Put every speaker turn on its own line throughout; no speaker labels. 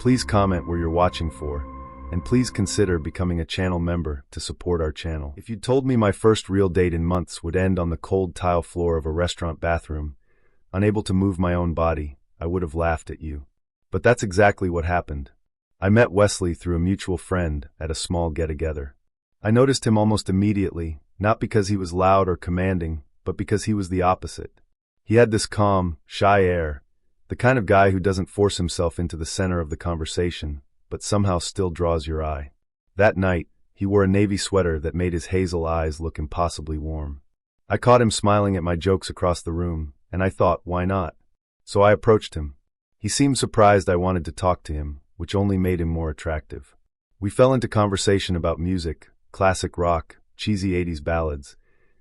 Please comment where you're watching for, and please consider becoming a channel member to support our channel. If you'd told me my first real date in months would end on the cold tile floor of a restaurant bathroom, unable to move my own body, I would have laughed at you. But that's exactly what happened. I met Wesley through a mutual friend at a small get-together. I noticed him almost immediately, not because he was loud or commanding, but because he was the opposite. He had this calm, shy air, the kind of guy who doesn't force himself into the center of the conversation, but somehow still draws your eye. That night, he wore a navy sweater that made his hazel eyes look impossibly warm. I caught him smiling at my jokes across the room, and I thought, why not? So I approached him. He seemed surprised I wanted to talk to him, which only made him more attractive. We fell into conversation about music, classic rock, cheesy 80s ballads,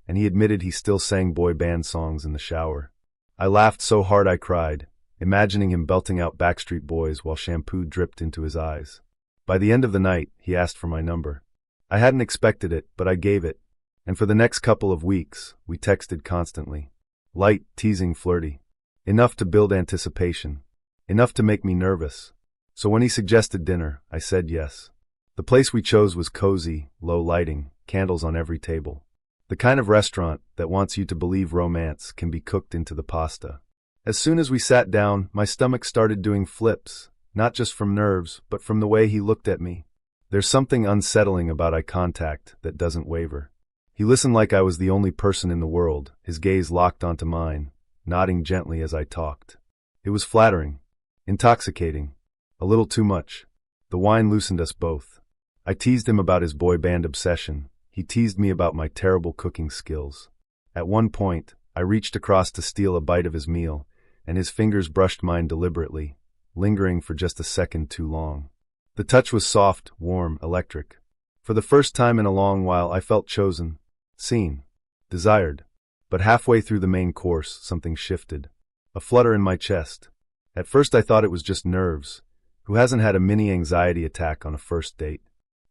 and he admitted he still sang boy band songs in the shower. I laughed so hard I cried, imagining him belting out Backstreet Boys while shampoo dripped into his eyes. By the end of the night, he asked for my number. I hadn't expected it, but I gave it, and for the next couple of weeks, we texted constantly. Light, teasing, flirty. Enough to build anticipation. Enough to make me nervous. So when he suggested dinner, I said yes. The place we chose was cozy, low lighting, candles on every table. The kind of restaurant that wants you to believe romance can be cooked into the pasta. As soon as we sat down, my stomach started doing flips, not just from nerves, but from the way he looked at me. There's something unsettling about eye contact that doesn't waver. He listened like I was the only person in the world, his gaze locked onto mine, nodding gently as I talked. It was flattering, intoxicating, a little too much. The wine loosened us both. I teased him about his boy band obsession. He teased me about my terrible cooking skills. At one point, I reached across to steal a bite of his meal, and his fingers brushed mine deliberately, lingering for just a second too long. The touch was soft, warm, electric. For the first time in a long while, I felt chosen, seen, desired. But halfway through the main course, something shifted. A flutter in my chest. At first I thought it was just nerves. Who hasn't had a mini anxiety attack on a first date?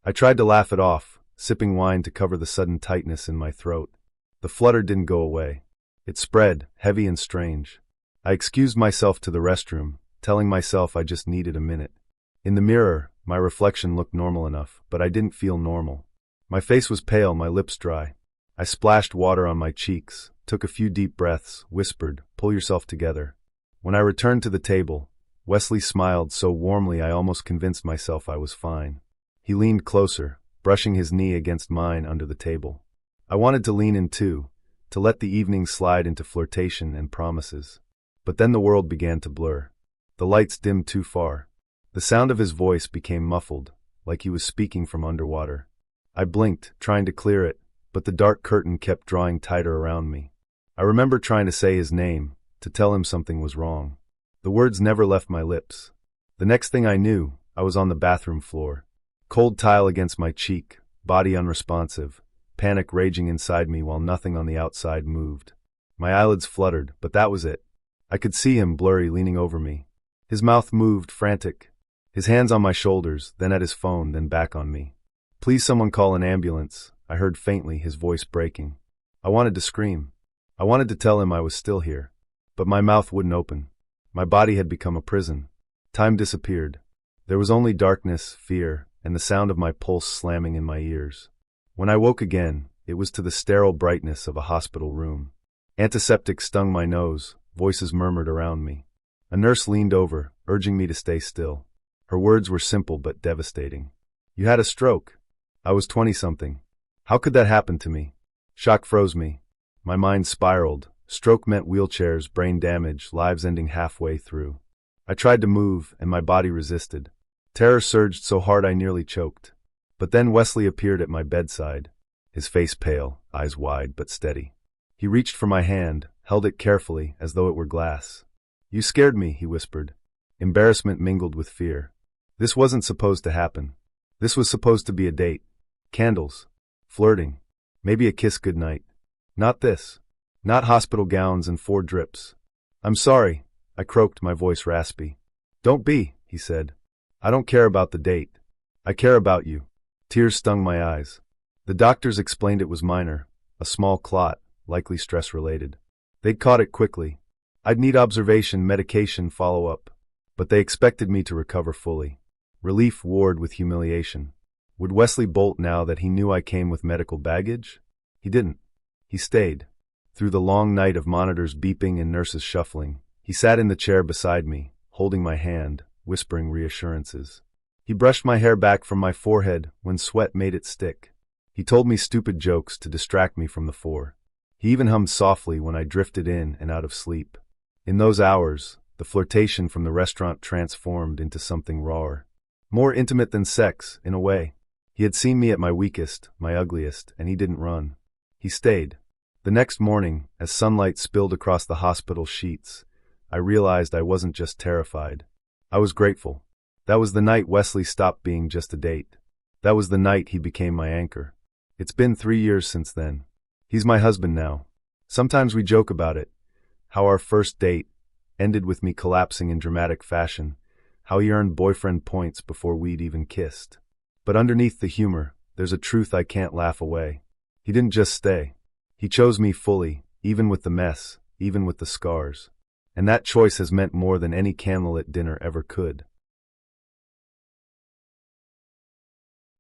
I tried to laugh it off, sipping wine to cover the sudden tightness in my throat. The flutter didn't go away. It spread, heavy and strange. I excused myself to the restroom, telling myself I just needed a minute. In the mirror, my reflection looked normal enough, but I didn't feel normal. My face was pale, my lips dry. I splashed water on my cheeks, took a few deep breaths, whispered, "Pull yourself together." When I returned to the table, Wesley smiled so warmly I almost convinced myself I was fine. He leaned closer, brushing his knee against mine under the table. I wanted to lean in too, to let the evening slide into flirtation and promises. But then the world began to blur. The lights dimmed too far. The sound of his voice became muffled, like he was speaking from underwater. I blinked, trying to clear it, but the dark curtain kept drawing tighter around me. I remember trying to say his name, to tell him something was wrong. The words never left my lips. The next thing I knew, I was on the bathroom floor. Cold tile against my cheek, body unresponsive, panic raging inside me while nothing on the outside moved. My eyelids fluttered, but that was it. I could see him blurry leaning over me. His mouth moved, frantic. His hands on my shoulders, then at his phone, then back on me. "Please someone call an ambulance," I heard faintly, his voice breaking. I wanted to scream. I wanted to tell him I was still here. But my mouth wouldn't open. My body had become a prison. Time disappeared. There was only darkness, fear, and the sound of my pulse slamming in my ears. When I woke again, it was to the sterile brightness of a hospital room. Antiseptic stung my nose, voices murmured around me. A nurse leaned over, urging me to stay still. Her words were simple but devastating. "You had a stroke." I was 20-something. How could that happen to me? Shock froze me. My mind spiraled. Stroke meant wheelchairs, brain damage, lives ending halfway through. I tried to move, and my body resisted. Terror surged so hard I nearly choked. But then Wesley appeared at my bedside, his face pale, eyes wide but steady. He reached for my hand, held it carefully, as though it were glass. "You scared me," he whispered. Embarrassment mingled with fear. This wasn't supposed to happen. This was supposed to be a date. Candles. Flirting. Maybe a kiss goodnight. Not this. Not hospital gowns and 4 drips. "I'm sorry," I croaked, my voice raspy. "Don't be," he said. "I don't care about the date. I care about you." Tears stung my eyes. The doctors explained it was minor, a small clot, likely stress-related. They'd caught it quickly. I'd need observation, medication, follow-up. But they expected me to recover fully. Relief warred with humiliation. Would Wesley bolt now that he knew I came with medical baggage? He didn't. He stayed. Through the long night of monitors beeping and nurses shuffling, he sat in the chair beside me, holding my hand, whispering reassurances. He brushed my hair back from my forehead when sweat made it stick. He told me stupid jokes to distract me from the four. He even hummed softly when I drifted in and out of sleep. In those hours, the flirtation from the restaurant transformed into something rawer. More intimate than sex, in a way. He had seen me at my weakest, my ugliest, and he didn't run. He stayed. The next morning, as sunlight spilled across the hospital sheets, I realized I wasn't just terrified. I was grateful. That was the night Wesley stopped being just a date. That was the night he became my anchor. It's been 3 years since then. He's my husband now. Sometimes we joke about it. How our first date ended with me collapsing in dramatic fashion. How he earned boyfriend points before we'd even kissed. But underneath the humor, there's a truth I can't laugh away. He didn't just stay. He chose me fully, even with the mess, even with the scars. And that choice has meant more than any candlelit dinner ever could.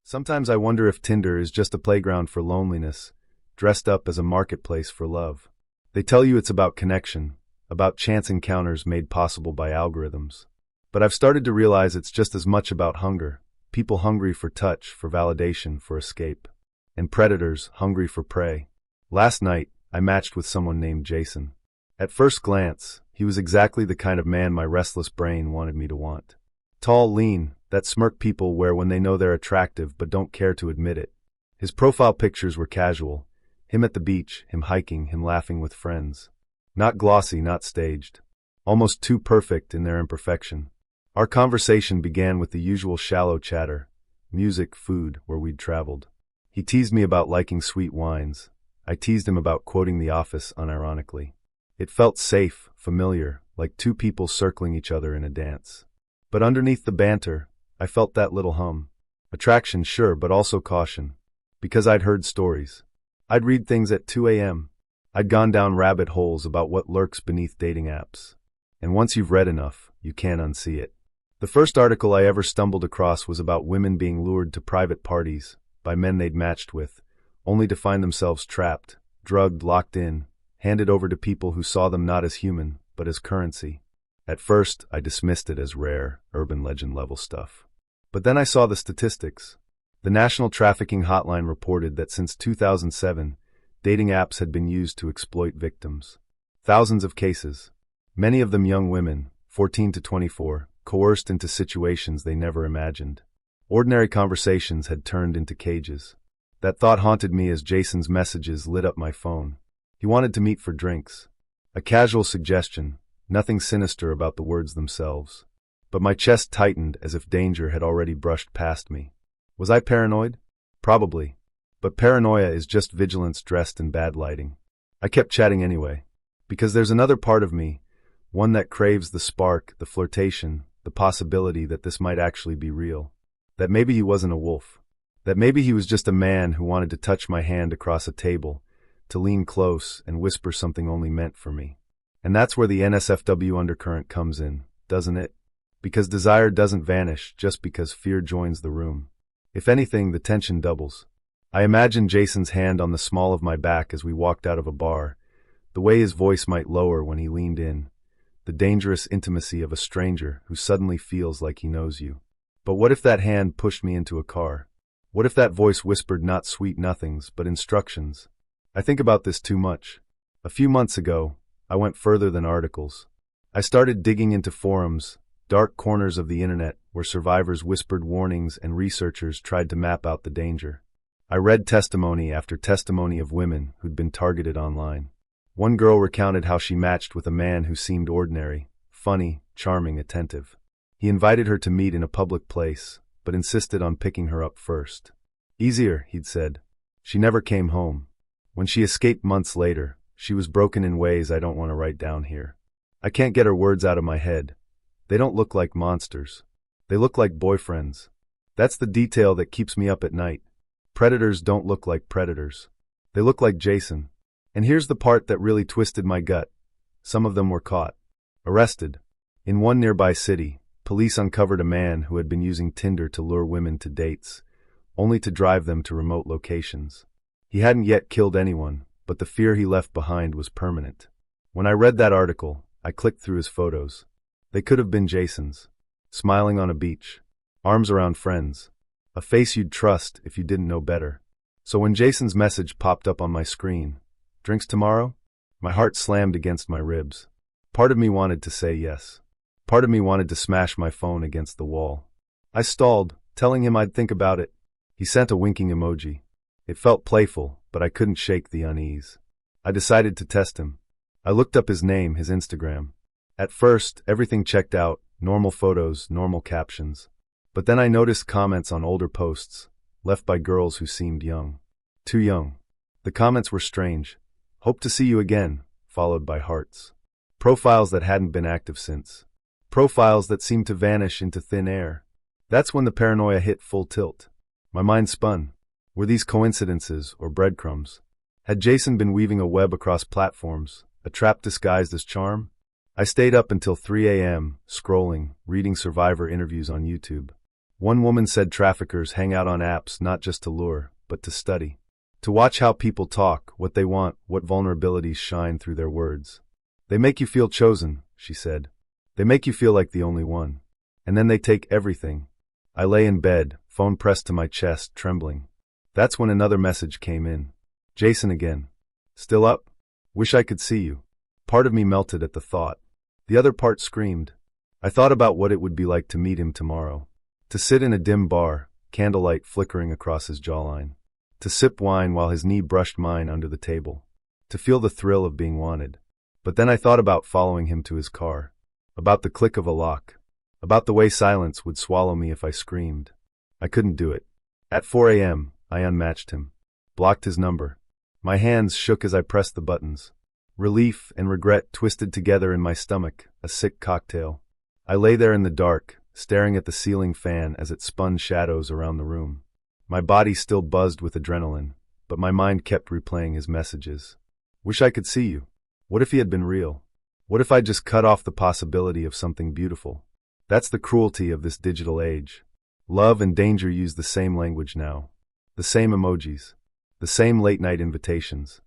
Sometimes I wonder if Tinder is just a playground for loneliness, dressed up as a marketplace for love. They tell you it's about connection, about chance encounters made possible by algorithms. But I've started to realize it's just as much about hunger, people hungry for touch, for validation, for escape, and predators hungry for prey. Last night, I matched with someone named Jason. At first glance, he was exactly the kind of man my restless brain wanted me to want. Tall, lean, that smirk people wear when they know they're attractive but don't care to admit it. His profile pictures were casual. Him at the beach, him hiking, him laughing with friends. Not glossy, not staged. Almost too perfect in their imperfection. Our conversation began with the usual shallow chatter. Music, food, where we'd traveled. He teased me about liking sweet wines. I teased him about quoting The Office unironically. It felt safe, familiar, like two people circling each other in a dance. But underneath the banter, I felt that little hum. Attraction, sure, but also caution. Because I'd heard stories. I'd read things at 2 a.m. I'd gone down rabbit holes about what lurks beneath dating apps. And once you've read enough, you can't unsee it. The first article I ever stumbled across was about women being lured to private parties by men they'd matched with, only to find themselves trapped, drugged, locked in, handed over to people who saw them not as human, but as currency. At first, I dismissed it as rare, urban legend level stuff. But then I saw the statistics. The National Trafficking Hotline reported that since 2007, dating apps had been used to exploit victims. Thousands of cases. Many of them young women, 14 to 24, coerced into situations they never imagined. Ordinary conversations had turned into cages. That thought haunted me as Jason's messages lit up my phone. He wanted to meet for drinks. A casual suggestion, nothing sinister about the words themselves. But my chest tightened as if danger had already brushed past me. Was I paranoid? Probably. But paranoia is just vigilance dressed in bad lighting. I kept chatting anyway. Because there's another part of me, one that craves the spark, the flirtation, the possibility that this might actually be real. That maybe he wasn't a wolf. That maybe he was just a man who wanted to touch my hand across a table, to lean close and whisper something only meant for me. And that's where the NSFW undercurrent comes in, doesn't it? Because desire doesn't vanish just because fear joins the room. If anything, the tension doubles. I imagined Jason's hand on the small of my back as we walked out of a bar, the way his voice might lower when he leaned in, the dangerous intimacy of a stranger who suddenly feels like he knows you. But what if that hand pushed me into a car? What if that voice whispered not sweet nothings, but instructions? I think about this too much. A few months ago, I went further than articles. I started digging into forums, dark corners of the internet where survivors whispered warnings and researchers tried to map out the danger. I read testimony after testimony of women who'd been targeted online. One girl recounted how she matched with a man who seemed ordinary, funny, charming, attentive. He invited her to meet in a public place, but insisted on picking her up first. Easier, he'd said. She never came home. When she escaped months later, she was broken in ways I don't want to write down here. I can't get her words out of my head. They don't look like monsters. They look like boyfriends. That's the detail that keeps me up at night. Predators don't look like predators. They look like Jason. And here's the part that really twisted my gut. Some of them were caught. Arrested. In one nearby city, police uncovered a man who had been using Tinder to lure women to dates, only to drive them to remote locations. He hadn't yet killed anyone, but the fear he left behind was permanent. When I read that article, I clicked through his photos. They could have been Jason's. Smiling on a beach, arms around friends, a face you'd trust if you didn't know better. So when Jason's message popped up on my screen, "Drinks tomorrow?" my heart slammed against my ribs. Part of me wanted to say yes. Part of me wanted to smash my phone against the wall. I stalled, telling him I'd think about it. He sent a winking emoji. It felt playful, but I couldn't shake the unease. I decided to test him. I looked up his name, his Instagram. At first, everything checked out, normal photos, normal captions. But then I noticed comments on older posts, left by girls who seemed young. Too young. The comments were strange. "Hope to see you again," followed by hearts. Profiles that hadn't been active since. Profiles that seemed to vanish into thin air. That's when the paranoia hit full tilt. My mind spun. Were these coincidences or breadcrumbs? Had Jason been weaving a web across platforms, a trap disguised as charm? I stayed up until 3 a.m., scrolling, reading survivor interviews on YouTube. One woman said traffickers hang out on apps not just to lure, but to study. To watch how people talk, what they want, what vulnerabilities shine through their words. "They make you feel chosen," she said. "They make you feel like the only one. And then they take everything." I lay in bed, phone pressed to my chest, trembling. That's when another message came in. "Jason again. Still up? Wish I could see you." Part of me melted at the thought. The other part screamed. I thought about what it would be like to meet him tomorrow. To sit in a dim bar, candlelight flickering across his jawline. To sip wine while his knee brushed mine under the table. To feel the thrill of being wanted. But then I thought about following him to his car. About the click of a lock. About the way silence would swallow me if I screamed. I couldn't do it. At 4 a.m., I unmatched him. Blocked his number. My hands shook as I pressed the buttons. Relief and regret twisted together in my stomach, a sick cocktail. I lay there in the dark, staring at the ceiling fan as it spun shadows around the room. My body still buzzed with adrenaline, but my mind kept replaying his messages. Wish I could see you. What if he had been real? What if I just cut off the possibility of something beautiful? That's the cruelty of this digital age. Love and danger use the same language now. The same emojis. The same late-night invitations.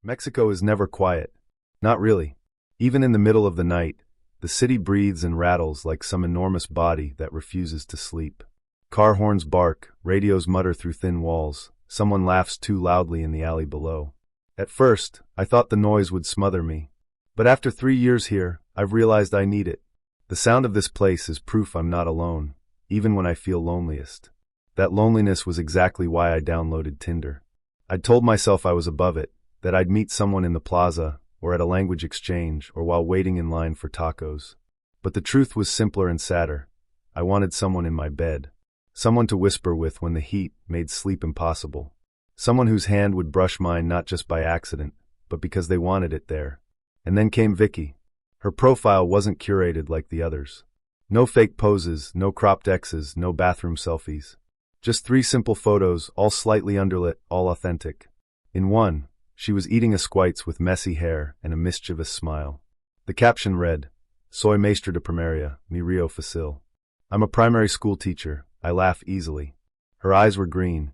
Mexico is never quiet. Not really. Even in the middle of the night, the city breathes and rattles like some enormous body that refuses to sleep. Car horns bark, radios mutter through thin walls, someone laughs too loudly in the alley below. At first, I thought the noise would smother me. But after 3 years here, I've realized I need it. The sound of this place is proof I'm not alone, even when I feel loneliest. That loneliness was exactly why I downloaded Tinder. I'd told myself I was above it, that I'd meet someone in the plaza, or at a language exchange, or while waiting in line for tacos. But the truth was simpler and sadder. I wanted someone in my bed. Someone to whisper with when the heat made sleep impossible. Someone whose hand would brush mine not just by accident, but because they wanted it there. And then came Vicky. Her profile wasn't curated like the others. No fake poses, no cropped X's, no bathroom selfies. Just 3 simple photos, all slightly underlit, all authentic. In one, she was eating a squites with messy hair and a mischievous smile. The caption read, "Soy maestra de primaria, mi rio facil." I'm a primary school teacher. I laugh easily. Her eyes were green,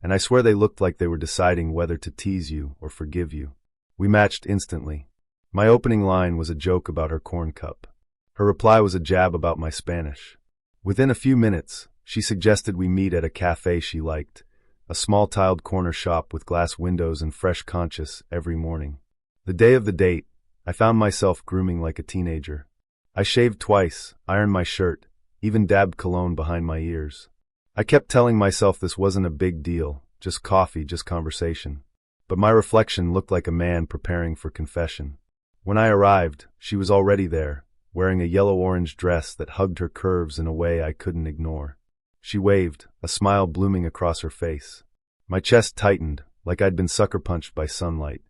and I swear they looked like they were deciding whether to tease you or forgive you. We matched instantly. My opening line was a joke about her corn cup. Her reply was a jab about my Spanish. Within a few minutes, she suggested we meet at a cafe she liked, a small tiled corner shop with glass windows and fresh conscious every morning. The day of the date, I found myself grooming like a teenager. I shaved twice, ironed my shirt, even dabbed cologne behind my ears. I kept telling myself this wasn't a big deal, just coffee, just conversation. But my reflection looked like a man preparing for confession. When I arrived, she was already there, wearing a yellow-orange dress that hugged her curves in a way I couldn't ignore. She waved, a smile blooming across her face. My chest tightened, like I'd been sucker-punched by sunlight.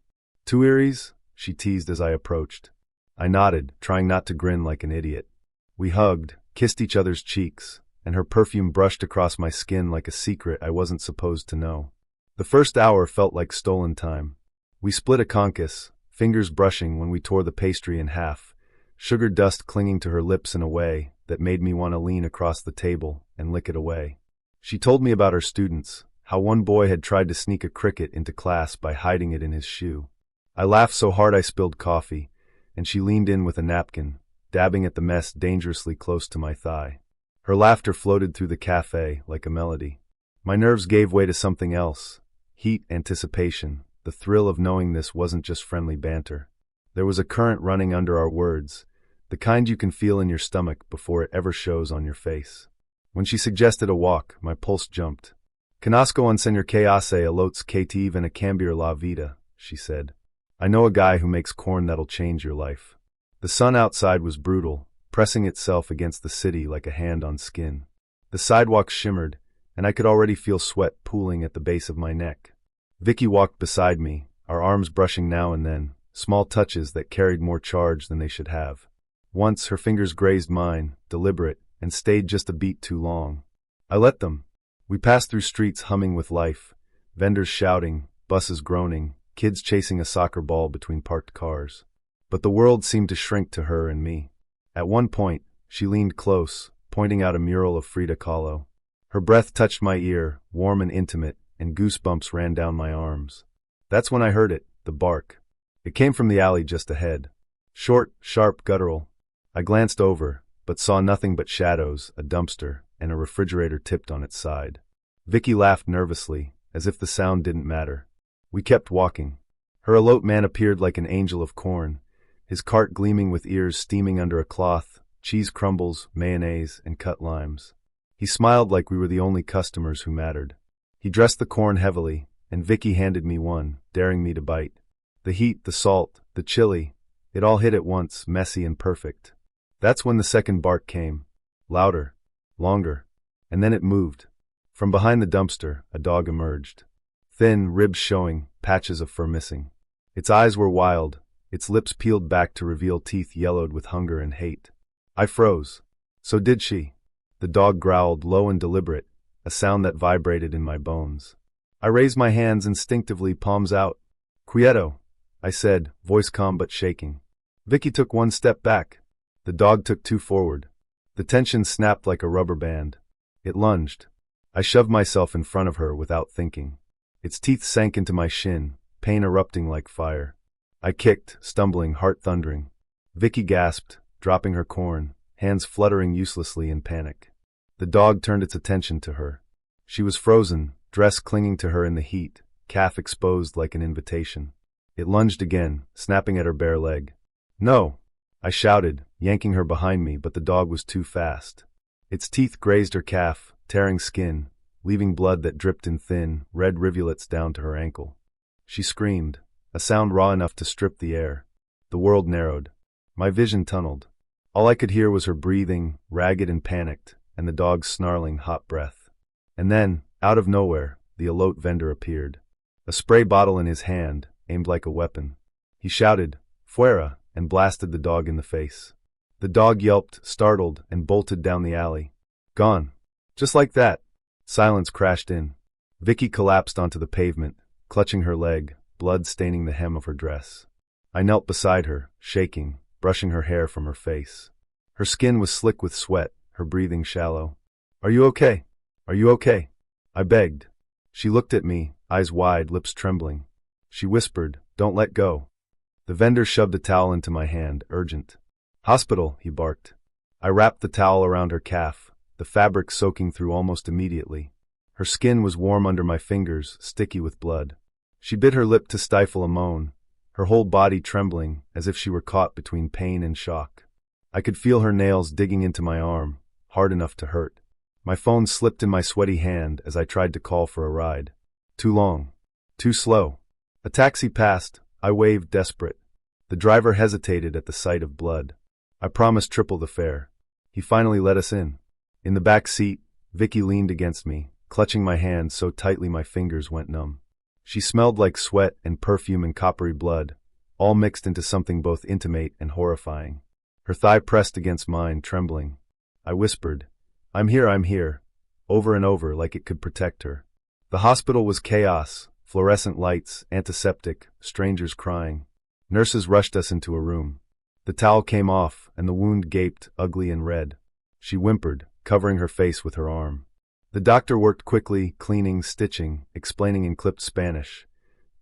"Two Eries?" she teased as I approached. I nodded, trying not to grin like an idiot. We hugged, kissed each other's cheeks, and her perfume brushed across my skin like a secret I wasn't supposed to know. The first hour felt like stolen time. We split a conchus, fingers brushing when we tore the pastry in half, sugar dust clinging to her lips in a way that made me want to lean across the table and lick it away. She told me about her students, how one boy had tried to sneak a cricket into class by hiding it in his shoe. I laughed so hard I spilled coffee, and she leaned in with a napkin, dabbing at the mess dangerously close to my thigh. Her laughter floated through the cafe like a melody. My nerves gave way to something else. Heat, anticipation, the thrill of knowing this wasn't just friendly banter. There was a current running under our words, the kind you can feel in your stomach before it ever shows on your face. When she suggested a walk, my pulse jumped. "Conozco un señor que hace elotes que te van a cambiar la vida," she said. "I know a guy who makes corn that'll change your life." The sun outside was brutal, pressing itself against the city like a hand on skin. The sidewalks shimmered, and I could already feel sweat pooling at the base of my neck. Vicky walked beside me, our arms brushing now and then, small touches that carried more charge than they should have. Once her fingers grazed mine, deliberate, and stayed just a beat too long. I let them. We passed through streets humming with life, vendors shouting, buses groaning, kids chasing a soccer ball between parked cars. But the world seemed to shrink to her and me. At one point, she leaned close, pointing out a mural of Frida Kahlo. Her breath touched my ear, warm and intimate, and goosebumps ran down my arms. That's when I heard it, the bark. It came from the alley just ahead. Short, sharp, guttural. I glanced over, but saw nothing but shadows, a dumpster, and a refrigerator tipped on its side. Vicky laughed nervously, as if the sound didn't matter. We kept walking. Her elote man appeared like an angel of corn, his cart gleaming with ears steaming under a cloth, cheese crumbles, mayonnaise, and cut limes. He smiled like we were the only customers who mattered. He dressed the corn heavily, and Vicky handed me one, daring me to bite. The heat, the salt, the chili, it all hit at once, messy and perfect. That's when the second bark came. Louder, longer, and then it moved. From behind the dumpster, a dog emerged. Thin, ribs showing, patches of fur missing. Its eyes were wild, its lips peeled back to reveal teeth yellowed with hunger and hate. I froze. So did she. The dog growled, low and deliberate, a sound that vibrated in my bones. I raised my hands instinctively, palms out. "Quieto," I said, voice calm but shaking. Vicky took one step back. The dog took two forward. The tension snapped like a rubber band. It lunged. I shoved myself in front of her without thinking. Its teeth sank into my shin, pain erupting like fire. I kicked, stumbling, heart thundering. Vicky gasped, dropping her corn, hands fluttering uselessly in panic. The dog turned its attention to her. She was frozen, dress clinging to her in the heat, calf exposed like an invitation. It lunged again, snapping at her bare leg. "No!" I shouted, yanking her behind me, but the dog was too fast. Its teeth grazed her calf, tearing skin, leaving blood that dripped in thin, red rivulets down to her ankle. She screamed, a sound raw enough to strip the air. The world narrowed. My vision tunneled. All I could hear was her breathing, ragged and panicked, and the dog's snarling hot breath. And then, out of nowhere, the elote vendor appeared. A spray bottle in his hand, aimed like a weapon. He shouted, "Fuera," and blasted the dog in the face. The dog yelped, startled, and bolted down the alley. Gone. Just like that. Silence crashed in. Vicky collapsed onto the pavement, clutching her leg, blood staining the hem of her dress. I knelt beside her, shaking, brushing her hair from her face. Her skin was slick with sweat, her breathing shallow. "Are you okay? Are you okay?" I begged. She looked at me, eyes wide, lips trembling. She whispered, "Don't let go." The vendor shoved a towel into my hand, urgent. "Hospital," he barked. I wrapped the towel around her calf, the fabric soaking through almost immediately. Her skin was warm under my fingers, sticky with blood. She bit her lip to stifle a moan, her whole body trembling as if she were caught between pain and shock. I could feel her nails digging into my arm, hard enough to hurt. My phone slipped in my sweaty hand as I tried to call for a ride. Too long. Too slow. A taxi passed. I waved, desperate. The driver hesitated at the sight of blood. I promised triple the fare. He finally let us in. In the back seat, Vicky leaned against me, clutching my hand so tightly my fingers went numb. She smelled like sweat and perfume and coppery blood, all mixed into something both intimate and horrifying. Her thigh pressed against mine, trembling. I whispered, I'm here, over and over like it could protect her. The hospital was chaos, fluorescent lights, antiseptic, strangers crying. Nurses rushed us into a room. The towel came off, and the wound gaped, ugly and red. She whimpered, covering her face with her arm. The doctor worked quickly, cleaning, stitching, explaining in clipped Spanish.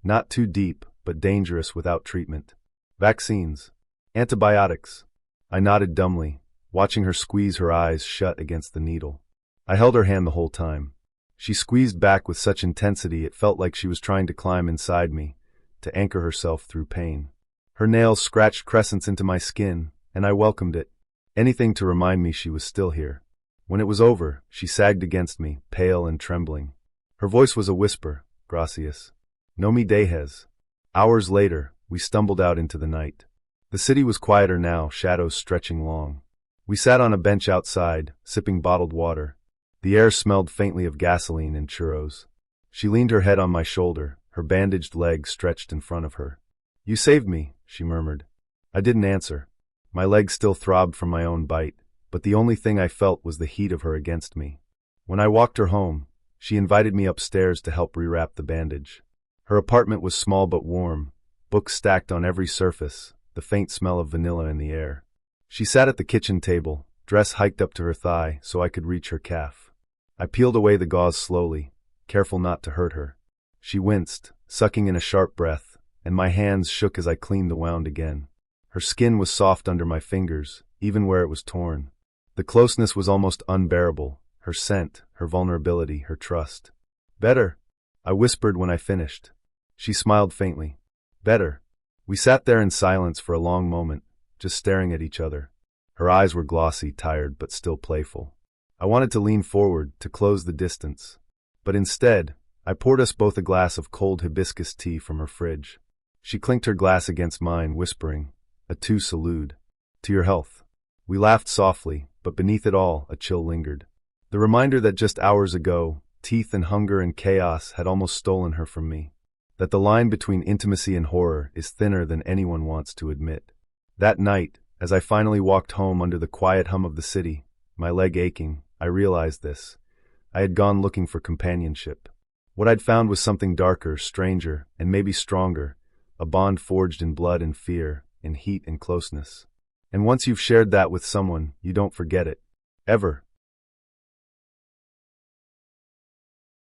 Not too deep, but dangerous without treatment. Vaccines. Antibiotics. I nodded dumbly, watching her squeeze her eyes shut against the needle. I held her hand the whole time. She squeezed back with such intensity it felt like she was trying to climb inside me, to anchor herself through pain. Her nails scratched crescents into my skin, and I welcomed it. Anything to remind me she was still here. When it was over, she sagged against me, pale and trembling. Her voice was a whisper, "Gracias. No me dejes." Hours later, we stumbled out into the night. The city was quieter now, shadows stretching long. We sat on a bench outside, sipping bottled water. The air smelled faintly of gasoline and churros. She leaned her head on my shoulder, her bandaged leg stretched in front of her. "You saved me," she murmured. I didn't answer. My leg still throbbed from my own bite, but the only thing I felt was the heat of her against me. When I walked her home, she invited me upstairs to help rewrap the bandage. Her apartment was small but warm, books stacked on every surface, the faint smell of vanilla in the air. She sat at the kitchen table, dress hiked up to her thigh so I could reach her calf. I peeled away the gauze slowly, careful not to hurt her. She winced, sucking in a sharp breath, and my hands shook as I cleaned the wound again. Her skin was soft under my fingers, even where it was torn. The closeness was almost unbearable, her scent, her vulnerability, her trust. "Better," I whispered when I finished. She smiled faintly. "Better." We sat there in silence for a long moment, just staring at each other. Her eyes were glossy, tired, but still playful. I wanted to lean forward, to close the distance. But instead, I poured us both a glass of cold hibiscus tea from her fridge. She clinked her glass against mine, whispering, "A tu salud. To your health." We laughed softly, but beneath it all, a chill lingered. The reminder that just hours ago, teeth and hunger and chaos had almost stolen her from me. That the line between intimacy and horror is thinner than anyone wants to admit. That night, as I finally walked home under the quiet hum of the city, my leg aching, I realized this. I had gone looking for companionship. What I'd found was something darker, stranger, and maybe stronger, a bond forged in blood and fear, in heat and closeness. And once you've shared that with someone, you don't forget it. Ever.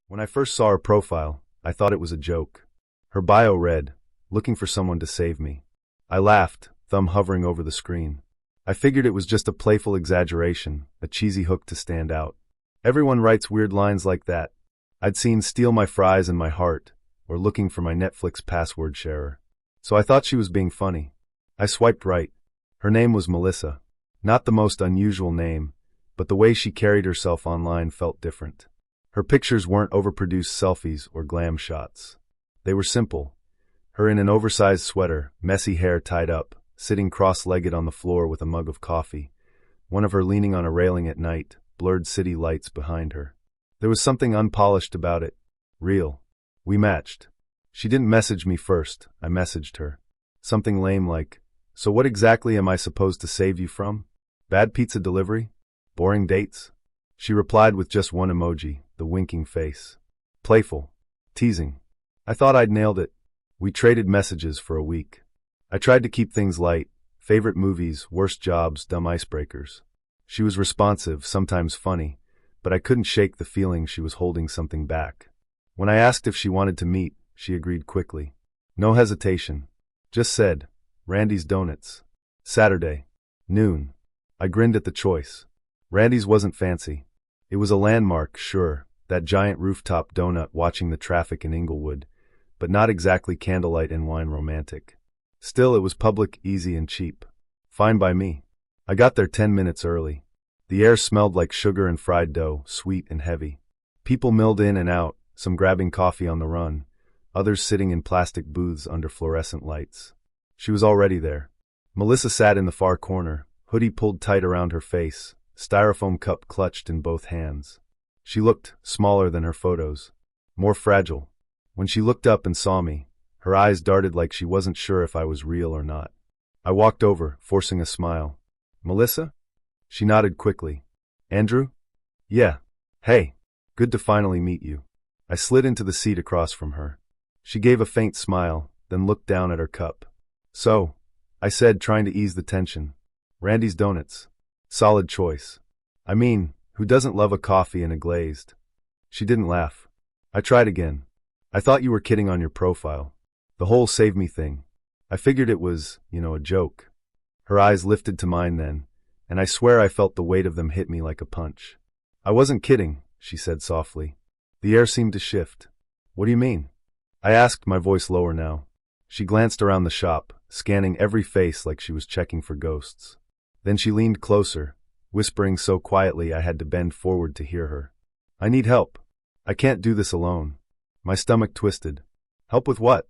When I first saw her profile, I thought it was a joke. Her bio read, "Looking for someone to save me." I laughed, thumb hovering over the screen. I figured it was just a playful exaggeration, a cheesy hook to stand out. Everyone writes weird lines like that. I'd seen "steal my fries and my heart," or "looking for my Netflix password sharer." So I thought she was being funny. I swiped right. Her name was Melissa. Not the most unusual name, but the way she carried herself online felt different. Her pictures weren't overproduced selfies or glam shots. They were simple. Her in an oversized sweater, messy hair tied up, sitting cross-legged on the floor with a mug of coffee, one of her leaning on a railing at night, blurred city lights behind her. There was something unpolished about it. Real. We matched. She didn't message me first, I messaged her. Something lame like, "So what exactly am I supposed to save you from? Bad pizza delivery? Boring dates?" She replied with just one emoji, the winking face. Playful. Teasing. I thought I'd nailed it. We traded messages for a week. I tried to keep things light, favorite movies, worst jobs, dumb icebreakers. She was responsive, sometimes funny, but I couldn't shake the feeling she was holding something back. When I asked if she wanted to meet, she agreed quickly. No hesitation. Just said, "Randy's Donuts. Saturday. Noon." I grinned at the choice. Randy's wasn't fancy. It was a landmark, sure, that giant rooftop donut watching the traffic in Inglewood, but not exactly candlelight and wine romantic. Still, it was public, easy, and cheap. Fine by me. I got there 10 minutes early. The air smelled like sugar and fried dough, sweet and heavy. People milled in and out, some grabbing coffee on the run, others sitting in plastic booths under fluorescent lights. She was already there. Melissa sat in the far corner, hoodie pulled tight around her face, styrofoam cup clutched in both hands. She looked smaller than her photos, more fragile. When she looked up and saw me, her eyes darted like she wasn't sure if I was real or not. I walked over, forcing a smile. "Melissa?" She nodded quickly. "Andrew?" "Yeah. Hey. Good to finally meet you." I slid into the seat across from her. She gave a faint smile, then looked down at her cup. "So," I said, trying to ease the tension. Randy's Donuts. Solid choice. I mean, who doesn't love a coffee and a glazed? She didn't laugh. I tried again. I thought you were kidding on your profile. The whole save me thing. I figured it was, a joke. Her eyes lifted to mine then, and I swear I felt the weight of them hit me like a punch. I wasn't kidding, she said softly. The air seemed to shift. What do you mean? I asked, my voice lower now. She glanced around the shop, scanning every face like she was checking for ghosts. Then she leaned closer, whispering so quietly I had to bend forward to hear her. I need help. I can't do this alone. My stomach twisted. Help with what?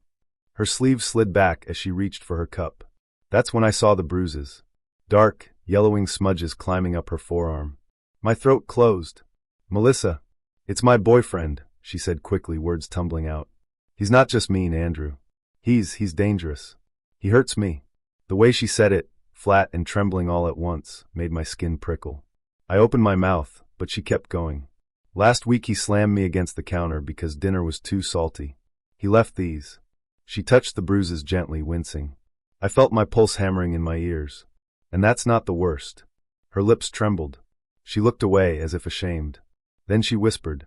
Her sleeve slid back as she reached for her cup. That's when I saw the bruises. Dark, yellowing smudges climbing up her forearm. My throat closed. Melissa. It's my boyfriend, she said quickly, words tumbling out. He's not just mean, Andrew. He's dangerous. He hurts me. The way she said it, flat and trembling all at once, made my skin prickle. I opened my mouth, but she kept going. Last week he slammed me against the counter because dinner was too salty. He left these. She touched the bruises gently, wincing. I felt my pulse hammering in my ears. And that's not the worst. Her lips trembled. She looked away as if ashamed. Then she whispered,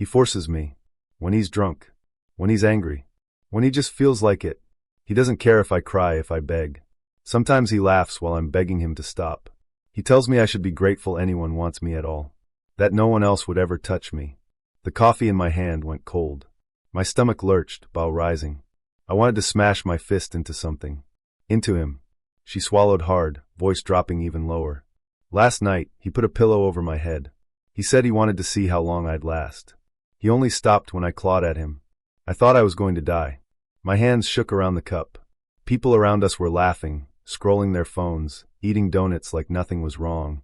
he forces me. When he's drunk. When he's angry. When he just feels like it. He doesn't care if I cry, if I beg. Sometimes he laughs while I'm begging him to stop. He tells me I should be grateful anyone wants me at all. That no one else would ever touch me. The coffee in my hand went cold. My stomach lurched, while rising. I wanted to smash my fist into something. Into him. She swallowed hard, voice dropping even lower. Last night, he put a pillow over my head. He said he wanted to see how long I'd last. He only stopped when I clawed at him. I thought I was going to die. My hands shook around the cup. People around us were laughing, scrolling their phones, eating donuts like nothing was wrong,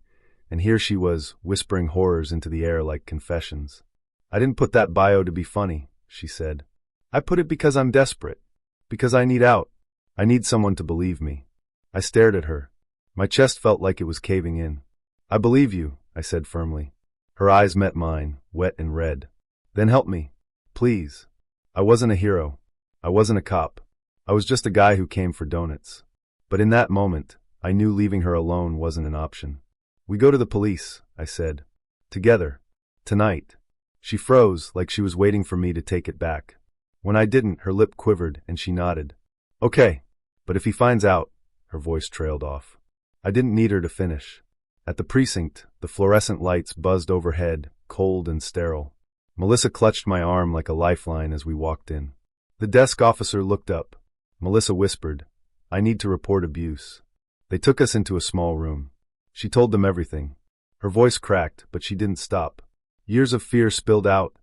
and here she was, whispering horrors into the air like confessions. I didn't put that bio to be funny, she said. I put it because I'm desperate. Because I need out. I need someone to believe me. I stared at her. My chest felt like it was caving in. I believe you, I said firmly. Her eyes met mine, wet and red. Then help me. Please. I wasn't a hero. I wasn't a cop. I was just a guy who came for donuts. But in that moment, I knew leaving her alone wasn't an option. We go to the police, I said. Together. Tonight. She froze, like she was waiting for me to take it back. When I didn't, her lip quivered and she nodded. Okay. But if he finds out, her voice trailed off. I didn't need her to finish. At the precinct, the fluorescent lights buzzed overhead, cold and sterile. Melissa clutched my arm like a lifeline as we walked in. The desk officer looked up. Melissa whispered, I need to report abuse. They took us into a small room. She told them everything. Her voice cracked, but she didn't stop. Years of fear spilled out.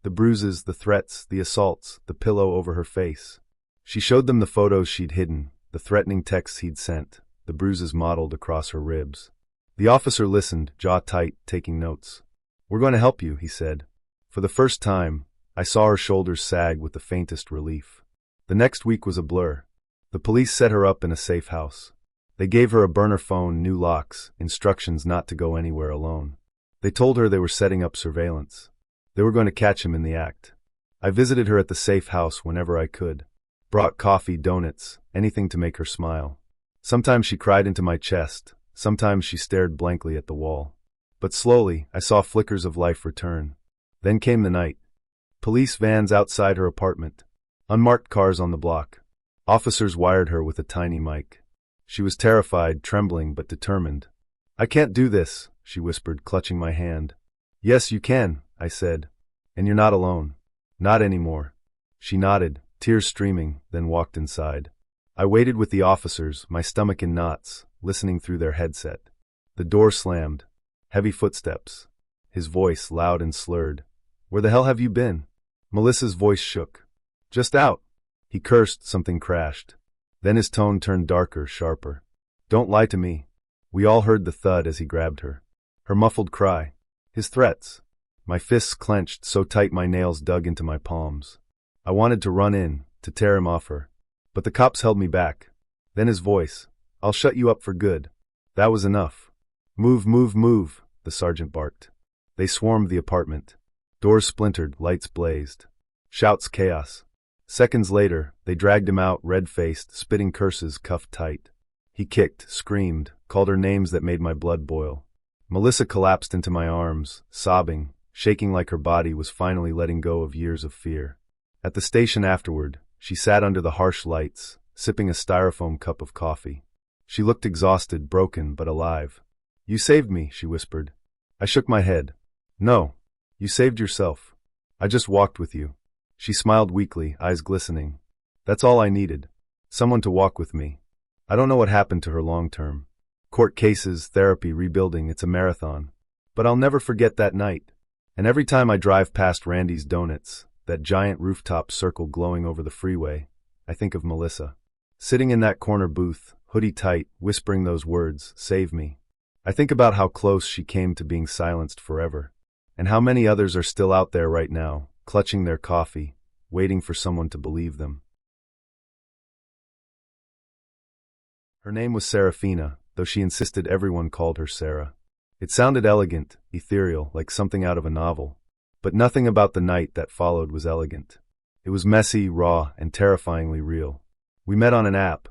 The bruises, the threats, the assaults, the pillow over her face. She showed them the photos she'd hidden, the threatening texts he'd sent, the bruises modeled across her ribs. The officer listened, jaw tight, taking notes. We're going to help you, he said. For the first time, I saw her shoulders sag with the faintest relief. The next week was a blur. The police set her up in a safe house. They gave her a burner phone, new locks, instructions not to go anywhere alone. They told her they were setting up surveillance. They were going to catch him in the act. I visited her at the safe house whenever I could. Brought coffee, donuts, anything to make her smile. Sometimes she cried into my chest. Sometimes she stared blankly at the wall. But slowly, I saw flickers of life return. Then came the night. Police vans outside her apartment. Unmarked cars on the block. Officers wired her with a tiny mic. She was terrified, trembling, but determined. I can't do this, she whispered, clutching my hand. Yes, you can, I said. And you're not alone. Not anymore. She nodded, tears streaming, then walked inside. I waited with the officers, my stomach in knots, listening through their headset. The door slammed. Heavy footsteps. His voice, loud and slurred. Where the hell have you been? Melissa's voice shook. Just out. He cursed, something crashed. Then his tone turned darker, sharper. Don't lie to me. We all heard the thud as he grabbed her. Her muffled cry. His threats. My fists clenched so tight my nails dug into my palms. I wanted to run in, to tear him off her. But the cops held me back. Then his voice. I'll shut you up for good. That was enough. Move, move, move, the sergeant barked. They swarmed the apartment. Doors splintered, lights blazed. Shouts, chaos. Seconds later, they dragged him out, red-faced, spitting curses, cuffed tight. He kicked, screamed, called her names that made my blood boil. Melissa collapsed into my arms, sobbing, shaking like her body was finally letting go of years of fear. At the station afterward, she sat under the harsh lights, sipping a styrofoam cup of coffee. She looked exhausted, broken, but alive. "You saved me," she whispered. I shook my head. "No. You saved yourself. I just walked with you." She smiled weakly, eyes glistening. "That's all I needed. Someone to walk with me." I don't know what happened to her long term. Court cases, therapy, rebuilding, it's a marathon. But I'll never forget that night. And every time I drive past Randy's Donuts, that giant rooftop circle glowing over the freeway, I think of Melissa. Sitting in that corner booth, hoodie tight, whispering those words, "Save me." I think about how close she came to being silenced forever. And how many others are still out there right now, clutching their coffee, waiting for someone to believe them. Her name was Serafina, though she insisted everyone called her Sarah. It sounded elegant, ethereal, like something out of a novel. But nothing about the night that followed was elegant. It was messy, raw, and terrifyingly real. We met on an app,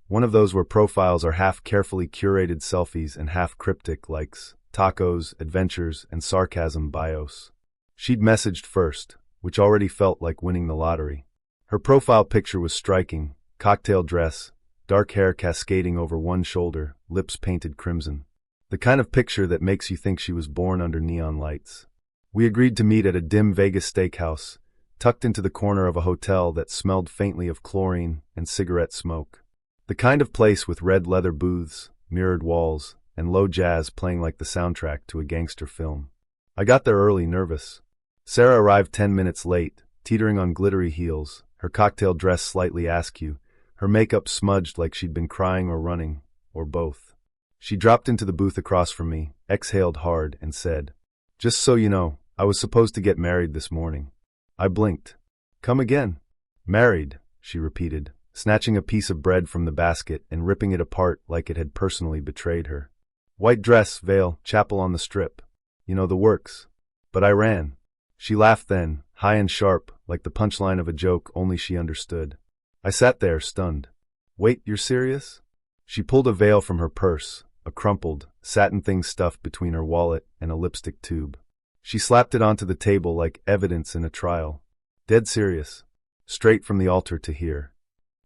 one of those where profiles are half carefully curated selfies and half cryptic likes, tacos, adventures, and sarcasm bios. She'd messaged first, which already felt like winning the lottery. Her profile picture was striking, cocktail dress, dark hair cascading over one shoulder, lips painted crimson. The kind of picture that makes you think she was born under neon lights. We agreed to meet at a dim Vegas steakhouse, tucked into the corner of a hotel that smelled faintly of chlorine and cigarette smoke. The kind of place with red leather booths, mirrored walls, and low jazz playing like the soundtrack to a gangster film. I got there early, nervous. Sarah arrived 10 minutes late, teetering on glittery heels, her cocktail dress slightly askew, her makeup smudged like she'd been crying or running, or both. She dropped into the booth across from me, exhaled hard, and said, "Just so you know, I was supposed to get married this morning." I blinked. "Come again?" "Married," she repeated, snatching a piece of bread from the basket and ripping it apart like it had personally betrayed her. "White dress, veil, chapel on the strip. You know the works." But I ran. She laughed then, high and sharp, like the punchline of a joke only she understood. I sat there, stunned. "Wait, you're serious?" She pulled a veil from her purse, a crumpled, satin thing stuffed between her wallet and a lipstick tube. She slapped it onto the table like evidence in a trial. Dead serious. Straight from the altar to here.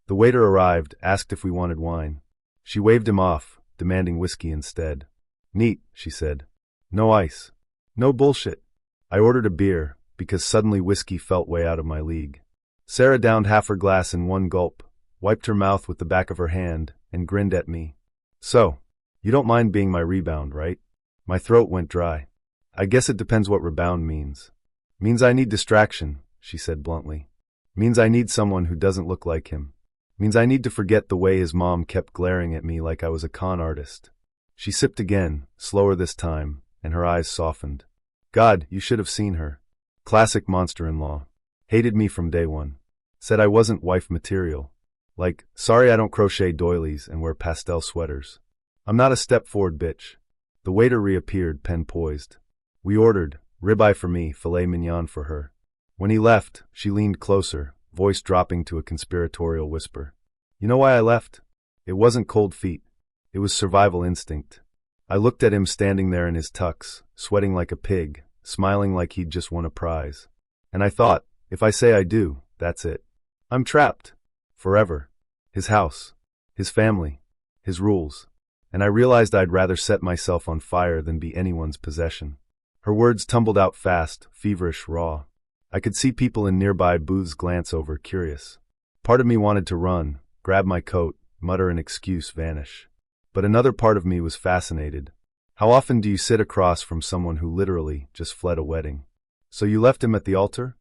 The waiter arrived, asked if we wanted wine. She waved him off, demanding whiskey instead. "Neat," she said. "No ice. No bullshit." I ordered a beer, because suddenly whiskey felt way out of my league. Sarah downed half her glass in one gulp, wiped her mouth with the back of her hand, and grinned at me. "So, you don't mind being my rebound, right?" My throat went dry. "I guess it depends what rebound means." "Means I need distraction," she said bluntly. "Means I need someone who doesn't look like him. Means I need to forget the way his mom kept glaring at me like I was a con artist." She sipped again, slower this time, and her eyes softened. God, you should have seen her. Classic monster-in-law. Hated me from day one. Said I wasn't wife material. Like, sorry I don't crochet doilies and wear pastel sweaters. I'm not a step-forward bitch. The waiter reappeared, pen poised. We ordered, ribeye for me, filet mignon for her. When he left, she leaned closer, voice dropping to a conspiratorial whisper. You know why I left? It wasn't cold feet. It was survival instinct. I looked at him standing there in his tux, sweating like a pig, smiling like he'd just won a prize. And I thought, if I say I do, that's it. I'm trapped. Forever. His house. His family. His rules. And I realized I'd rather set myself on fire than be anyone's possession. Her words tumbled out fast, feverish, raw. I could see people in nearby booths glance over, curious. Part of me wanted to run, grab my coat, mutter an excuse, vanish. But another part of me was fascinated. How often do you sit across from someone who literally just fled a wedding? So you left him at the altar?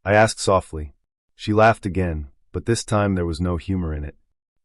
I asked softly. She laughed again, but this time there was no humor in it.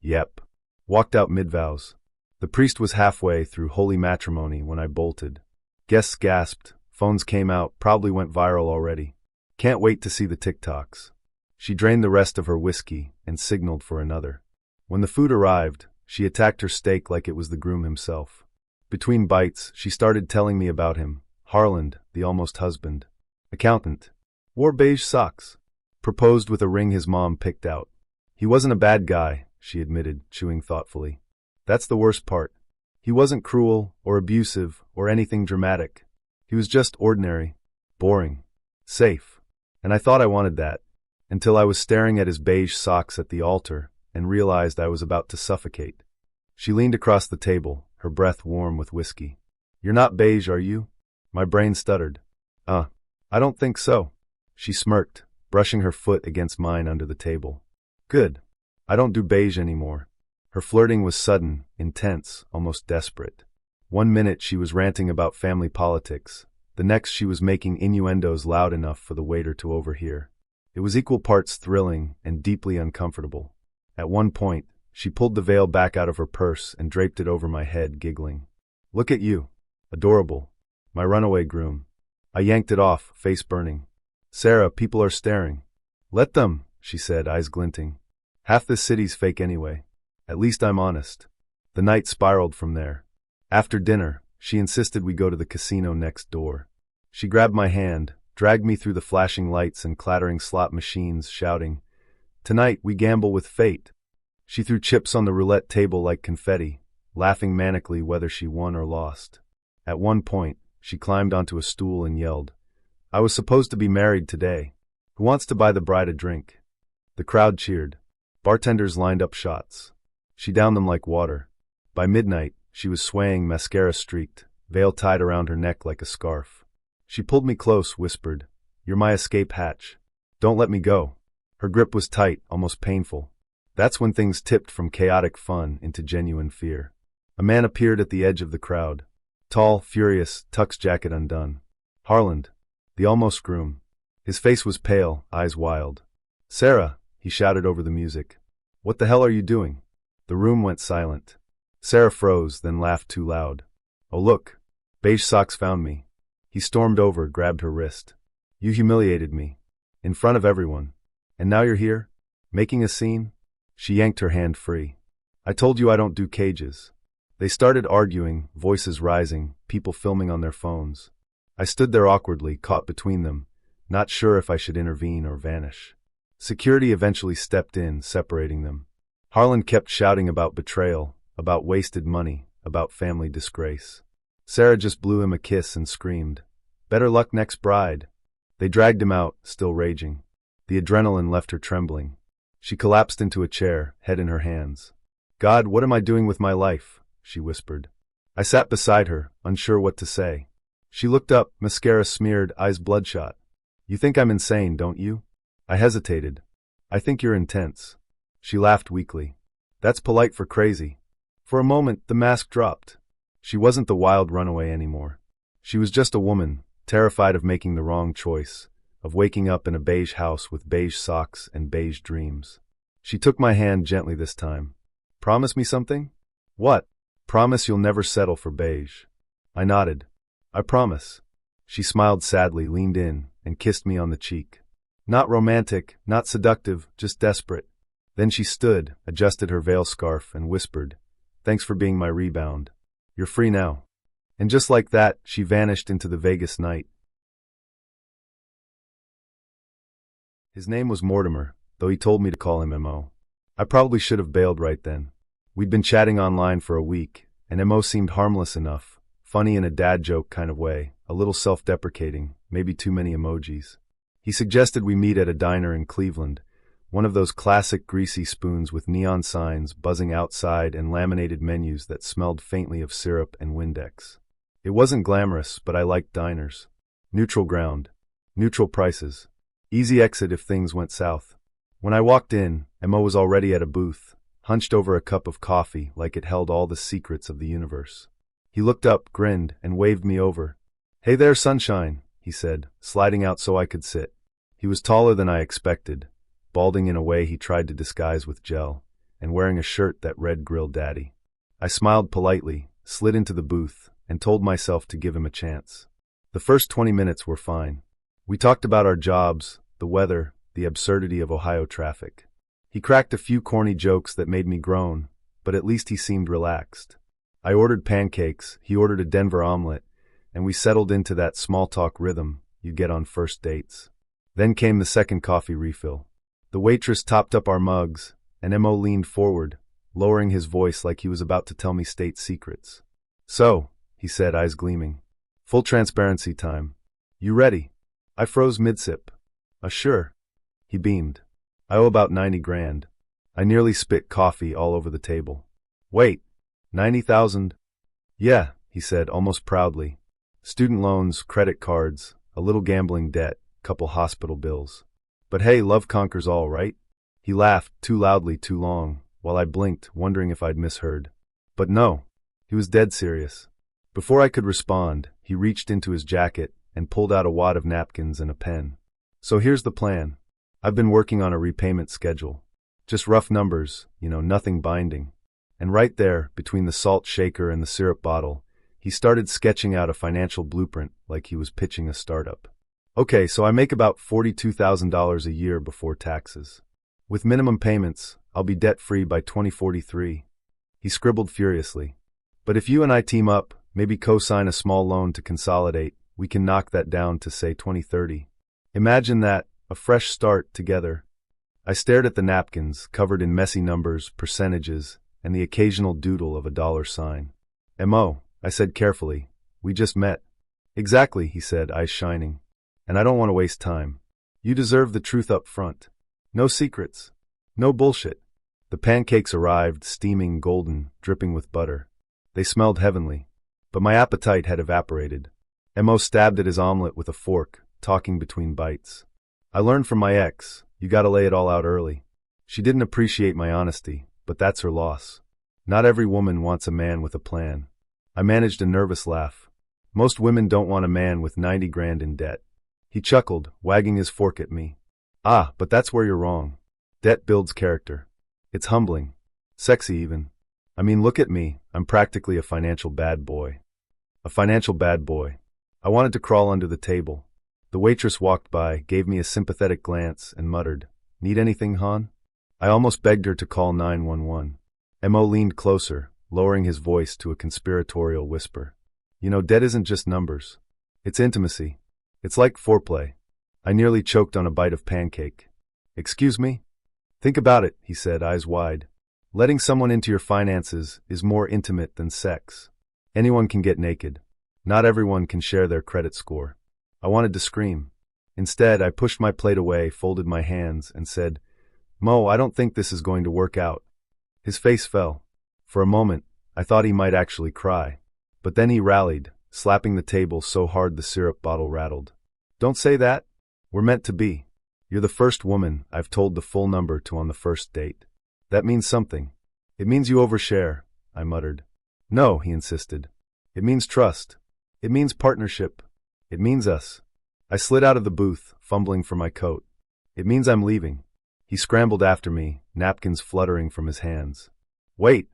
Yep. Walked out mid-vows. The priest was halfway through holy matrimony when I bolted. Guests gasped, phones came out, probably went viral already. Can't wait to see the TikToks. She drained the rest of her whiskey and signaled for another. When the food arrived, she attacked her steak like it was the groom himself. Between bites, she started telling me about him. Harland, the almost husband. Accountant. Wore beige socks. Proposed with a ring his mom picked out. He wasn't a bad guy, she admitted, chewing thoughtfully. That's the worst part. He wasn't cruel or abusive or anything dramatic. He was just ordinary, boring, safe. And I thought I wanted that, until I was staring at his beige socks at the altar and realized I was about to suffocate. She leaned across the table, her breath warm with whiskey. "You're not beige, are you?" My brain stuttered. I don't think so." She smirked, brushing her foot against mine under the table. "Good. I don't do beige anymore." Her flirting was sudden, intense, almost desperate. One minute she was ranting about family politics. The next she was making innuendos loud enough for the waiter to overhear. It was equal parts thrilling and deeply uncomfortable. At one point, she pulled the veil back out of her purse and draped it over my head, giggling. "Look at you. Adorable. My runaway groom." I yanked it off, face burning. "Sarah, people are staring." "Let them," she said, eyes glinting. "Half this city's fake anyway. At least I'm honest." The night spiraled from there. After dinner, she insisted we go to the casino next door. She grabbed my hand, dragged me through the flashing lights and clattering slot machines, shouting, "Tonight we gamble with fate." She threw chips on the roulette table like confetti, laughing manically whether she won or lost. At one point, she climbed onto a stool and yelled, "I was supposed to be married today. Who wants to buy the bride a drink?" The crowd cheered. Bartenders lined up shots. She downed them like water. By midnight, she was swaying, mascara streaked, veil tied around her neck like a scarf. She pulled me close, whispered, "You're my escape hatch. Don't let me go." Her grip was tight, almost painful. That's when things tipped from chaotic fun into genuine fear. A man appeared at the edge of the crowd. Tall, furious, tux jacket undone. Harland, the almost groom. His face was pale, eyes wild. "Sarah," he shouted over the music. "What the hell are you doing?" The room went silent. Sarah froze, then laughed too loud. "Oh look, Beige Socks found me." He stormed over, grabbed her wrist. "You humiliated me. In front of everyone. And now you're here? Making a scene?" She yanked her hand free. "I told you I don't do cages." They started arguing, voices rising, people filming on their phones. I stood there awkwardly, caught between them, not sure if I should intervene or vanish. Security eventually stepped in, separating them. Harland kept shouting about betrayal, about wasted money, about family disgrace. Sarah just blew him a kiss and screamed, "Better luck next bride." They dragged him out, still raging. The adrenaline left her trembling. She collapsed into a chair, head in her hands. "God, what am I doing with my life?" she whispered. I sat beside her, unsure what to say. She looked up, mascara smeared, eyes bloodshot. "You think I'm insane, don't you?" I hesitated. "I think you're intense." She laughed weakly. "That's polite for crazy." For a moment, the mask dropped. She wasn't the wild runaway anymore. She was just a woman, terrified of making the wrong choice, of waking up in a beige house with beige socks and beige dreams. She took my hand gently this time. "Promise me something?" "What?" "Promise you'll never settle for beige." I nodded. "I promise." She smiled sadly, leaned in, and kissed me on the cheek. Not romantic, not seductive, just desperate. Then she stood, adjusted her veil scarf, and whispered, "Thanks for being my rebound. You're free now." And just like that, she vanished into the Vegas night. His name was Mortimer, though he told me to call him M.O. I probably should have bailed right then. We'd been chatting online for a week, and M.O. seemed harmless enough, funny in a dad joke kind of way, a little self-deprecating, maybe too many emojis. He suggested we meet at a diner in Cleveland, one of those classic greasy spoons with neon signs buzzing outside and laminated menus that smelled faintly of syrup and Windex. It wasn't glamorous, but I liked diners. Neutral ground. Neutral prices. Easy exit if things went south. When I walked in, M.O. was already at a booth, hunched over a cup of coffee like it held all the secrets of the universe. He looked up, grinned, and waved me over. "Hey there, sunshine," he said, sliding out so I could sit. He was taller than I expected, balding in a way he tried to disguise with gel, and wearing a shirt that read Grill Daddy. I smiled politely, slid into the booth, and told myself to give him a chance. The first 20 minutes were fine. We talked about our jobs, the weather, the absurdity of Ohio traffic. He cracked a few corny jokes that made me groan, but at least he seemed relaxed. I ordered pancakes, he ordered a Denver omelet, and we settled into that small-talk rhythm you get on first dates. Then came the second coffee refill. The waitress topped up our mugs, and M.O. leaned forward, lowering his voice like he was about to tell me state secrets. So, he said, eyes gleaming. Full transparency time. You ready? I froze mid-sip. Sure. He beamed. I owe about 90 grand. I nearly spit coffee all over the table. Wait, 90,000? Yeah, he said, almost proudly. Student loans, credit cards, a little gambling debt, couple hospital bills. But hey, love conquers all, right? He laughed, too loudly, too long, while I blinked, wondering if I'd misheard. But no, he was dead serious. Before I could respond, he reached into his jacket and pulled out a wad of napkins and a pen. So here's the plan. I've been working on a repayment schedule. Just rough numbers, nothing binding. And right there, between the salt shaker and the syrup bottle, he started sketching out a financial blueprint like he was pitching a startup. Okay, so I make about $42,000 a year before taxes. With minimum payments, I'll be debt-free by 2043. He scribbled furiously. But if you and I team up, maybe co-sign a small loan to consolidate, we can knock that down to, say, 2030. Imagine that, a fresh start together. I stared at the napkins, covered in messy numbers, percentages, and the occasional doodle of a dollar sign. M.O., I said carefully, we just met. Exactly, he said, eyes shining. And I don't want to waste time. You deserve the truth up front. No secrets. No bullshit. The pancakes arrived, steaming, golden, dripping with butter. They smelled heavenly. But my appetite had evaporated. M.O. stabbed at his omelet with a fork, talking between bites. I learned from my ex, you gotta lay it all out early. She didn't appreciate my honesty, but that's her loss. Not every woman wants a man with a plan. I managed a nervous laugh. Most women don't want a man with 90 grand in debt. He chuckled, wagging his fork at me. Ah, but that's where you're wrong. Debt builds character. It's humbling. Sexy even. I mean, look at me, I'm practically a financial bad boy. A financial bad boy. I wanted to crawl under the table. The waitress walked by, gave me a sympathetic glance, and muttered, Need anything, hon? I almost begged her to call 911. M.O. leaned closer, lowering his voice to a conspiratorial whisper. Debt isn't just numbers. It's intimacy. It's like foreplay. I nearly choked on a bite of pancake. Excuse me? Think about it, he said, eyes wide. Letting someone into your finances is more intimate than sex. Anyone can get naked. Not everyone can share their credit score. I wanted to scream. Instead, I pushed my plate away, folded my hands, and said, Mo, I don't think this is going to work out. His face fell. For a moment, I thought he might actually cry. But then he rallied, slapping the table so hard the syrup bottle rattled. Don't say that. We're meant to be. You're the first woman I've told the full number to on the first date. That means something. It means you overshare, I muttered. No, he insisted. It means trust. It means partnership. It means us. I slid out of the booth, fumbling for my coat. It means I'm leaving. He scrambled after me, napkins fluttering from his hands. Wait.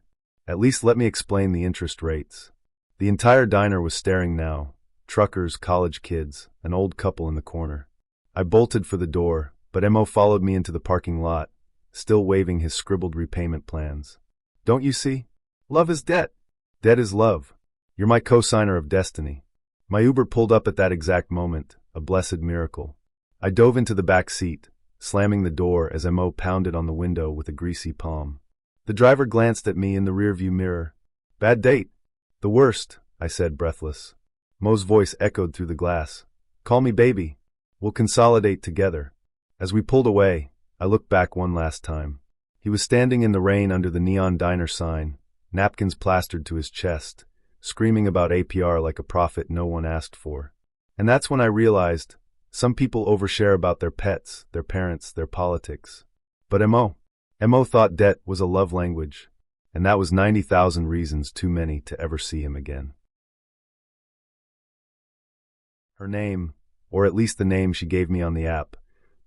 At least let me explain the interest rates. The entire diner was staring now. Truckers, college kids, an old couple in the corner. I bolted for the door, but M.O. followed me into the parking lot, still waving his scribbled repayment plans. Don't you see? Love is debt. Debt is love. You're my co-signer of destiny. My Uber pulled up at that exact moment, a blessed miracle. I dove into the back seat, slamming the door as M.O. pounded on the window with a greasy palm. The driver glanced at me in the rearview mirror. Bad date. The worst, I said, breathless. Mo's voice echoed through the glass. Call me baby. We'll consolidate together. As we pulled away, I looked back one last time. He was standing in the rain under the neon diner sign, napkins plastered to his chest, screaming about APR like a prophet no one asked for. And that's when I realized, some people overshare about their pets, their parents, their politics. But M.O. thought debt was a love language, and that was 90,000 reasons too many to ever see him again. Her name, or at least the name she gave me on the app,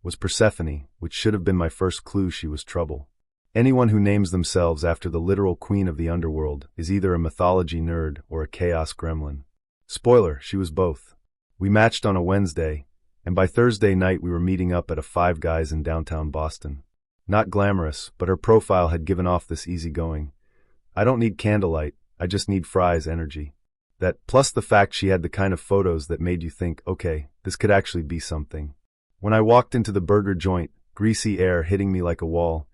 was Persephone, which should have been my first clue she was trouble. Anyone who names themselves after the literal queen of the underworld is either a mythology nerd or a chaos gremlin. Spoiler, she was both. We matched on a Wednesday, and by Thursday night we were meeting up at a Five Guys in downtown Boston. Not glamorous, but her profile had given off this easygoing, I don't need candlelight, I just need fries energy. That, plus the fact she had the kind of photos that made you think, okay, this could actually be something. When I walked into the burger joint, greasy air hitting me like a wall,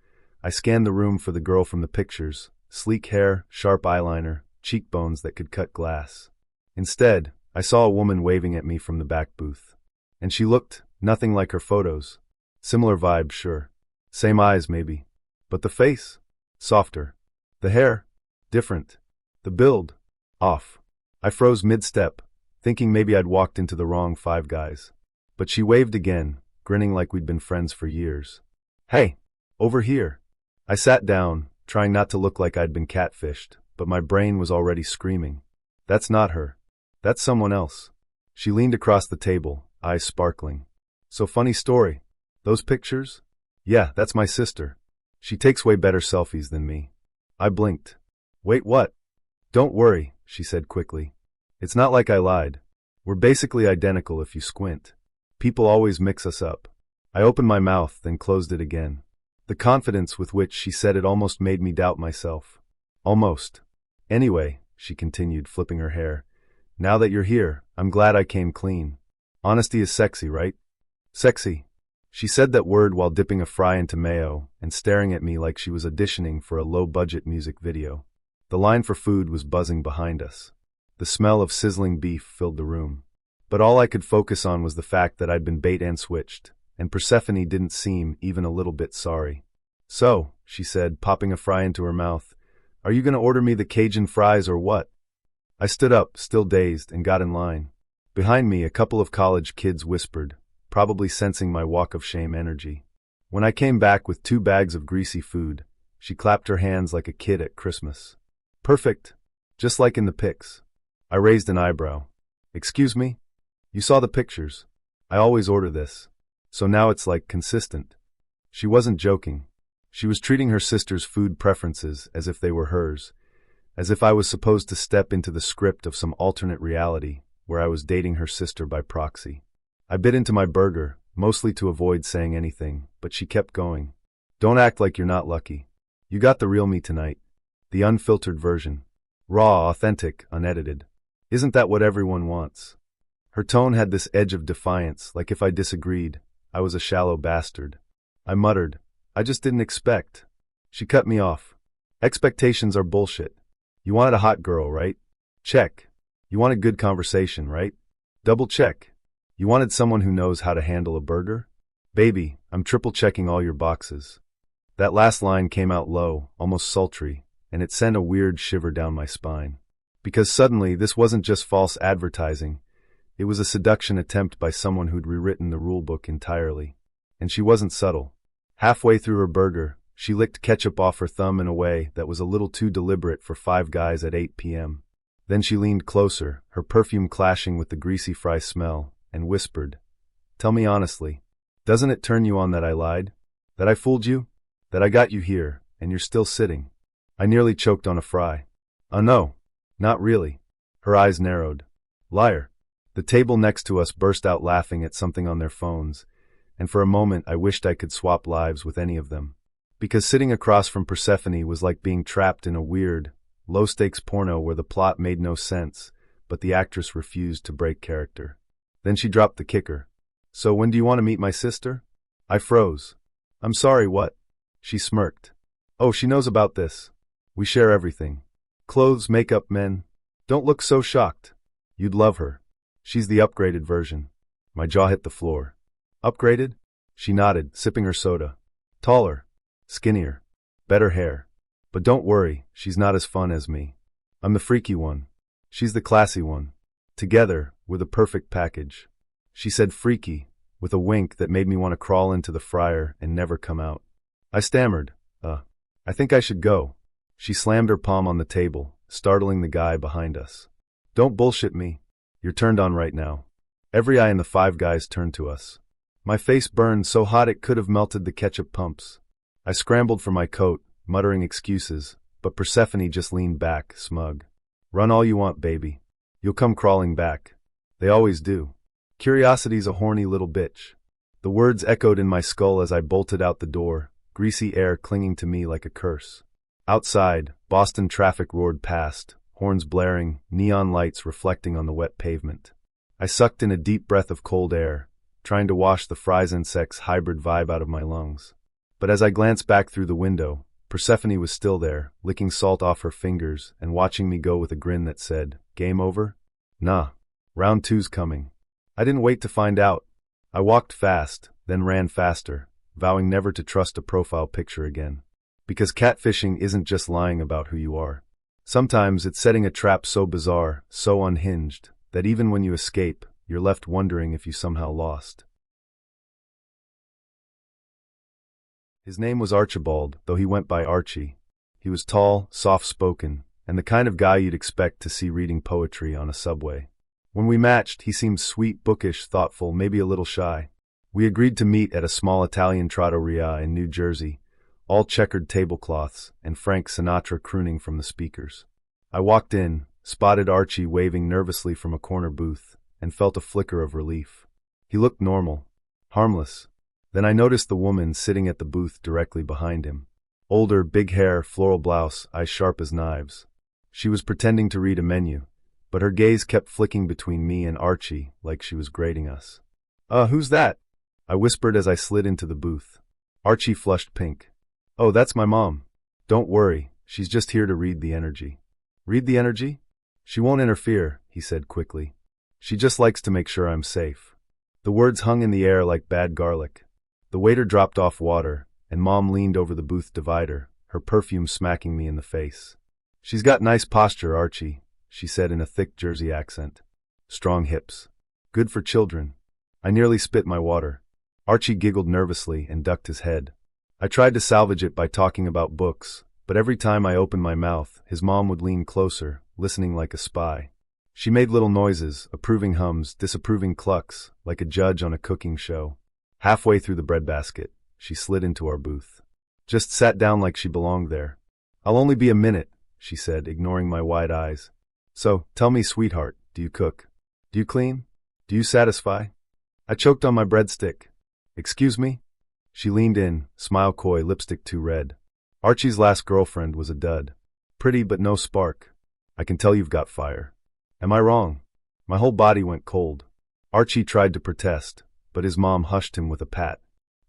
I scanned the room for the girl from the pictures, sleek hair, sharp eyeliner, cheekbones that could cut glass. Instead, I saw a woman waving at me from the back booth. And she looked nothing like her photos. Similar vibe, sure. Same eyes, maybe. But the face? Softer. The hair? Different. The build? Off. I froze mid-step, thinking maybe I'd walked into the wrong Five Guys. But she waved again, grinning like we'd been friends for years. Hey, over here. I sat down, trying not to look like I'd been catfished, but my brain was already screaming. That's not her. That's someone else. She leaned across the table, eyes sparkling. So funny story. Those pictures? Yeah, that's my sister. She takes way better selfies than me. I blinked. Wait, what? Don't worry, she said quickly. It's not like I lied. We're basically identical if you squint. People always mix us up. I opened my mouth, then closed it again. The confidence with which she said it almost made me doubt myself. Almost. Anyway, she continued, flipping her hair. Now that you're here, I'm glad I came clean. Honesty is sexy, right? Sexy. She said that word while dipping a fry into mayo and staring at me like she was auditioning for a low-budget music video. The line for food was buzzing behind us. The smell of sizzling beef filled the room. But all I could focus on was the fact that I'd been bait and switched, and Persephone didn't seem even a little bit sorry. So, she said, popping a fry into her mouth, are you going to order me the Cajun fries or what? I stood up, still dazed, and got in line. Behind me, a couple of college kids whispered, probably sensing my walk of shame energy. When I came back with 2 bags of greasy food, she clapped her hands like a kid at Christmas. Perfect. Just like in the pics. I raised an eyebrow. Excuse me? You saw the pictures. I always order this. So now it's like consistent. She wasn't joking. She was treating her sister's food preferences as if they were hers, as if I was supposed to step into the script of some alternate reality where I was dating her sister by proxy. I bit into my burger, mostly to avoid saying anything, but she kept going. Don't act like you're not lucky. You got the real me tonight. The unfiltered version. Raw, authentic, unedited. Isn't that what everyone wants? Her tone had this edge of defiance, like if I disagreed, I was a shallow bastard. I muttered, I just didn't expect. She cut me off. Expectations are bullshit. You wanted a hot girl, right? Check. You wanted good conversation, right? Double check. You wanted someone who knows how to handle a burger? Baby, I'm triple checking all your boxes. That last line came out low, almost sultry, and it sent a weird shiver down my spine. Because suddenly, this wasn't just false advertising. It was a seduction attempt by someone who'd rewritten the rulebook entirely. And she wasn't subtle. Halfway through her burger, she licked ketchup off her thumb in a way that was a little too deliberate for Five Guys at 8 p.m. Then she leaned closer, her perfume clashing with the greasy fry smell, and whispered, Tell me honestly, doesn't it turn you on that I lied? That I fooled you? That I got you here, and you're still sitting? I nearly choked on a fry. Oh no, not really. Her eyes narrowed. Liar. The table next to us burst out laughing at something on their phones, and for a moment I wished I could swap lives with any of them. Because sitting across from Persephone was like being trapped in a weird, low-stakes porno where the plot made no sense, but the actress refused to break character. Then she dropped the kicker. So when do you want to meet my sister? I froze. I'm sorry, what? She smirked. Oh, she knows about this. We share everything. Clothes, makeup, men. Don't look so shocked. You'd love her. She's the upgraded version. My jaw hit the floor. Upgraded? She nodded, sipping her soda. Taller. Skinnier. Better hair. But don't worry, she's not as fun as me. I'm the freaky one. She's the classy one. Together, we're the perfect package. She said freaky, with a wink that made me want to crawl into the fryer and never come out. I stammered, I think I should go. She slammed her palm on the table, startling the guy behind us. Don't bullshit me. You're turned on right now. Every eye in the Five Guys turned to us. My face burned so hot it could have melted the ketchup pumps. I scrambled for my coat, muttering excuses, but Persephone just leaned back, smug. Run all you want, baby. You'll come crawling back. They always do. Curiosity's a horny little bitch. The words echoed in my skull as I bolted out the door, greasy air clinging to me like a curse. Outside, Boston traffic roared past, horns blaring, neon lights reflecting on the wet pavement. I sucked in a deep breath of cold air, trying to wash the fries insects hybrid vibe out of my lungs. But as I glanced back through the window, Persephone was still there, licking salt off her fingers and watching me go with a grin that said, "Game over?" Nah. Round two's coming. I didn't wait to find out. I walked fast, then ran faster, vowing never to trust a profile picture again. Because catfishing isn't just lying about who you are. Sometimes it's setting a trap so bizarre, so unhinged, that even when you escape, you're left wondering if you somehow lost. His name was Archibald, though he went by Archie. He was tall, soft-spoken, and the kind of guy you'd expect to see reading poetry on a subway. When we matched, he seemed sweet, bookish, thoughtful, maybe a little shy. We agreed to meet at a small Italian trattoria in New Jersey, all checkered tablecloths and Frank Sinatra crooning from the speakers. I walked in, spotted Archie waving nervously from a corner booth, and felt a flicker of relief. He looked normal, harmless. Then I noticed the woman sitting at the booth directly behind him. Older, big hair, floral blouse, eyes sharp as knives. She was pretending to read a menu, but her gaze kept flicking between me and Archie like she was grading us. Who's that?" I whispered as I slid into the booth. Archie flushed pink. "Oh, that's my mom. Don't worry, she's just here to read the energy." "Read the energy?" "She won't interfere," he said quickly. "She just likes to make sure I'm safe." The words hung in the air like bad garlic. The waiter dropped off water, and Mom leaned over the booth divider, her perfume smacking me in the face. "She's got nice posture, Archie," she said in a thick Jersey accent. "Strong hips. Good for children." I nearly spit my water. Archie giggled nervously and ducked his head. I tried to salvage it by talking about books, but every time I opened my mouth, his mom would lean closer, listening like a spy. She made little noises, approving hums, disapproving clucks, like a judge on a cooking show. Halfway through the breadbasket, she slid into our booth. Just sat down like she belonged there. "I'll only be a minute," she said, ignoring my wide eyes. "So, tell me, sweetheart, do you cook? Do you clean? Do you satisfy?" I choked on my breadstick. "Excuse me?" She leaned in, smile coy, lipstick too red. "Archie's last girlfriend was a dud. Pretty but no spark. I can tell you've got fire." Am I wrong? My whole body went cold. Archie tried to protest, but his mom hushed him with a pat.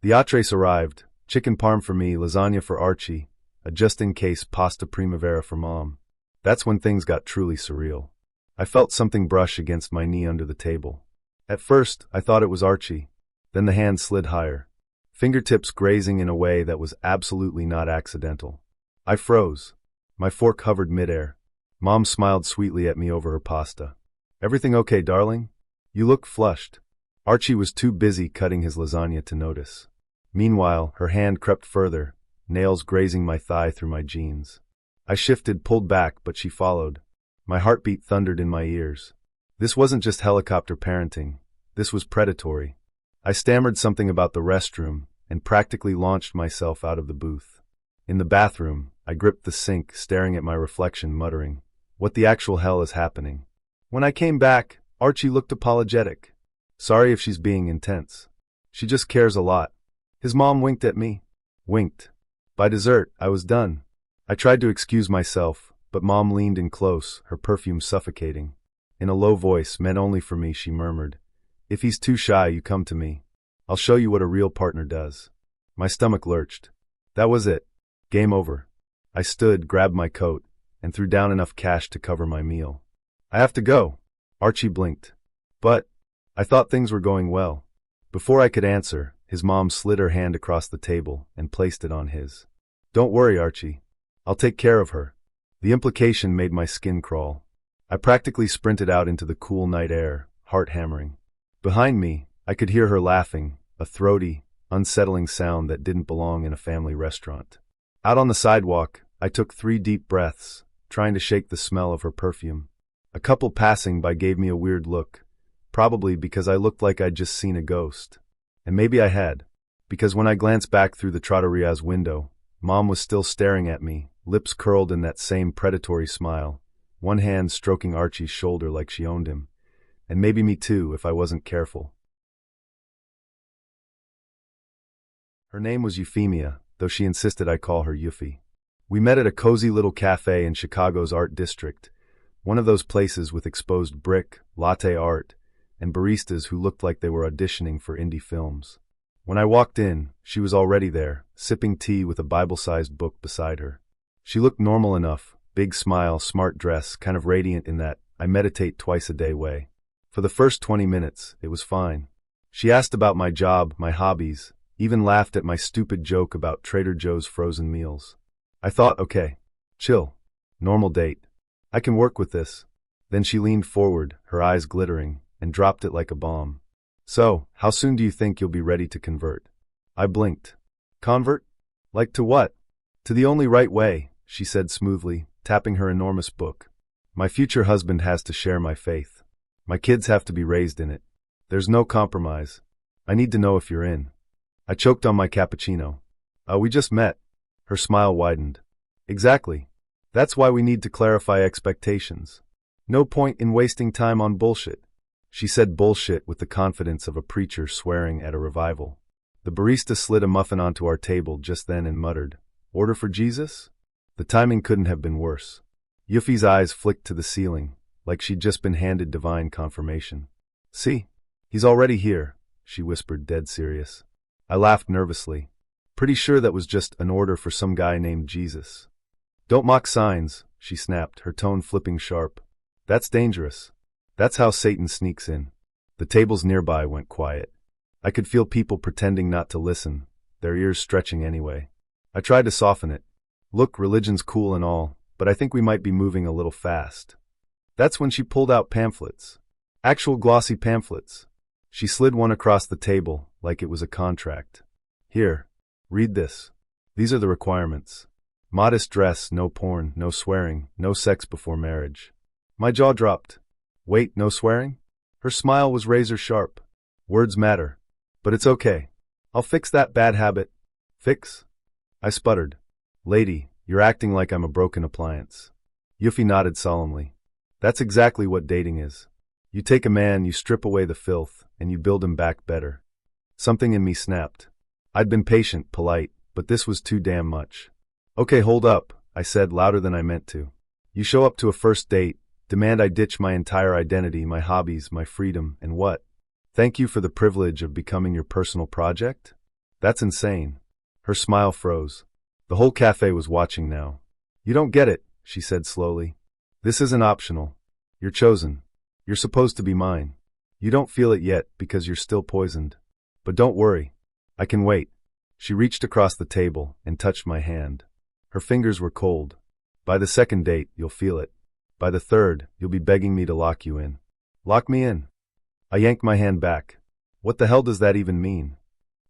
The entrees arrived, chicken parm for me, lasagna for Archie, a just-in-case pasta primavera for Mom. That's when things got truly surreal. I felt something brush against my knee under the table. At first, I thought it was Archie. Then the hand slid higher, fingertips grazing in a way that was absolutely not accidental. I froze. My fork hovered midair. Mom smiled sweetly at me over her pasta. "Everything okay, darling? You look flushed." Archie was too busy cutting his lasagna to notice. Meanwhile, her hand crept further, nails grazing my thigh through my jeans. I shifted, pulled back, but she followed. My heartbeat thundered in my ears. This wasn't just helicopter parenting. This was predatory. I stammered something about the restroom and practically launched myself out of the booth. In the bathroom, I gripped the sink, staring at my reflection, muttering, "What the actual hell is happening?" When I came back, Archie looked apologetic. Sorry if she's being intense. She just cares a lot. His mom winked at me. Winked. By dessert, I was done. I tried to excuse myself, but Mom leaned in close, her perfume suffocating. In a low voice, meant only for me, she murmured, "If he's too shy, you come to me. I'll show you what a real partner does." My stomach lurched. That was it. Game over. I stood, grabbed my coat, and threw down enough cash to cover my meal. "I have to go." Archie blinked. "But I thought things were going well." Before I could answer, his mom slid her hand across the table and placed it on his. "Don't worry, Archie. I'll take care of her." The implication made my skin crawl. I practically sprinted out into the cool night air, heart hammering. Behind me, I could hear her laughing, a throaty, unsettling sound that didn't belong in a family restaurant. Out on the sidewalk, I took 3 deep breaths, trying to shake the smell of her perfume. A couple passing by gave me a weird look, probably because I looked like I'd just seen a ghost. And maybe I had, because when I glanced back through the trattoria's window, Mom was still staring at me, lips curled in that same predatory smile, one hand stroking Archie's shoulder like she owned him, and maybe me too if I wasn't careful. Her name was Euphemia, though she insisted I call her Yuffie. We met at a cozy little cafe in Chicago's Art District, one of those places with exposed brick, latte art, and baristas who looked like they were auditioning for indie films. When I walked in, she was already there, sipping tea with a Bible-sized book beside her. She looked normal enough, big smile, smart dress, kind of radiant in that I meditate twice a day way. For the first 20 minutes, it was fine. She asked about my job, my hobbies, even laughed at my stupid joke about Trader Joe's frozen meals. I thought, okay, chill, normal date. I can work with this. Then she leaned forward, her eyes glittering, and dropped it like a bomb. So, how soon do you think you'll be ready to convert? I blinked. Convert? Like to what? To the only right way, she said smoothly, tapping her enormous book. My future husband has to share my faith. My kids have to be raised in it. There's no compromise. I need to know if you're in. I choked on my cappuccino. We just met. Her smile widened. Exactly. That's why we need to clarify expectations. No point in wasting time on bullshit. She said bullshit with the confidence of a preacher swearing at a revival. The barista slid a muffin onto our table just then and muttered, "Order for Jesus?" The timing couldn't have been worse. Yuffie's eyes flicked to the ceiling, like she'd just been handed divine confirmation. "See? He's already here," she whispered, dead serious. I laughed nervously. Pretty sure that was just an order for some guy named Jesus. "Don't mock signs," she snapped, her tone flipping sharp. "That's dangerous. That's how Satan sneaks in." The tables nearby went quiet. I could feel people pretending not to listen, their ears stretching anyway. I tried to soften it. "Look, religion's cool and all, but I think we might be moving a little fast." That's when she pulled out pamphlets. Actual glossy pamphlets. She slid one across the table, like it was a contract. "Here, read this. These are the requirements. Modest dress, no porn, no swearing, no sex before marriage." My jaw dropped. "Wait, no swearing?" Her smile was razor sharp. "Words matter. But it's okay. I'll fix that bad habit." "Fix?" I sputtered. "Lady, you're acting like I'm a broken appliance." Yuffie nodded solemnly. "That's exactly what dating is. You take a man, you strip away the filth, and you build him back better." Something in me snapped. I'd been patient, polite, but this was too damn much. "Okay, hold up," I said louder than I meant to. "You show up to a first date, demand I ditch my entire identity, my hobbies, my freedom, and what? Thank you for the privilege of becoming your personal project? That's insane." Her smile froze. The whole cafe was watching now. "You don't get it," she said slowly. "This isn't optional. You're chosen. You're supposed to be mine. You don't feel it yet because you're still poisoned. But don't worry. I can wait." She reached across the table and touched my hand. Her fingers were cold. "By the second date, you'll feel it. By the third, you'll be begging me to lock you in." "Lock me in?" I yanked my hand back. "What the hell does that even mean?"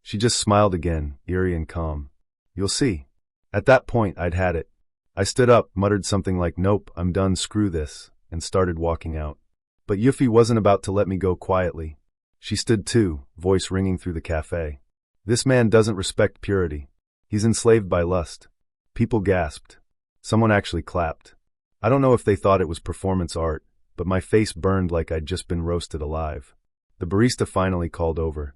She just smiled again, eerie and calm. "You'll see." At that point, I'd had it. I stood up, muttered something like, "Nope, I'm done, screw this," and started walking out. But Yuffie wasn't about to let me go quietly. She stood too, voice ringing through the cafe. "This man doesn't respect purity. He's enslaved by lust." People gasped. Someone actually clapped. I don't know if they thought it was performance art, but my face burned like I'd just been roasted alive. The barista finally called over.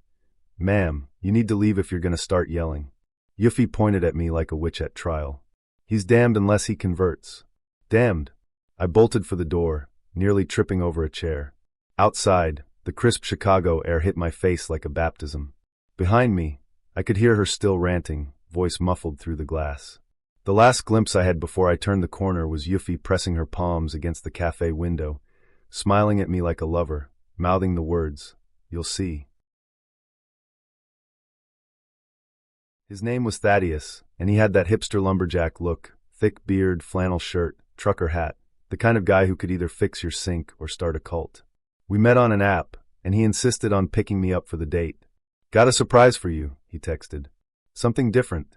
"Ma'am, you need to leave if you're gonna start yelling." Yuffie pointed at me like a witch at trial. "He's damned unless he converts." "Damned." I bolted for the door, nearly tripping over a chair. Outside, the crisp Chicago air hit my face like a baptism. Behind me, I could hear her still ranting, voice muffled through the glass. The last glimpse I had before I turned the corner was Yuffie pressing her palms against the cafe window, smiling at me like a lover, mouthing the words, "You'll see." His name was Thaddeus, and he had that hipster lumberjack look, thick beard, flannel shirt, trucker hat, the kind of guy who could either fix your sink or start a cult. We met on an app, and he insisted on picking me up for the date. "Got a surprise for you," he texted. Something different.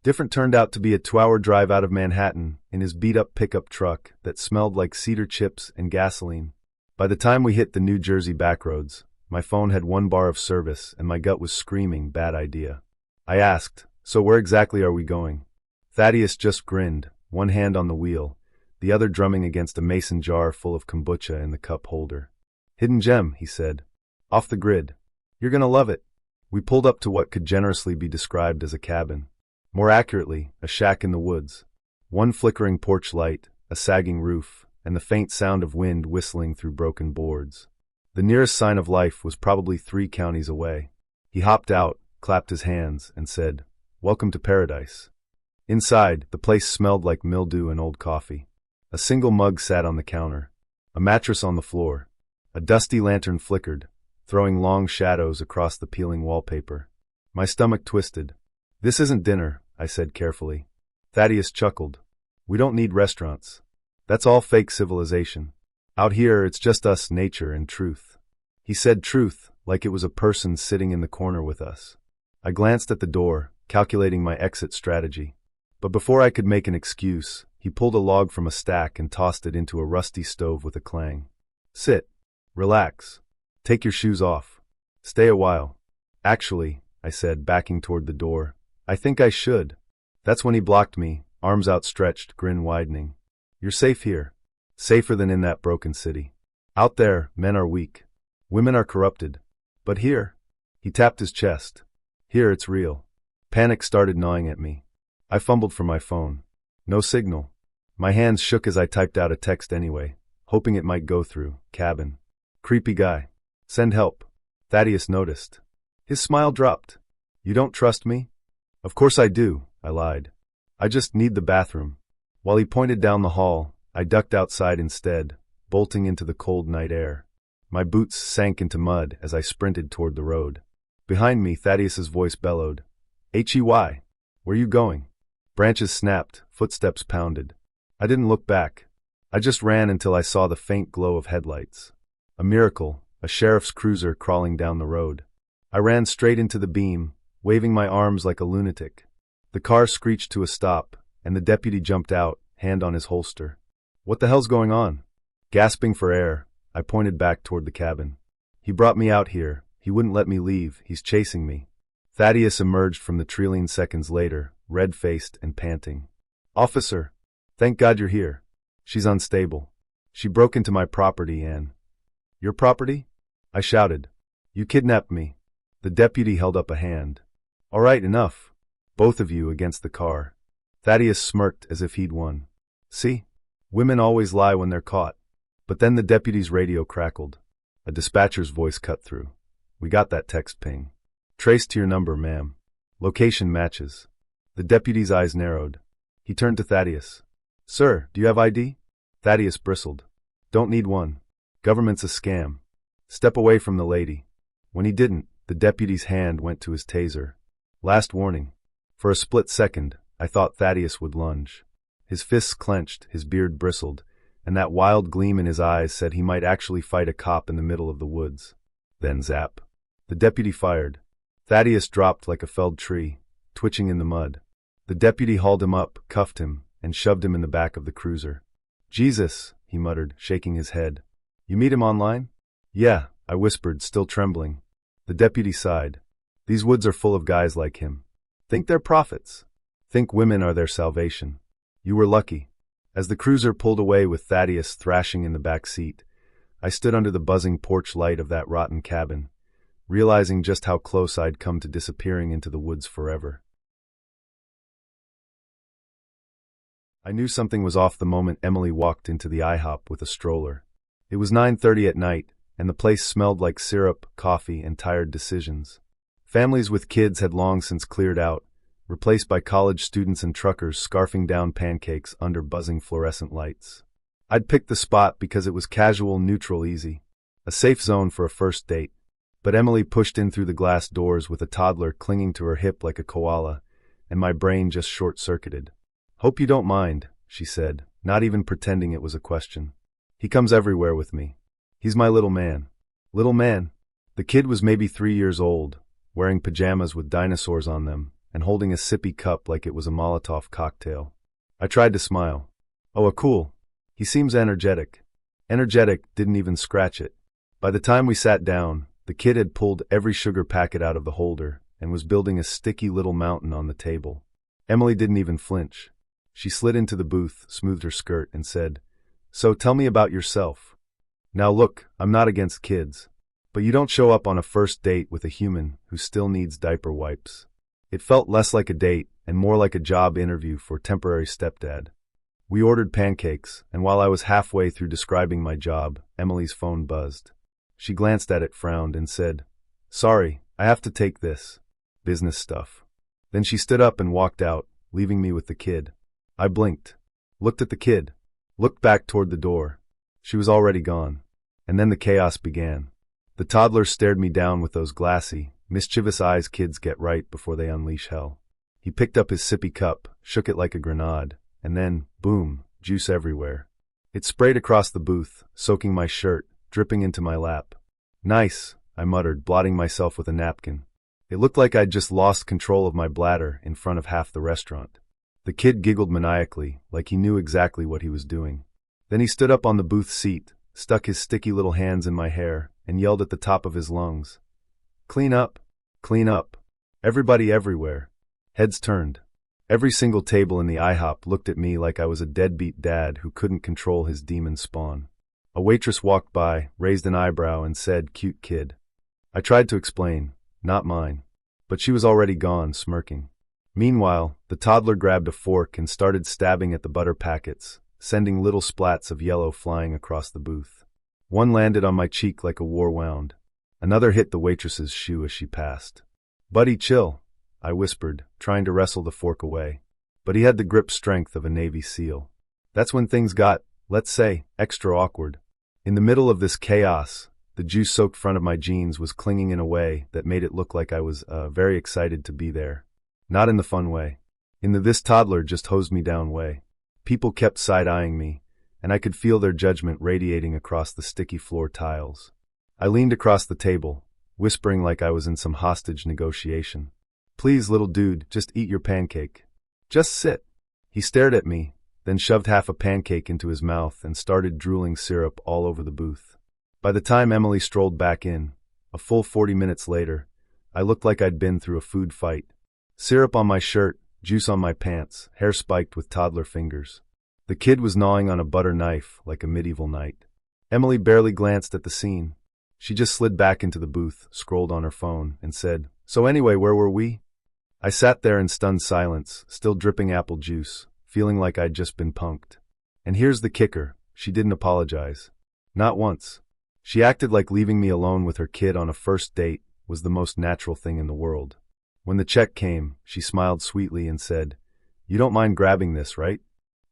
Different turned out to be a 2-hour drive out of Manhattan in his beat-up pickup truck that smelled like cedar chips and gasoline. By the time we hit the New Jersey backroads, my phone had 1 bar of service and my gut was screaming, bad idea. I asked, "So where exactly are we going?" Thaddeus just grinned, one hand on the wheel, the other drumming against a mason jar full of kombucha in the cup holder. "Hidden gem," he said. "Off the grid. You're gonna love it." We pulled up to what could generously be described as a cabin. More accurately, a shack in the woods. One flickering porch light, a sagging roof, and the faint sound of wind whistling through broken boards. The nearest sign of life was probably 3 counties away. He hopped out, clapped his hands, and said, "Welcome to paradise." Inside, the place smelled like mildew and old coffee. A single mug sat on the counter, a mattress on the floor. A dusty lantern flickered, throwing long shadows across the peeling wallpaper. My stomach twisted. "This isn't dinner," I said carefully. Thaddeus chuckled. "We don't need restaurants. That's all fake civilization. Out here, it's just us, nature, and truth." He said truth, like it was a person sitting in the corner with us. I glanced at the door, calculating my exit strategy. But before I could make an excuse, he pulled a log from a stack and tossed it into a rusty stove with a clang. "Sit. Relax. Take your shoes off. Stay a while." "Actually," I said, backing toward the door, "I think I should." That's when he blocked me, arms outstretched, grin widening. "You're safe here. Safer than in that broken city. Out there, men are weak. Women are corrupted. But here," he tapped his chest, "here it's real." Panic started gnawing at me. I fumbled for my phone. No signal. My hands shook as I typed out a text anyway, hoping it might go through. "Cabin. Creepy guy. Send help." Thaddeus noticed. His smile dropped. "You don't trust me?" "Of course I do," I lied. "I just need the bathroom." While he pointed down the hall, I ducked outside instead, bolting into the cold night air. My boots sank into mud as I sprinted toward the road. Behind me, Thaddeus's voice bellowed. "Hey, where you going?" Branches snapped, footsteps pounded. I didn't look back. I just ran until I saw the faint glow of headlights. A miracle, a sheriff's cruiser crawling down the road. I ran straight into the beam, waving my arms like a lunatic. The car screeched to a stop, and the deputy jumped out, hand on his holster. "What the hell's going on?" Gasping for air, I pointed back toward the cabin. "He brought me out here. He wouldn't let me leave. He's chasing me." Thaddeus emerged from the trillion seconds later, red-faced and panting. "Officer, thank God you're here. She's unstable. She broke into my property and—" "Your property?" I shouted. "You kidnapped me." The deputy held up a hand. "All right, enough. Both of you against the car." Thaddeus smirked as if he'd won. "See? Women always lie when they're caught." But then the deputy's radio crackled. A dispatcher's voice cut through. "We got that text ping. Traced to your number, ma'am. Location matches." The deputy's eyes narrowed. He turned to Thaddeus. "Sir, do you have ID?" Thaddeus bristled. "Don't need one. Government's a scam. Step away from the lady." When he didn't, the deputy's hand went to his taser. Last warning. For a split second, I thought Thaddeus would lunge. His fists clenched, his beard bristled, and that wild gleam in his eyes said he might actually fight a cop in the middle of the woods. Then zap. The deputy fired. Thaddeus dropped like a felled tree, twitching in the mud. The deputy hauled him up, cuffed him, and shoved him in the back of the cruiser. "Jesus," he muttered, shaking his head. "You meet him online?" "Yeah," I whispered, still trembling. The deputy sighed. "These woods are full of guys like him. Think they're prophets. Think women are their salvation. You were lucky." As the cruiser pulled away with Thaddeus thrashing in the back seat, I stood under the buzzing porch light of that rotten cabin, realizing just how close I'd come to disappearing into the woods forever. I knew something was off the moment Emily walked into the IHOP with a stroller. It was 9:30 at night, and the place smelled like syrup, coffee, and tired decisions. Families with kids had long since cleared out, replaced by college students and truckers scarfing down pancakes under buzzing fluorescent lights. I'd picked the spot because it was casual, neutral, easy. A safe zone for a first date. But Emily pushed in through the glass doors with a toddler clinging to her hip like a koala, and my brain just short-circuited. "Hope you don't mind," she said, not even pretending it was a question. "He comes everywhere with me. He's my little man." Little man? The kid was maybe 3 years old, wearing pajamas with dinosaurs on them, and holding a sippy cup like it was a Molotov cocktail. I tried to smile. "Oh, cool. He seems energetic." Energetic didn't even scratch it. By the time we sat down, the kid had pulled every sugar packet out of the holder and was building a sticky little mountain on the table. Emily didn't even flinch. She slid into the booth, smoothed her skirt, and said, "So tell me about yourself." Now look, I'm not against kids, but you don't show up on a first date with a human who still needs diaper wipes. It felt less like a date and more like a job interview for temporary stepdad. We ordered pancakes, and while I was halfway through describing my job, Emily's phone buzzed. She glanced at it, frowned, and said, "Sorry, I have to take this." Business stuff. Then she stood up and walked out, leaving me with the kid. I blinked, looked at the kid, looked back toward the door. She was already gone. And then the chaos began. The toddler stared me down with those glassy, mischievous eyes kids get right before they unleash hell. He picked up his sippy cup, shook it like a grenade, and then, boom, juice everywhere. It sprayed across the booth, soaking my shirt, dripping into my lap. Nice, I muttered, blotting myself with a napkin. It looked like I'd just lost control of my bladder in front of half the restaurant. The kid giggled maniacally, like he knew exactly what he was doing. Then he stood up on the booth seat, stuck his sticky little hands in my hair, and yelled at the top of his lungs. Clean up! Clean up! Everybody everywhere! Heads turned. Every single table in the IHOP looked at me like I was a deadbeat dad who couldn't control his demon spawn. A waitress walked by, raised an eyebrow, and said, "Cute kid." I tried to explain, "Not mine." But she was already gone, smirking. Meanwhile, the toddler grabbed a fork and started stabbing at the butter packets, sending little splats of yellow flying across the booth. One landed on my cheek like a war wound. Another hit the waitress's shoe as she passed. "Buddy, chill," I whispered, trying to wrestle the fork away. But he had the grip strength of a Navy SEAL. That's when things got, let's say, extra awkward. In the middle of this chaos, the juice-soaked front of my jeans was clinging in a way that made it look like I was very excited to be there. Not in the fun way. In the "this toddler just hosed me down" way. People kept side-eyeing me, and I could feel their judgment radiating across the sticky floor tiles. I leaned across the table, whispering like I was in some hostage negotiation. "Please, little dude, just eat your pancake. Just sit." He stared at me, then shoved half a pancake into his mouth and started drooling syrup all over the booth. By the time Emily strolled back in, a full 40 minutes later, I looked like I'd been through a food fight. Syrup on my shirt, juice on my pants, hair spiked with toddler fingers. The kid was gnawing on a butter knife like a medieval knight. Emily barely glanced at the scene. She just slid back into the booth, scrolled on her phone, and said, "So anyway, where were we?" I sat there in stunned silence, still dripping apple juice, feeling like I'd just been punked. And here's the kicker, she didn't apologize. Not once. She acted like leaving me alone with her kid on a first date was the most natural thing in the world. When the check came, she smiled sweetly and said, "You don't mind grabbing this, right?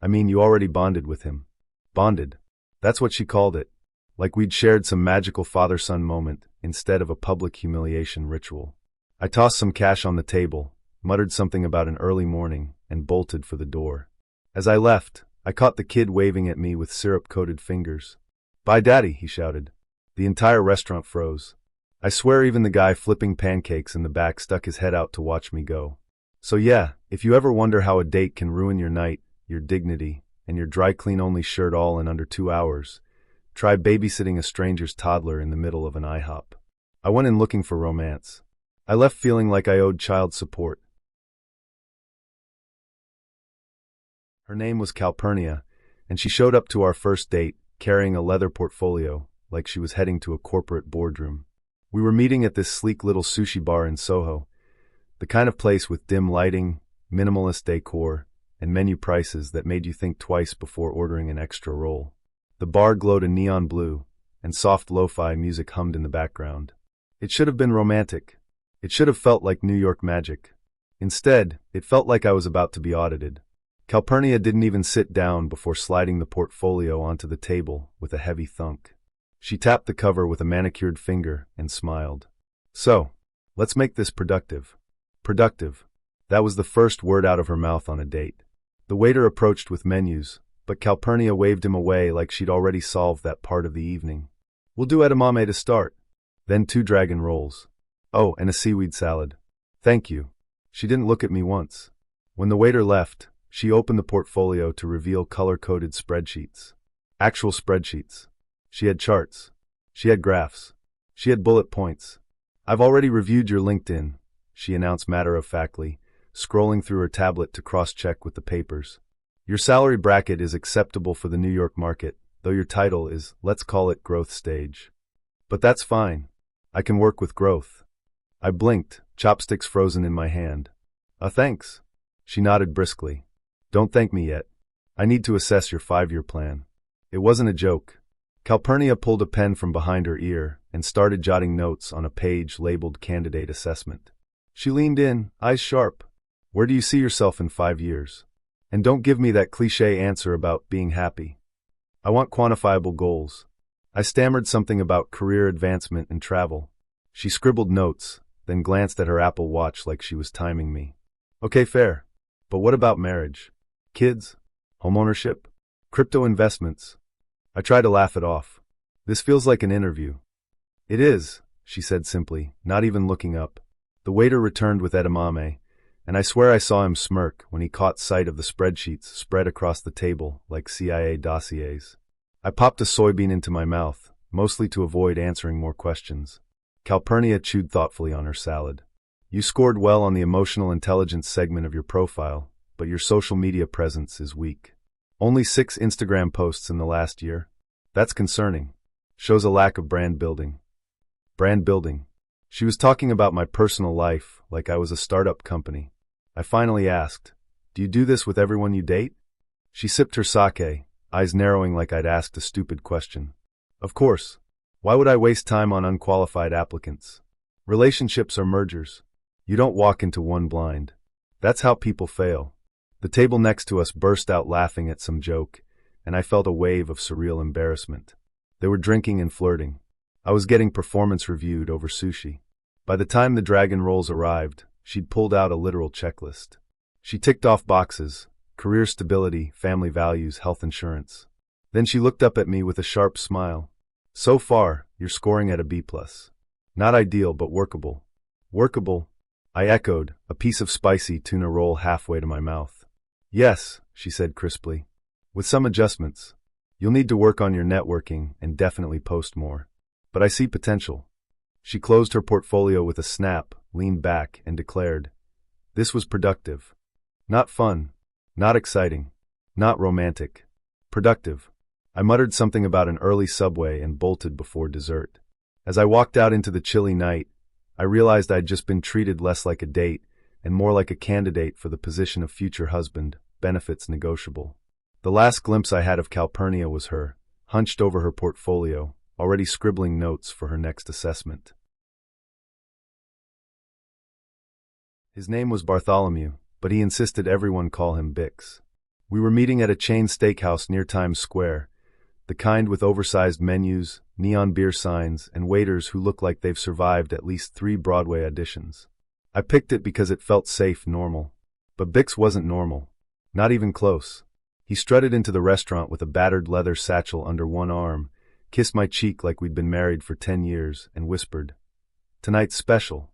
I mean, you already bonded with him." Bonded. That's what she called it. Like we'd shared some magical father-son moment instead of a public humiliation ritual. I tossed some cash on the table, muttered something about an early morning, and bolted for the door. As I left, I caught the kid waving at me with syrup-coated fingers. "Bye, Daddy," he shouted. The entire restaurant froze. I swear even the guy flipping pancakes in the back stuck his head out to watch me go. So yeah, if you ever wonder how a date can ruin your night, your dignity, and your dry-clean-only shirt all in under 2 hours, try babysitting a stranger's toddler in the middle of an IHOP. I went in looking for romance. I left feeling like I owed child support. Her name was Calpurnia, and she showed up to our first date, carrying a leather portfolio, like she was heading to a corporate boardroom. We were meeting at this sleek little sushi bar in Soho, the kind of place with dim lighting, minimalist decor, and menu prices that made you think twice before ordering an extra roll. The bar glowed a neon blue, and soft lo-fi music hummed in the background. It should have been romantic. It should have felt like New York magic. Instead, it felt like I was about to be audited. Calpurnia didn't even sit down before sliding the portfolio onto the table with a heavy thunk. She tapped the cover with a manicured finger and smiled. "So, let's make this productive." Productive. That was the first word out of her mouth on a date. The waiter approached with menus, but Calpurnia waved him away like she'd already solved that part of the evening. "We'll do edamame to start. Then 2 dragon rolls. Oh, and a seaweed salad." "Thank you." She didn't look at me once. When the waiter left, she opened the portfolio to reveal color-coded spreadsheets. Actual spreadsheets. She had charts. She had graphs. She had bullet points. "I've already reviewed your LinkedIn," she announced matter-of-factly, scrolling through her tablet to cross-check with the papers. "Your salary bracket is acceptable for the New York market, though your title is, let's call it, growth stage. But that's fine. I can work with growth." I blinked, chopsticks frozen in my hand. Thanks." She nodded briskly. "Don't thank me yet. I need to assess your 5-year plan." It wasn't a joke. Calpurnia pulled a pen from behind her ear and started jotting notes on a page labeled Candidate Assessment. She leaned in, eyes sharp. Where do you see yourself in 5 years? And don't give me that cliché answer about being happy. I want quantifiable goals. I stammered something about career advancement and travel. She scribbled notes, then glanced at her Apple Watch like she was timing me. Okay, fair. But what about marriage? Kids? Homeownership? Crypto investments? I tried to laugh it off. This feels like an interview. It is, she said simply, not even looking up. The waiter returned with edamame, and I swear I saw him smirk when he caught sight of the spreadsheets spread across the table like CIA dossiers. I popped a soybean into my mouth, mostly to avoid answering more questions. Calpurnia chewed thoughtfully on her salad. You scored well on the emotional intelligence segment of your profile, but your social media presence is weak. Only 6 Instagram posts in the last year. That's concerning. Shows a lack of brand building. Brand building. She was talking about my personal life like I was a startup company. I finally asked, do you do this with everyone you date? She sipped her sake, eyes narrowing like I'd asked a stupid question. Of course. Why would I waste time on unqualified applicants? Relationships are mergers. You don't walk into one blind. That's how people fail. The table next to us burst out laughing at some joke, and I felt a wave of surreal embarrassment. They were drinking and flirting. I was getting performance reviewed over sushi. By the time the dragon rolls arrived, she'd pulled out a literal checklist. She ticked off boxes: career stability, family values, health insurance. Then she looked up at me with a sharp smile. So far, you're scoring at a B+. Not ideal, but workable. Workable? I echoed, a piece of spicy tuna roll halfway to my mouth. Yes, she said crisply. With some adjustments. You'll need to work on your networking and definitely post more. But I see potential. She closed her portfolio with a snap, leaned back, and declared, this was productive. Not fun. Not exciting. Not romantic. Productive. I muttered something about an early subway and bolted before dessert. As I walked out into the chilly night, I realized I'd just been treated less like a date and more like a candidate for the position of future husband, benefits negotiable. The last glimpse I had of Calpurnia was her, hunched over her portfolio, already scribbling notes for her next assessment. His name was Bartholomew, but he insisted everyone call him Bix. We were meeting at a chain steakhouse near Times Square, the kind with oversized menus, neon beer signs, and waiters who look like they've survived at least 3 Broadway auditions. I picked it because it felt safe, normal. But Bix wasn't normal. Not even close. He strutted into the restaurant with a battered leather satchel under one arm, kissed my cheek like we'd been married for 10 years, and whispered, "Tonight's special."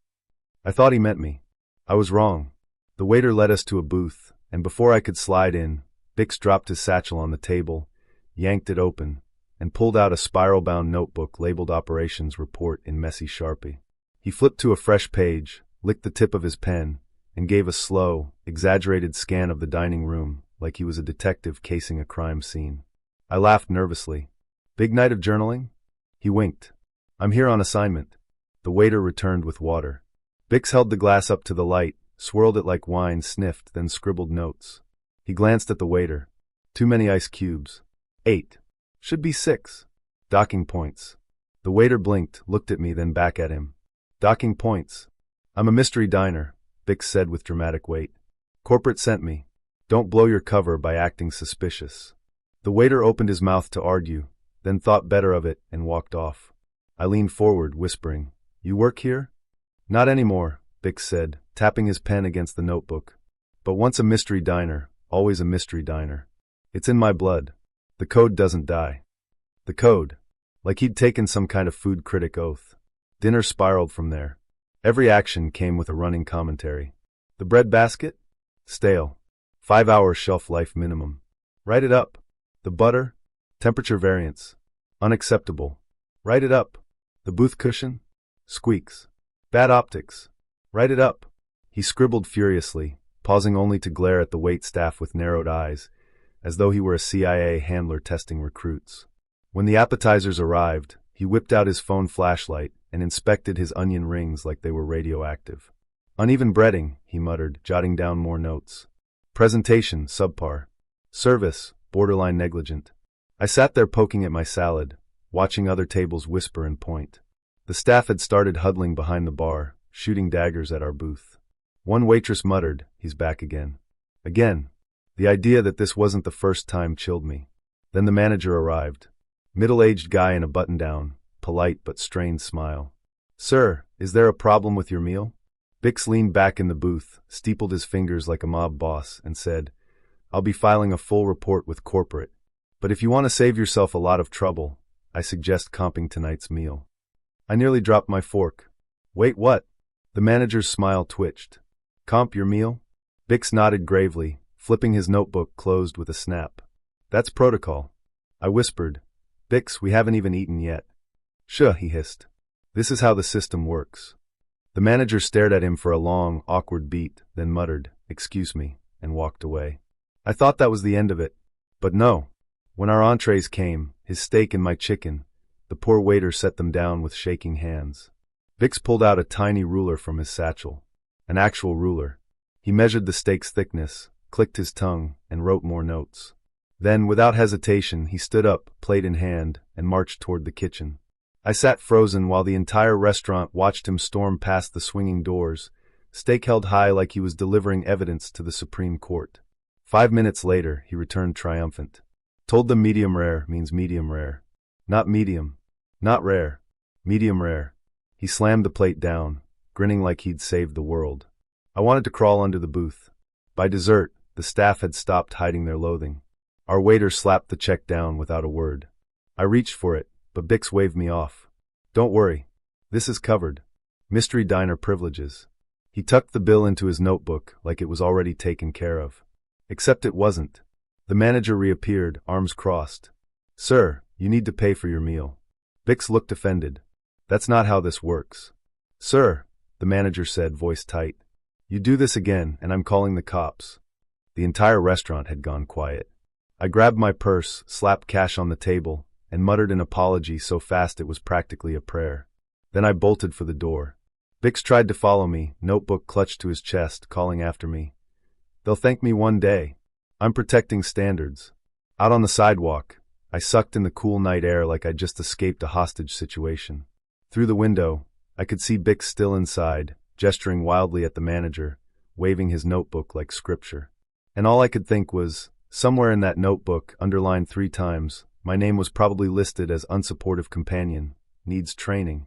I thought he meant me. I was wrong. The waiter led us to a booth, and before I could slide in, Bix dropped his satchel on the table, yanked it open, and pulled out a spiral-bound notebook labeled Operations Report in messy Sharpie. He flipped to a fresh page, licked the tip of his pen, and gave a slow, exaggerated scan of the dining room, like he was a detective casing a crime scene. I laughed nervously. "Big night of journaling?" He winked. "I'm here on assignment." The waiter returned with water. Bix held the glass up to the light, swirled it like wine, sniffed, then scribbled notes. He glanced at the waiter. "Too many ice cubes." 8. "Should be 6. Docking points." The waiter blinked, looked at me, then back at him. "Docking points. I'm a mystery diner," Bix said with dramatic weight. "Corporate sent me. Don't blow your cover by acting suspicious." The waiter opened his mouth to argue, then thought better of it and walked off. I leaned forward, whispering, "You work here?" "Not anymore," Bix said, tapping his pen against the notebook. "But once a mystery diner, always a mystery diner. It's in my blood. The code doesn't die." The code. Like he'd taken some kind of food critic oath. Dinner spiraled from there. Every action came with a running commentary. The bread basket? Stale. 5-hour shelf life minimum. Write it up. The butter? Temperature variance. Unacceptable. Write it up. The booth cushion? Squeaks. Bad optics. Write it up. He scribbled furiously, pausing only to glare at the waitstaff with narrowed eyes, as though he were a CIA handler testing recruits. When the appetizers arrived, he whipped out his phone flashlight and inspected his onion rings like they were radioactive. "Uneven breading," he muttered, jotting down more notes. "Presentation, subpar. Service, borderline negligent." I sat there poking at my salad, watching other tables whisper and point. The staff had started huddling behind the bar, shooting daggers at our booth. One waitress muttered, "He's back again." Again. The idea that this wasn't the first time chilled me. Then the manager arrived. Middle-aged guy in a button-down, polite but strained smile. "Sir, is there a problem with your meal?" Bix leaned back in the booth, steepled his fingers like a mob boss, and said, "I'll be filing a full report with corporate. But if you want to save yourself a lot of trouble, I suggest comping tonight's meal." I nearly dropped my fork. "Wait, what?" The manager's smile twitched. "Comp your meal?" Bix nodded gravely, flipping his notebook closed with a snap. "That's protocol." I whispered, "Bix, we haven't even eaten yet." "Shuh," he hissed. "This is how the system works." The manager stared at him for a long, awkward beat, then muttered, "Excuse me," and walked away. I thought that was the end of it. But no. When our entrees came, his steak and my chicken, the poor waiter set them down with shaking hands. Bix pulled out a tiny ruler from his satchel. An actual ruler. He measured the steak's thickness, clicked his tongue, and wrote more notes. Then, without hesitation, he stood up, plate in hand, and marched toward the kitchen. I sat frozen while the entire restaurant watched him storm past the swinging doors, steak held high like he was delivering evidence to the Supreme Court. 5 minutes later, he returned triumphant. "Told them medium rare means medium rare. Not medium. Not rare. Medium rare." He slammed the plate down, grinning like he'd saved the world. I wanted to crawl under the booth. By dessert, the staff had stopped hiding their loathing. Our waiter slapped the check down without a word. I reached for it, but Bix waved me off. "Don't worry. This is covered. Mystery diner privileges." He tucked the bill into his notebook like it was already taken care of. Except it wasn't. The manager reappeared, arms crossed. "Sir, you need to pay for your meal." Bix looked offended. "That's not how this works." "Sir," the manager said, voice tight. "You do this again, and I'm calling the cops." The entire restaurant had gone quiet. I grabbed my purse, slapped cash on the table, and muttered an apology so fast it was practically a prayer. Then I bolted for the door. Bix tried to follow me, notebook clutched to his chest, calling after me. "They'll thank me one day. I'm protecting standards." Out on the sidewalk, I sucked in the cool night air like I'd just escaped a hostage situation. Through the window, I could see Bix still inside, gesturing wildly at the manager, waving his notebook like scripture. And all I could think was, somewhere in that notebook, underlined 3 times, my name was probably listed as unsupportive companion, needs training.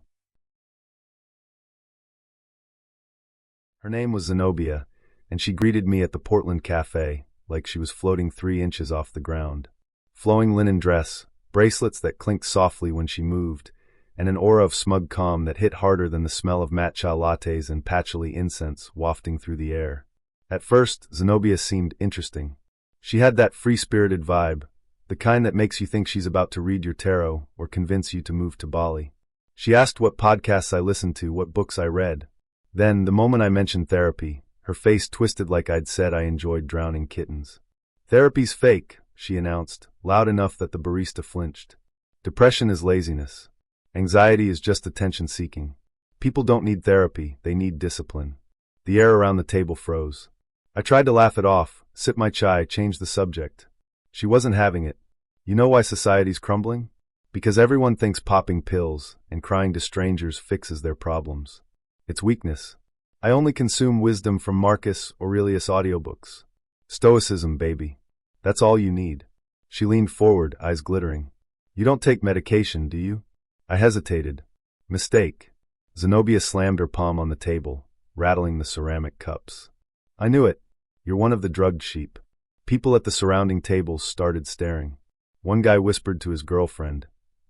Her name was Zenobia, and she greeted me at the Portland Cafe, like she was floating 3 inches off the ground. Flowing linen dress, bracelets that clinked softly when she moved, and an aura of smug calm that hit harder than the smell of matcha lattes and patchouli incense wafting through the air. At first, Zenobia seemed interesting. She had that free-spirited vibe, the kind that makes you think she's about to read your tarot or convince you to move to Bali. She asked what podcasts I listened to, what books I read. Then, the moment I mentioned therapy, her face twisted like I'd said I enjoyed drowning kittens. "Therapy's fake," she announced, loud enough that the barista flinched. "Depression is laziness. Anxiety is just attention-seeking. People don't need therapy, they need discipline." The air around the table froze. I tried to laugh it off, sip my chai, change the subject. She wasn't having it. "You know why society's crumbling? Because everyone thinks popping pills and crying to strangers fixes their problems. It's weakness. I only consume wisdom from Marcus Aurelius audiobooks. Stoicism, baby. That's all you need." She leaned forward, eyes glittering. "You don't take medication, do you?" I hesitated. "Mistake." Zenobia slammed her palm on the table, rattling the ceramic cups. "I knew it. You're one of the drugged sheep." People at the surrounding tables started staring. One guy whispered to his girlfriend,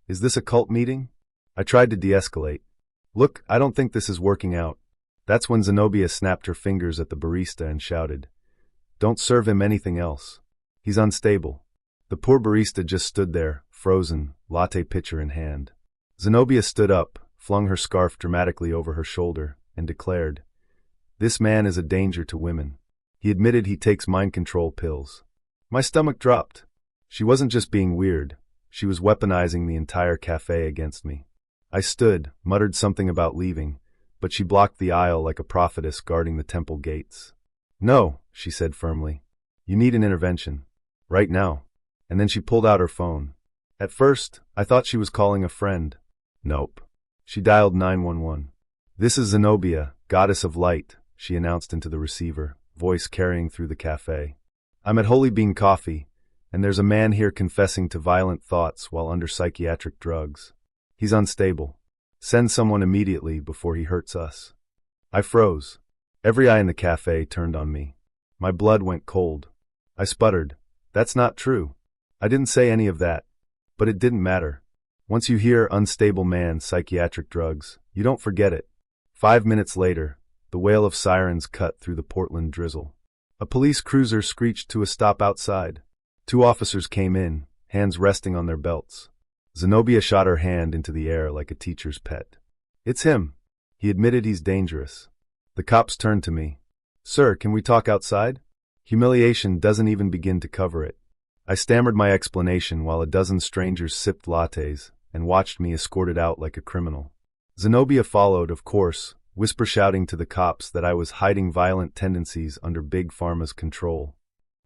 "Is this a cult meeting?" I tried to de-escalate. "Look, I don't think this is working out." That's when Zenobia snapped her fingers at the barista and shouted, "Don't serve him anything else. He's unstable." The poor barista just stood there, frozen, latte pitcher in hand. Zenobia stood up, flung her scarf dramatically over her shoulder, and declared, "This man is a danger to women. He admitted he takes mind control pills." My stomach dropped. She wasn't just being weird, she was weaponizing the entire cafe against me. I stood, muttered something about leaving, but she blocked the aisle like a prophetess guarding the temple gates. "No," she said firmly. "You need an intervention. Right now." And then she pulled out her phone. At first, I thought she was calling a friend. Nope. She dialed 911. "This is Zenobia, goddess of light," she announced into the receiver, voice carrying through the cafe. "I'm at Holy Bean Coffee, and there's a man here confessing to violent thoughts while under psychiatric drugs. He's unstable. Send someone immediately before he hurts us." I froze. Every eye in the cafe turned on me. My blood went cold. I sputtered, "That's not true. I didn't say any of that." But it didn't matter. Once you hear unstable man, psychiatric drugs, you don't forget it. 5 minutes later, the wail of sirens cut through the Portland drizzle. A police cruiser screeched to a stop outside. 2 officers came in, hands resting on their belts. Zenobia shot her hand into the air like a teacher's pet. "It's him. He admitted he's dangerous." The cops turned to me. "Sir, can we talk outside?" Humiliation doesn't even begin to cover it. I stammered my explanation while a dozen strangers sipped lattes and watched me escorted out like a criminal. Zenobia followed, of course, whisper shouting to the cops that I was hiding violent tendencies under Big Pharma's control.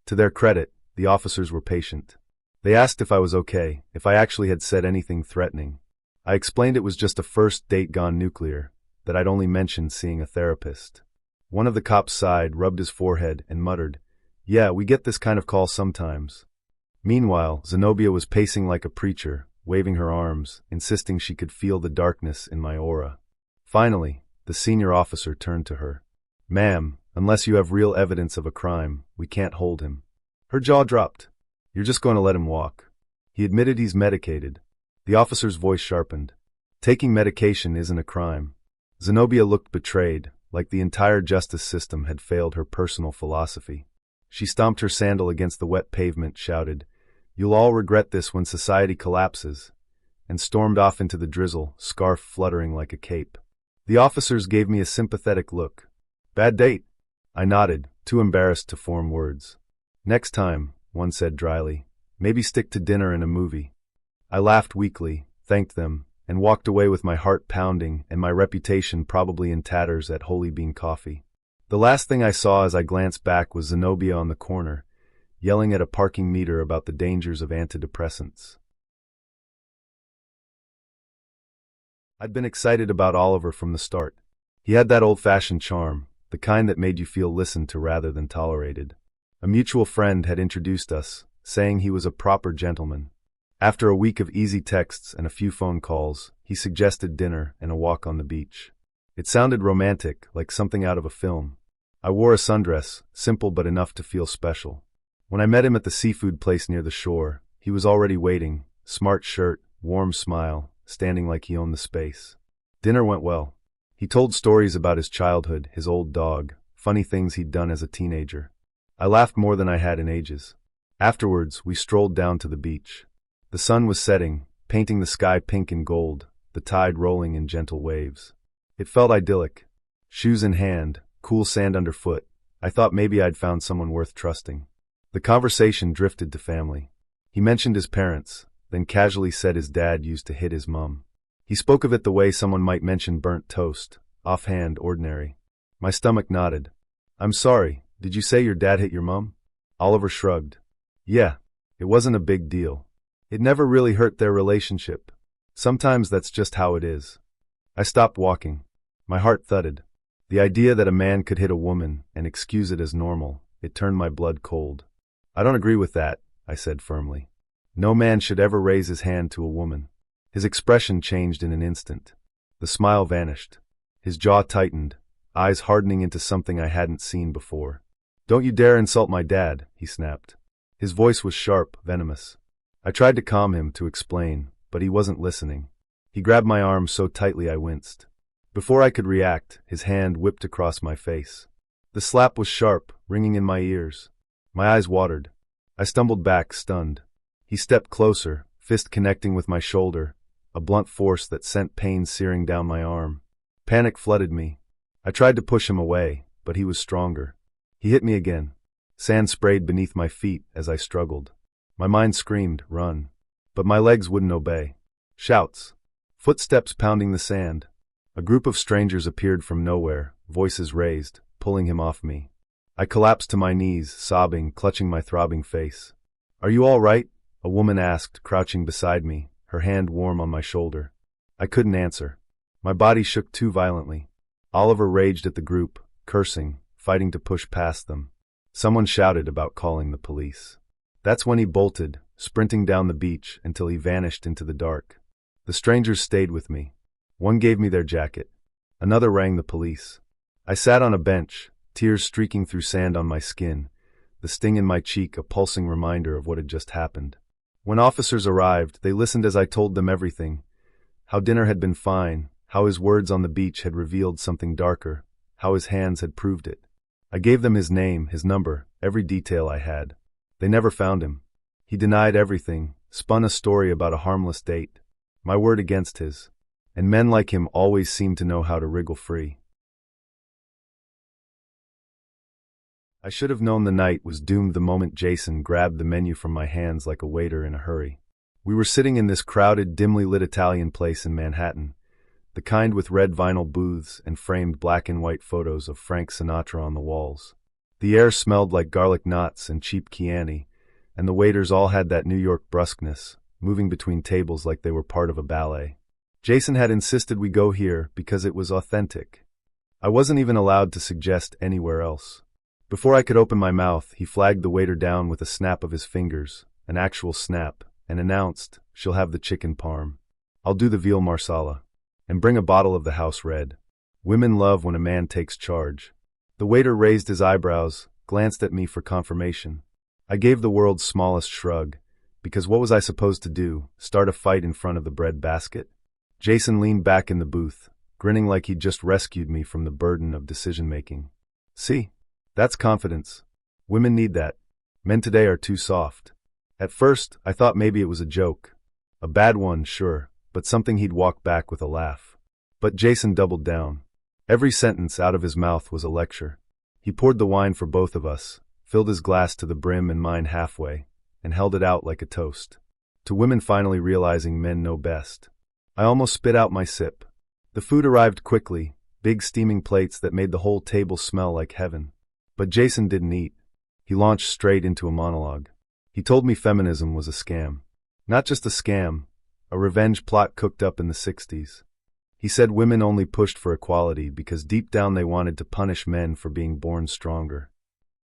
To their credit, the officers were patient. They asked if I was okay, if I actually had said anything threatening. I explained it was just a first date gone nuclear, that I'd only mentioned seeing a therapist. One of the cops sighed, rubbed his forehead, and muttered, "Yeah, we get this kind of call sometimes." Meanwhile, Zenobia was pacing like a preacher, waving her arms, insisting she could feel the darkness in my aura. Finally, the senior officer turned to her. "Ma'am, unless you have real evidence of a crime, we can't hold him." Her jaw dropped. "You're just going to let him walk?" He admitted he's medicated. The officer's voice sharpened. "Taking medication isn't a crime." Zenobia looked betrayed, like the entire justice system had failed her personal philosophy. She stomped her sandal against the wet pavement, shouted, "You'll all regret this when society collapses," and stormed off into the drizzle, scarf fluttering like a cape. The officers gave me a sympathetic look. "Bad date?" I nodded, too embarrassed to form words. "Next time," one said dryly, "maybe stick to dinner and a movie." I laughed weakly, thanked them, and walked away with my heart pounding and my reputation probably in tatters at Holy Bean Coffee. The last thing I saw as I glanced back was Zenobia on the corner, yelling at a parking meter about the dangers of antidepressants. I'd been excited about Oliver from the start. He had that old-fashioned charm, the kind that made you feel listened to rather than tolerated. A mutual friend had introduced us, saying he was a proper gentleman. After a week of easy texts and a few phone calls, he suggested dinner and a walk on the beach. It sounded romantic, like something out of a film. I wore a sundress, simple but enough to feel special. When I met him at the seafood place near the shore, he was already waiting, smart shirt, warm smile, standing like he owned the space. Dinner went well. He told stories about his childhood, his old dog, funny things he'd done as a teenager. I laughed more than I had in ages. Afterwards, we strolled down to the beach. The sun was setting, painting the sky pink and gold, the tide rolling in gentle waves. It felt idyllic. Shoes in hand, cool sand underfoot, I thought maybe I'd found someone worth trusting. The conversation drifted to family. He mentioned his parents, then casually said his dad used to hit his mum. He spoke of it the way someone might mention burnt toast, offhand, ordinary. My stomach nodded. "I'm sorry, did you say your dad hit your mum?" Oliver shrugged. "Yeah, it wasn't a big deal. It never really hurt their relationship. Sometimes that's just how it is." I stopped walking. My heart thudded. The idea that a man could hit a woman and excuse it as normal, it turned my blood cold. "I don't agree with that," I said firmly. "No man should ever raise his hand to a woman." His expression changed in an instant. The smile vanished. His jaw tightened, eyes hardening into something I hadn't seen before. "Don't you dare insult my dad," he snapped. His voice was sharp, venomous. I tried to calm him, to explain, but he wasn't listening. He grabbed my arm so tightly I winced. Before I could react, his hand whipped across my face. The slap was sharp, ringing in my ears. My eyes watered. I stumbled back, stunned. He stepped closer, fist connecting with my shoulder, a blunt force that sent pain searing down my arm. Panic flooded me. I tried to push him away, but he was stronger. He hit me again. Sand sprayed beneath my feet as I struggled. My mind screamed, "Run!" But my legs wouldn't obey. Shouts. Footsteps pounding the sand. A group of strangers appeared from nowhere, voices raised, pulling him off me. I collapsed to my knees, sobbing, clutching my throbbing face. "Are you all right?" a woman asked, crouching beside me, her hand warm on my shoulder. I couldn't answer. My body shook too violently. Oliver raged at the group, cursing, fighting to push past them. Someone shouted about calling the police. That's when he bolted, sprinting down the beach until he vanished into the dark. The strangers stayed with me. One gave me their jacket. Another rang the police. I sat on a bench, tears streaking through sand on my skin, the sting in my cheek a pulsing reminder of what had just happened. When officers arrived, they listened as I told them everything. How dinner had been fine, how his words on the beach had revealed something darker, how his hands had proved it. I gave them his name, his number, every detail I had. They never found him. He denied everything, spun a story about a harmless date. My word against his. And men like him always seem to know how to wriggle free. I should have known the night was doomed the moment Jason grabbed the menu from my hands like a waiter in a hurry. We were sitting in this crowded, dimly lit Italian place in Manhattan, the kind with red vinyl booths and framed black and white photos of Frank Sinatra on the walls. The air smelled like garlic knots and cheap Chianti, and the waiters all had that New York brusqueness, moving between tables like they were part of a ballet. Jason had insisted we go here because it was authentic. I wasn't even allowed to suggest anywhere else. Before I could open my mouth, he flagged the waiter down with a snap of his fingers, an actual snap, and announced, "She'll have the chicken parm. I'll do the veal marsala. And bring a bottle of the house red. Women love when a man takes charge." The waiter raised his eyebrows, glanced at me for confirmation. I gave the world's smallest shrug, because what was I supposed to do, start a fight in front of the bread basket? Jason leaned back in the booth, grinning like he'd just rescued me from the burden of decision-making. See? That's confidence. Women need that. Men today are too soft. At first, I thought maybe it was a joke. A bad one, sure, but something he'd walk back with a laugh. But Jason doubled down. Every sentence out of his mouth was a lecture. He poured the wine for both of us, filled his glass to the brim and mine halfway, and held it out like a toast. To women finally realizing men know best. I almost spit out my sip. The food arrived quickly, big steaming plates that made the whole table smell like heaven. But Jason didn't eat. He launched straight into a monologue. He told me feminism was a scam. Not just a scam, a revenge plot cooked up in the 60s. He said women only pushed for equality because deep down they wanted to punish men for being born stronger.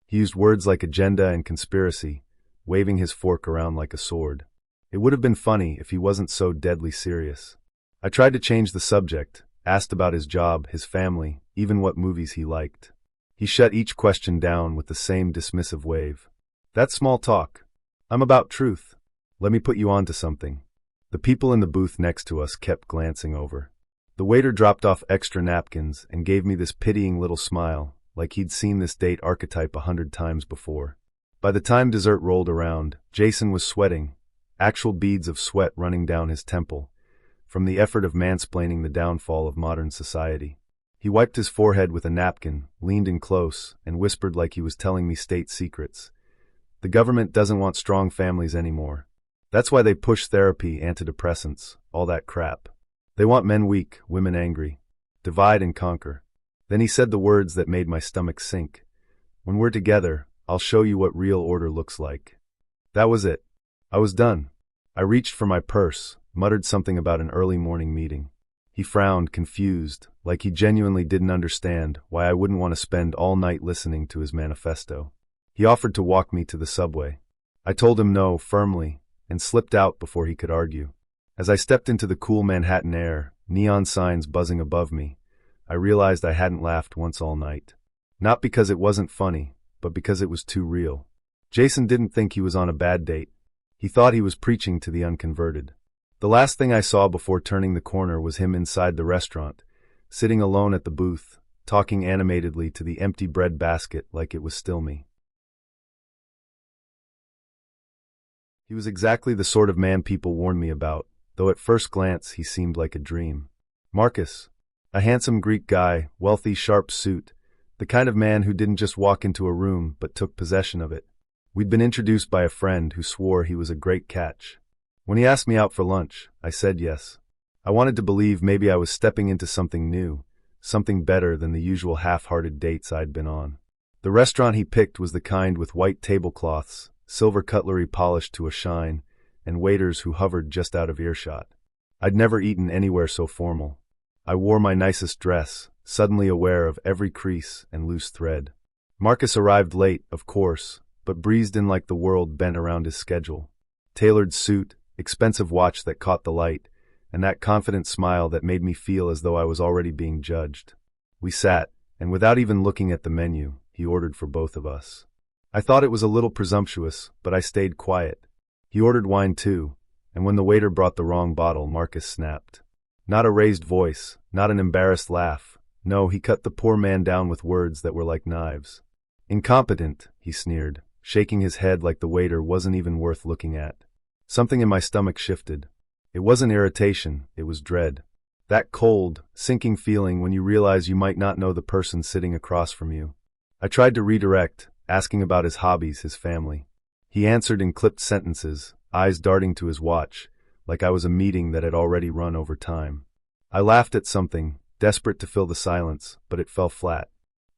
He used words like agenda and conspiracy, waving his fork around like a sword. It would have been funny if he wasn't so deadly serious. I tried to change the subject, asked about his job, his family, even what movies he liked. He shut each question down with the same dismissive wave. That's small talk. I'm about truth. Let me put you on to something. The people in the booth next to us kept glancing over. The waiter dropped off extra napkins and gave me this pitying little smile, like he'd seen this date archetype 100 times before. By the time dessert rolled around, Jason was sweating, actual beads of sweat running down his temple, from the effort of mansplaining the downfall of modern society. He wiped his forehead with a napkin, leaned in close, and whispered like he was telling me state secrets. The government doesn't want strong families anymore. That's why they push therapy, antidepressants, all that crap. They want men weak, women angry. Divide and conquer. Then he said the words that made my stomach sink. When we're together, I'll show you what real order looks like. That was it. I was done. I reached for my purse, muttered something about an early morning meeting. He frowned, confused, like he genuinely didn't understand why I wouldn't want to spend all night listening to his manifesto. He offered to walk me to the subway. I told him no, firmly, and slipped out before he could argue. As I stepped into the cool Manhattan air, neon signs buzzing above me, I realized I hadn't laughed once all night. Not because it wasn't funny, but because it was too real. Jason didn't think he was on a bad date. He thought he was preaching to the unconverted. The last thing I saw before turning the corner was him inside the restaurant, sitting alone at the booth, talking animatedly to the empty bread basket like it was still me. He was exactly the sort of man people warned me about, though at first glance he seemed like a dream. Marcus, a handsome Greek guy, wealthy, sharp suit, the kind of man who didn't just walk into a room but took possession of it. We'd been introduced by a friend who swore he was a great catch. When he asked me out for lunch, I said yes. I wanted to believe maybe I was stepping into something new, something better than the usual half-hearted dates I'd been on. The restaurant he picked was the kind with white tablecloths, silver cutlery polished to a shine, and waiters who hovered just out of earshot. I'd never eaten anywhere so formal. I wore my nicest dress, suddenly aware of every crease and loose thread. Marcus arrived late, of course, but breezed in like the world bent around his schedule. Tailored suit, expensive watch that caught the light, and that confident smile that made me feel as though I was already being judged. We sat, and without even looking at the menu, he ordered for both of us. I thought it was a little presumptuous, but I stayed quiet. He ordered wine too, and when the waiter brought the wrong bottle, Marcus snapped. Not a raised voice, not an embarrassed laugh. No, he cut the poor man down with words that were like knives. Incompetent, he sneered, shaking his head like the waiter wasn't even worth looking at. Something in my stomach shifted. It wasn't irritation, it was dread. That cold, sinking feeling when you realize you might not know the person sitting across from you. I tried to redirect, asking about his hobbies, his family. He answered in clipped sentences, eyes darting to his watch, like I was a meeting that had already run over time. I laughed at something, desperate to fill the silence, but it fell flat.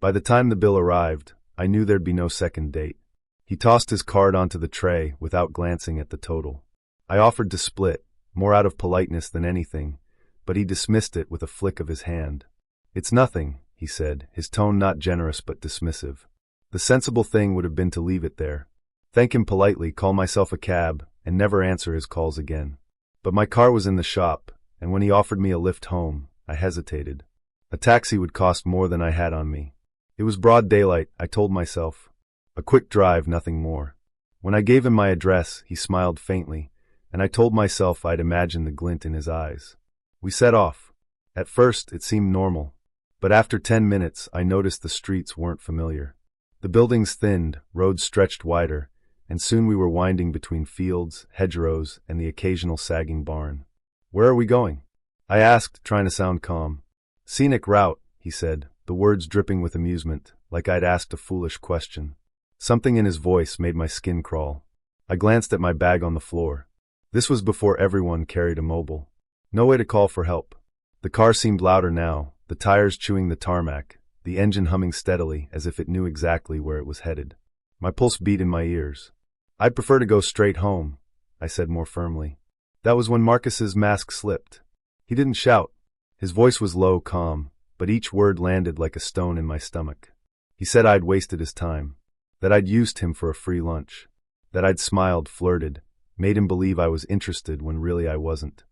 By the time the bill arrived, I knew there'd be no second date. He tossed his card onto the tray without glancing at the total. I offered to split, more out of politeness than anything, but he dismissed it with a flick of his hand. It's nothing, he said, his tone not generous but dismissive. The sensible thing would have been to leave it there. Thank him politely, call myself a cab, and never answer his calls again. But my car was in the shop, and when he offered me a lift home, I hesitated. A taxi would cost more than I had on me. It was broad daylight, I told myself. A quick drive, nothing more. When I gave him my address, he smiled faintly, and I told myself I'd imagine the glint in his eyes. We set off. At first, it seemed normal, but after 10 minutes, I noticed the streets weren't familiar. The buildings thinned, roads stretched wider, and soon we were winding between fields, hedgerows, and the occasional sagging barn. Where are we going? I asked, trying to sound calm. Scenic route, he said, the words dripping with amusement, like I'd asked a foolish question. Something in his voice made my skin crawl. I glanced at my bag on the floor. This was before everyone carried a mobile. No way to call for help. The car seemed louder now, the tires chewing the tarmac, the engine humming steadily as if it knew exactly where it was headed. My pulse beat in my ears. I'd prefer to go straight home, I said more firmly. That was when Marcus's mask slipped. He didn't shout. His voice was low, calm, but each word landed like a stone in my stomach. He said I'd wasted his time, that I'd used him for a free lunch, that I'd smiled, flirted, made him believe I was interested when really I wasn't.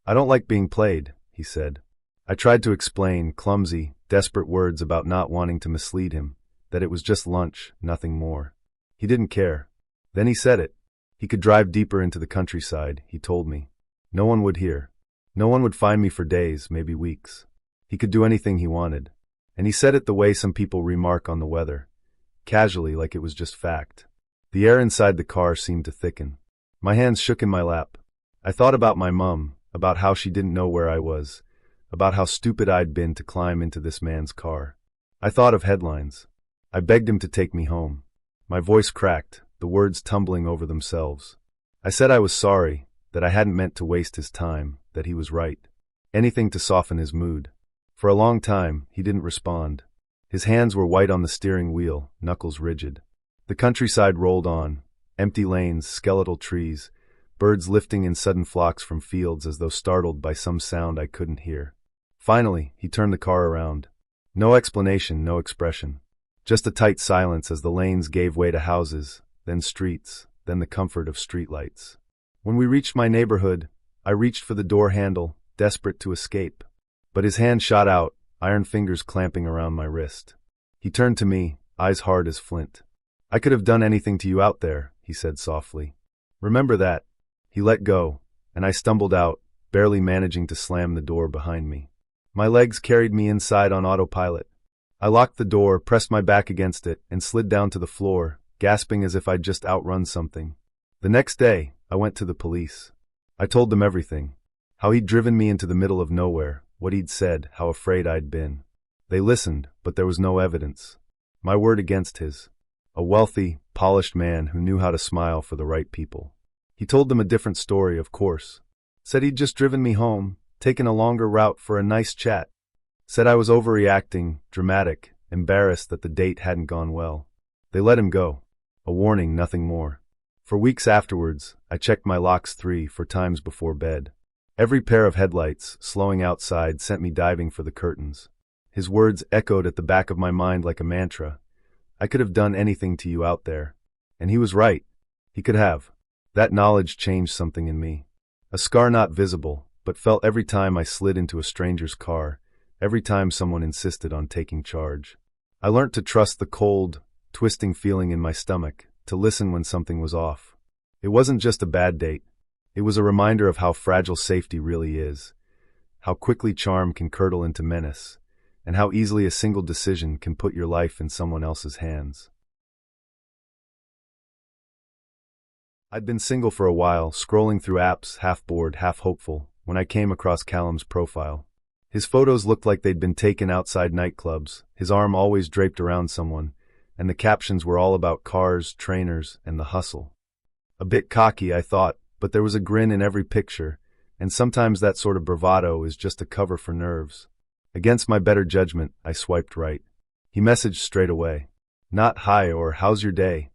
I don't like being played, he said. I tried to explain, clumsy, desperate words about not wanting to mislead him, that it was just lunch, nothing more. He didn't care. Then he said it. He could drive deeper into the countryside, he told me. No one would hear. No one would find me for days, maybe weeks. He could do anything he wanted. And he said it the way some people remark on the weather, casually like it was just fact. The air inside the car seemed to thicken. My hands shook in my lap. I thought about my mum, about how she didn't know where I was, about how stupid I'd been to climb into this man's car. I thought of headlines. I begged him to take me home. My voice cracked, the words tumbling over themselves. I said I was sorry, that I hadn't meant to waste his time, that he was right. Anything to soften his mood. For a long time, he didn't respond. His hands were white on the steering wheel, knuckles rigid. The countryside rolled on. Empty lanes, skeletal trees, birds lifting in sudden flocks from fields as though startled by some sound I couldn't hear. Finally, he turned the car around. No explanation, no expression. Just a tight silence as the lanes gave way to houses, then streets, then the comfort of streetlights. When we reached my neighborhood, I reached for the door handle, desperate to escape. But his hand shot out, iron fingers clamping around my wrist. He turned to me, eyes hard as flint. I could have done anything to you out there, he said softly. Remember that. He let go, and I stumbled out, barely managing to slam the door behind me. My legs carried me inside on autopilot. I locked the door, pressed my back against it, and slid down to the floor, gasping as if I'd just outrun something. The next day, I went to the police. I told them everything. How he'd driven me into the middle of nowhere, what he'd said, how afraid I'd been. They listened, but there was no evidence. My word against his. A wealthy, polished man who knew how to smile for the right people. He told them a different story, of course. Said he'd just driven me home, taken a longer route for a nice chat. Said I was overreacting, dramatic, embarrassed that the date hadn't gone well. They let him go. A warning, nothing more. For weeks afterwards, I checked my locks 3-4 times before bed. Every pair of headlights, slowing outside, sent me diving for the curtains. His words echoed at the back of my mind like a mantra. I could have done anything to you out there. And he was right. He could have. That knowledge changed something in me. A scar not visible, but felt every time I slid into a stranger's car, every time someone insisted on taking charge. I learned to trust the cold, twisting feeling in my stomach, to listen when something was off. It wasn't just a bad date. It was a reminder of how fragile safety really is, how quickly charm can curdle into menace, and how easily a single decision can put your life in someone else's hands. I'd been single for a while, scrolling through apps, half bored, half hopeful, when I came across Callum's profile. His photos looked like they'd been taken outside nightclubs, his arm always draped around someone, and the captions were all about cars, trainers, and the hustle. A bit cocky, I thought, but there was a grin in every picture, and sometimes that sort of bravado is just a cover for nerves. Against my better judgment, I swiped right. He messaged straight away. Not hi or how's your day,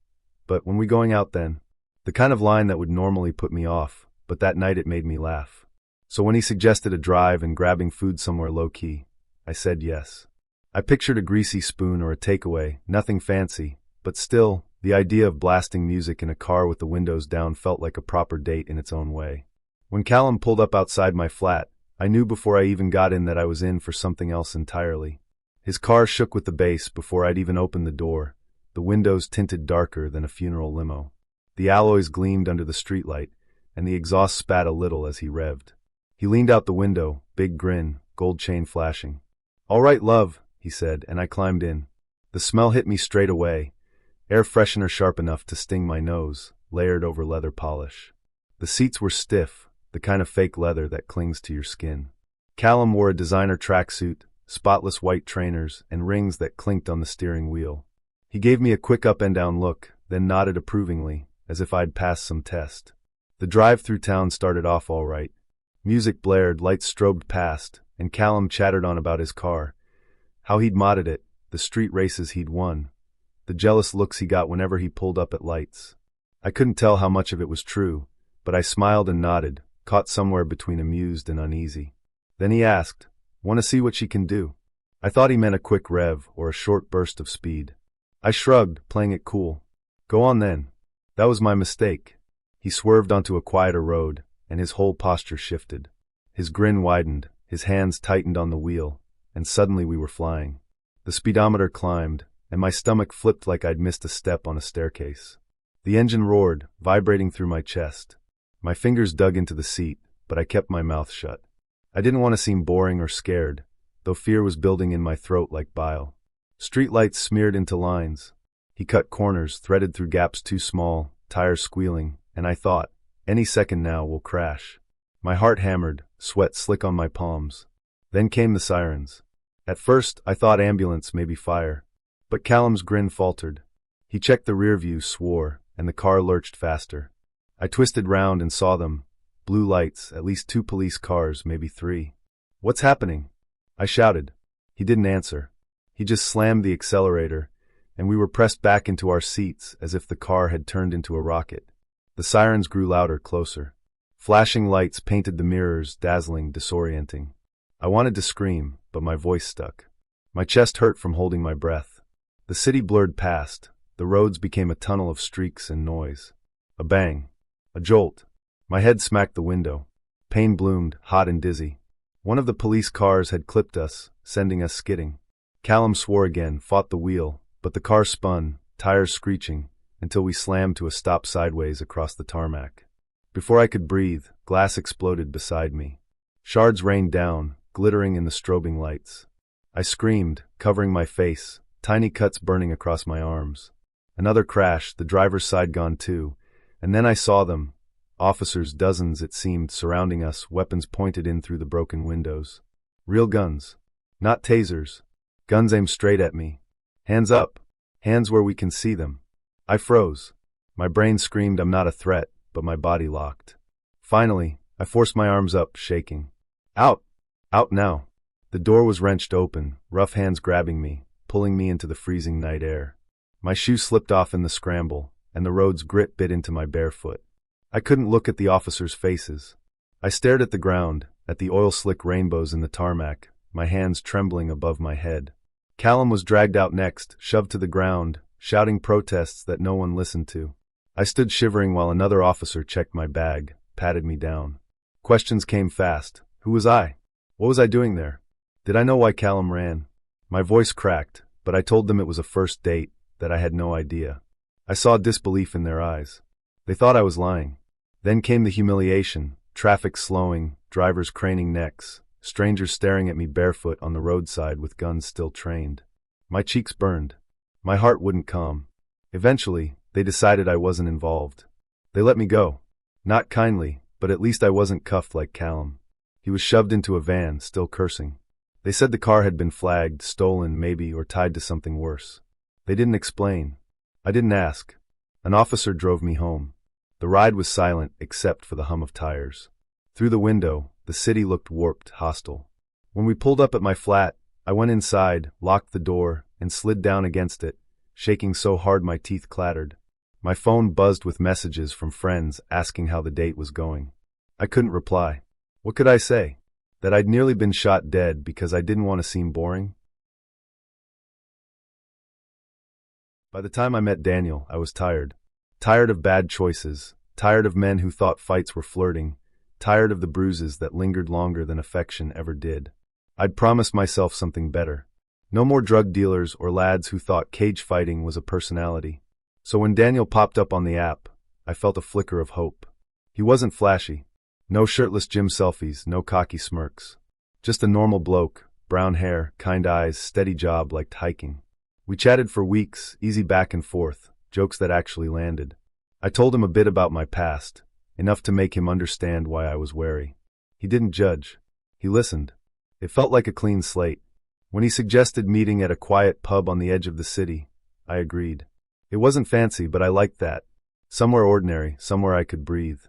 but when we going out then? The kind of line that would normally put me off, but that night it made me laugh. So when he suggested a drive and grabbing food somewhere low-key, I said yes. I pictured a greasy spoon or a takeaway, nothing fancy, but still, the idea of blasting music in a car with the windows down felt like a proper date in its own way. When Callum pulled up outside my flat, I knew before I even got in that I was in for something else entirely. His car shook with the bass before I'd even opened the door, the windows tinted darker than a funeral limo. The alloys gleamed under the streetlight, and the exhaust spat a little as he revved. He leaned out the window, big grin, gold chain flashing. "All right, love," he said, and I climbed in. The smell hit me straight away, air freshener sharp enough to sting my nose, layered over leather polish. The seats were stiff, the kind of fake leather that clings to your skin. Callum wore a designer tracksuit, spotless white trainers, and rings that clinked on the steering wheel. He gave me a quick up and down look, then nodded approvingly, as if I'd passed some test. The drive through town started off all right. Music blared, lights strobed past, and Callum chattered on about his car, how he'd modded it, the street races he'd won, the jealous looks he got whenever he pulled up at lights. I couldn't tell how much of it was true, but I smiled and nodded, caught somewhere between amused and uneasy. Then he asked, "Want to see what she can do?" I thought he meant a quick rev or a short burst of speed. I shrugged, playing it cool. "Go on then." That was my mistake. He swerved onto a quieter road, and his whole posture shifted. His grin widened, his hands tightened on the wheel, and suddenly we were flying. The speedometer climbed, and my stomach flipped like I'd missed a step on a staircase. The engine roared, vibrating through my chest. My fingers dug into the seat, but I kept my mouth shut. I didn't want to seem boring or scared, though fear was building in my throat like bile. Streetlights smeared into lines. He cut corners, threaded through gaps too small, tires squealing, and I thought, any second now we'll crash. My heart hammered, sweat slick on my palms. Then came the sirens. At first, I thought ambulance, maybe fire. But Callum's grin faltered. He checked the rear view, swore, and the car lurched faster. I twisted round and saw them. Blue lights, at least 2 police cars, maybe 3. "What's happening?" I shouted. He didn't answer. He just slammed the accelerator, and we were pressed back into our seats as if the car had turned into a rocket. The sirens grew louder, closer. Flashing lights painted the mirrors, dazzling, disorienting. I wanted to scream, but my voice stuck. My chest hurt from holding my breath. The city blurred past. The roads became a tunnel of streaks and noise. A bang. A jolt. My head smacked the window. Pain bloomed, hot and dizzy. One of the police cars had clipped us, sending us skidding. Callum swore again, fought the wheel, but the car spun, tires screeching, until we slammed to a stop sideways across the tarmac. Before I could breathe, glass exploded beside me. Shards rained down, glittering in the strobing lights. I screamed, covering my face, tiny cuts burning across my arms. Another crash, the driver's side gone too, and then I saw them. Officers, dozens it seemed, surrounding us, weapons pointed in through the broken windows. Real guns. Not tasers. Guns aimed straight at me. Hands up. Hands where we can see them. I froze. My brain screamed I'm not a threat, but my body locked. Finally, I forced my arms up, shaking. Out! Out now! The door was wrenched open, rough hands grabbing me, pulling me into the freezing night air. My shoe slipped off in the scramble, and the road's grit bit into my bare foot. I couldn't look at the officers' faces. I stared at the ground, at the oil-slick rainbows in the tarmac, my hands trembling above my head. Callum was dragged out next, shoved to the ground, shouting protests that no one listened to. I stood shivering while another officer checked my bag, patted me down. Questions came fast. Who was I? What was I doing there? Did I know why Callum ran? My voice cracked, but I told them it was a first date, that I had no idea. I saw disbelief in their eyes. They thought I was lying. Then came the humiliation, traffic slowing, drivers craning necks, strangers staring at me barefoot on the roadside with guns still trained. My cheeks burned. My heart wouldn't calm. Eventually, they decided I wasn't involved. They let me go. Not kindly, but at least I wasn't cuffed like Callum. He was shoved into a van, still cursing. They said the car had been flagged, stolen maybe, or tied to something worse. They didn't explain. I didn't ask. An officer drove me home. The ride was silent except for the hum of tires. Through the window, the city looked warped, hostile. When we pulled up at my flat, I went inside, locked the door, and slid down against it, shaking so hard my teeth clattered. My phone buzzed with messages from friends asking how the date was going. I couldn't reply. What could I say? That I'd nearly been shot dead because I didn't want to seem boring? By the time I met Daniel, I was tired. Tired of bad choices, tired of men who thought fights were flirting, tired of the bruises that lingered longer than affection ever did. I'd promised myself something better. No more drug dealers or lads who thought cage fighting was a personality. So when Daniel popped up on the app, I felt a flicker of hope. He wasn't flashy. No shirtless gym selfies, no cocky smirks. Just a normal bloke, brown hair, kind eyes, steady job, liked hiking. We chatted for weeks, easy back and forth, jokes that actually landed. I told him a bit about my past, enough to make him understand why I was wary. He didn't judge. He listened. It felt like a clean slate. When he suggested meeting at a quiet pub on the edge of the city, I agreed. It wasn't fancy, but I liked that. Somewhere ordinary, somewhere I could breathe.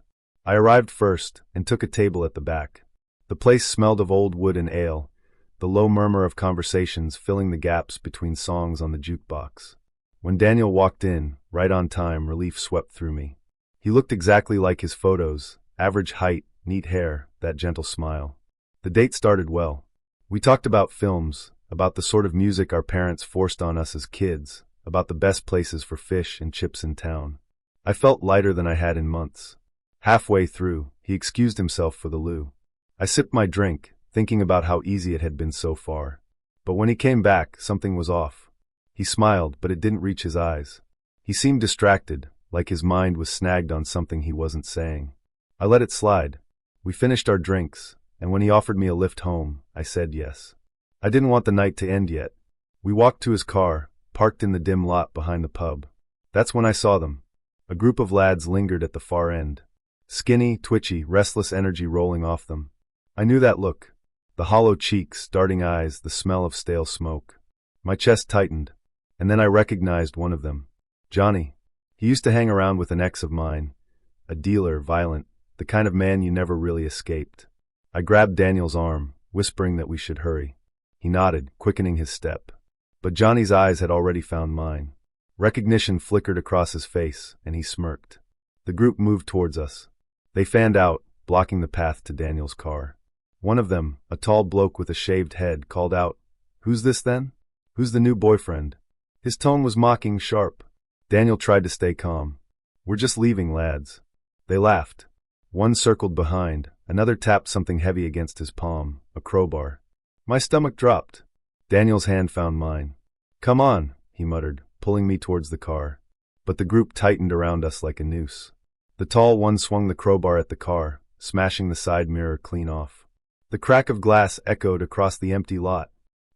I arrived first and took a table at the back. The place smelled of old wood and ale, the low murmur of conversations filling the gaps between songs on the jukebox. When Daniel walked in, right on time, relief swept through me. He looked exactly like his photos, average height, neat hair, that gentle smile. The date started well. We talked about films, about the sort of music our parents forced on us as kids, about the best places for fish and chips in town. I felt lighter than I had in months. Halfway through, he excused himself for the loo. I sipped my drink, thinking about how easy it had been so far. But when he came back, something was off. He smiled, but it didn't reach his eyes. He seemed distracted, like his mind was snagged on something he wasn't saying. I let it slide. We finished our drinks, and when he offered me a lift home, I said yes. I didn't want the night to end yet. We walked to his car, parked in the dim lot behind the pub. That's when I saw them. A group of lads lingered at the far end. Skinny, twitchy, restless energy rolling off them. I knew that look. The hollow cheeks, darting eyes, the smell of stale smoke. My chest tightened, and then I recognized one of them. Johnny. He used to hang around with an ex of mine. A dealer, violent, the kind of man you never really escaped. I grabbed Daniel's arm, whispering that we should hurry. He nodded, quickening his step. But Johnny's eyes had already found mine. Recognition flickered across his face, and he smirked. The group moved towards us. They fanned out, blocking the path to Daniel's car. One of them, a tall bloke with a shaved head, called out, "Who's this then? Who's the new boyfriend?" His tone was mocking, sharp. Daniel tried to stay calm. "We're just leaving, lads." They laughed. One circled behind, another tapped something heavy against his palm, a crowbar. My stomach dropped. Daniel's hand found mine. "Come on," he muttered, pulling me towards the car. But the group tightened around us like a noose. The tall one swung the crowbar at the car, smashing the side mirror clean off. The crack of glass echoed across the empty lot.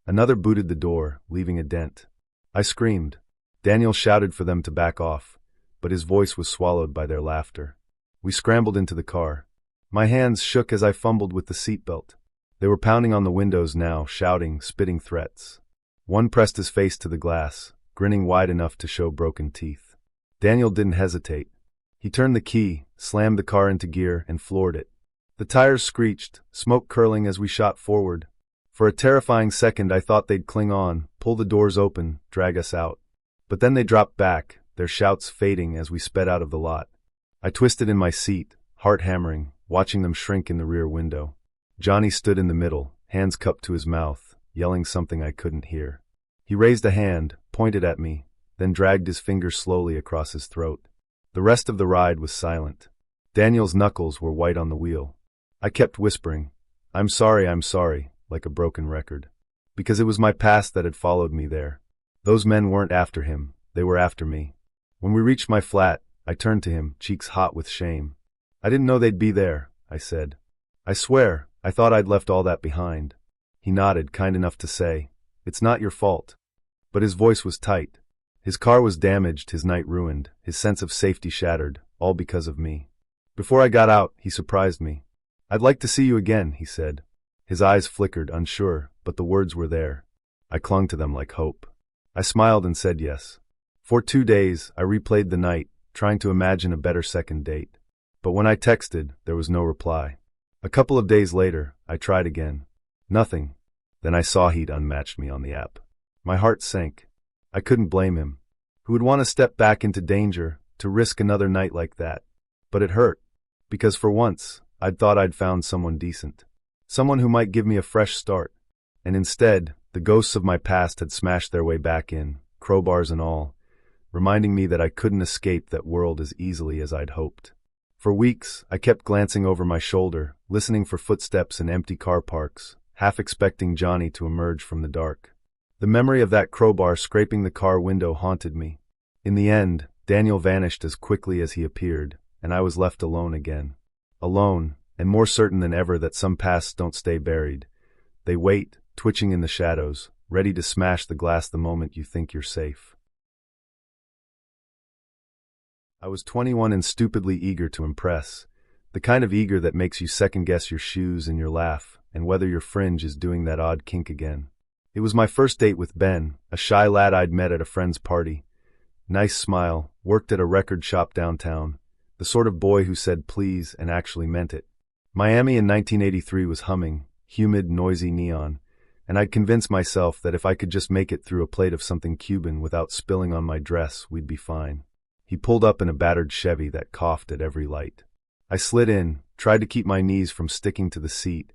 Another booted the door, leaving a dent. I screamed. Daniel shouted for them to back off, but his voice was swallowed by their laughter. We scrambled into the car. My hands shook as I fumbled with the seatbelt. They were pounding on the windows now, shouting, spitting threats. One pressed his face to the glass, grinning wide enough to show broken teeth. Daniel didn't hesitate. He turned the key, slammed the car into gear, and floored it. The tires screeched, smoke curling as we shot forward. For a terrifying second I thought they'd cling on, pull the doors open, drag us out. But then they dropped back, their shouts fading as we sped out of the lot. I twisted in my seat, heart hammering, watching them shrink in the rear window. Johnny stood in the middle, hands cupped to his mouth, yelling something I couldn't hear. He raised a hand, pointed at me, then dragged his fingers slowly across his throat. The rest of the ride was silent. Daniel's knuckles were white on the wheel. I kept whispering, I'm sorry, like a broken record. Because it was my past that had followed me there. Those men weren't after him, they were after me. When we reached my flat, I turned to him, cheeks hot with shame. I didn't know they'd be there, I said. I swear, I thought I'd left all that behind. He nodded, kind enough to say, it's not your fault. But his voice was tight. His car was damaged, his night ruined, his sense of safety shattered, all because of me. Before I got out, he surprised me. I'd like to see you again, he said. His eyes flickered, unsure, but the words were there. I clung to them like hope. I smiled and said yes. For 2 days, I replayed the night, trying to imagine a better second date. But when I texted, there was no reply. A couple of days later, I tried again. Nothing. Then I saw he'd unmatched me on the app. My heart sank. I couldn't blame him. Who would want to step back into danger, to risk another night like that? But it hurt. Because for once, I'd thought I'd found someone decent. Someone who might give me a fresh start. And instead, the ghosts of my past had smashed their way back in, crowbars and all, reminding me that I couldn't escape that world as easily as I'd hoped. For weeks, I kept glancing over my shoulder, listening for footsteps in empty car parks, half expecting Johnny to emerge from the dark. The memory of that crowbar scraping the car window haunted me. In the end, Daniel vanished as quickly as he appeared, and I was left alone again. Alone, and more certain than ever that some pasts don't stay buried. They wait, twitching in the shadows, ready to smash the glass the moment you think you're safe. I was 21 and stupidly eager to impress, the kind of eager that makes you second-guess your shoes and your laugh, and whether your fringe is doing that odd kink again. It was my first date with Ben, a shy lad I'd met at a friend's party. Nice smile, worked at a record shop downtown, the sort of boy who said please and actually meant it. Miami in 1983 was humming, humid, noisy neon, and I'd convinced myself that if I could just make it through a plate of something Cuban without spilling on my dress, we'd be fine. He pulled up in a battered Chevy that coughed at every light. I slid in, tried to keep my knees from sticking to the seat,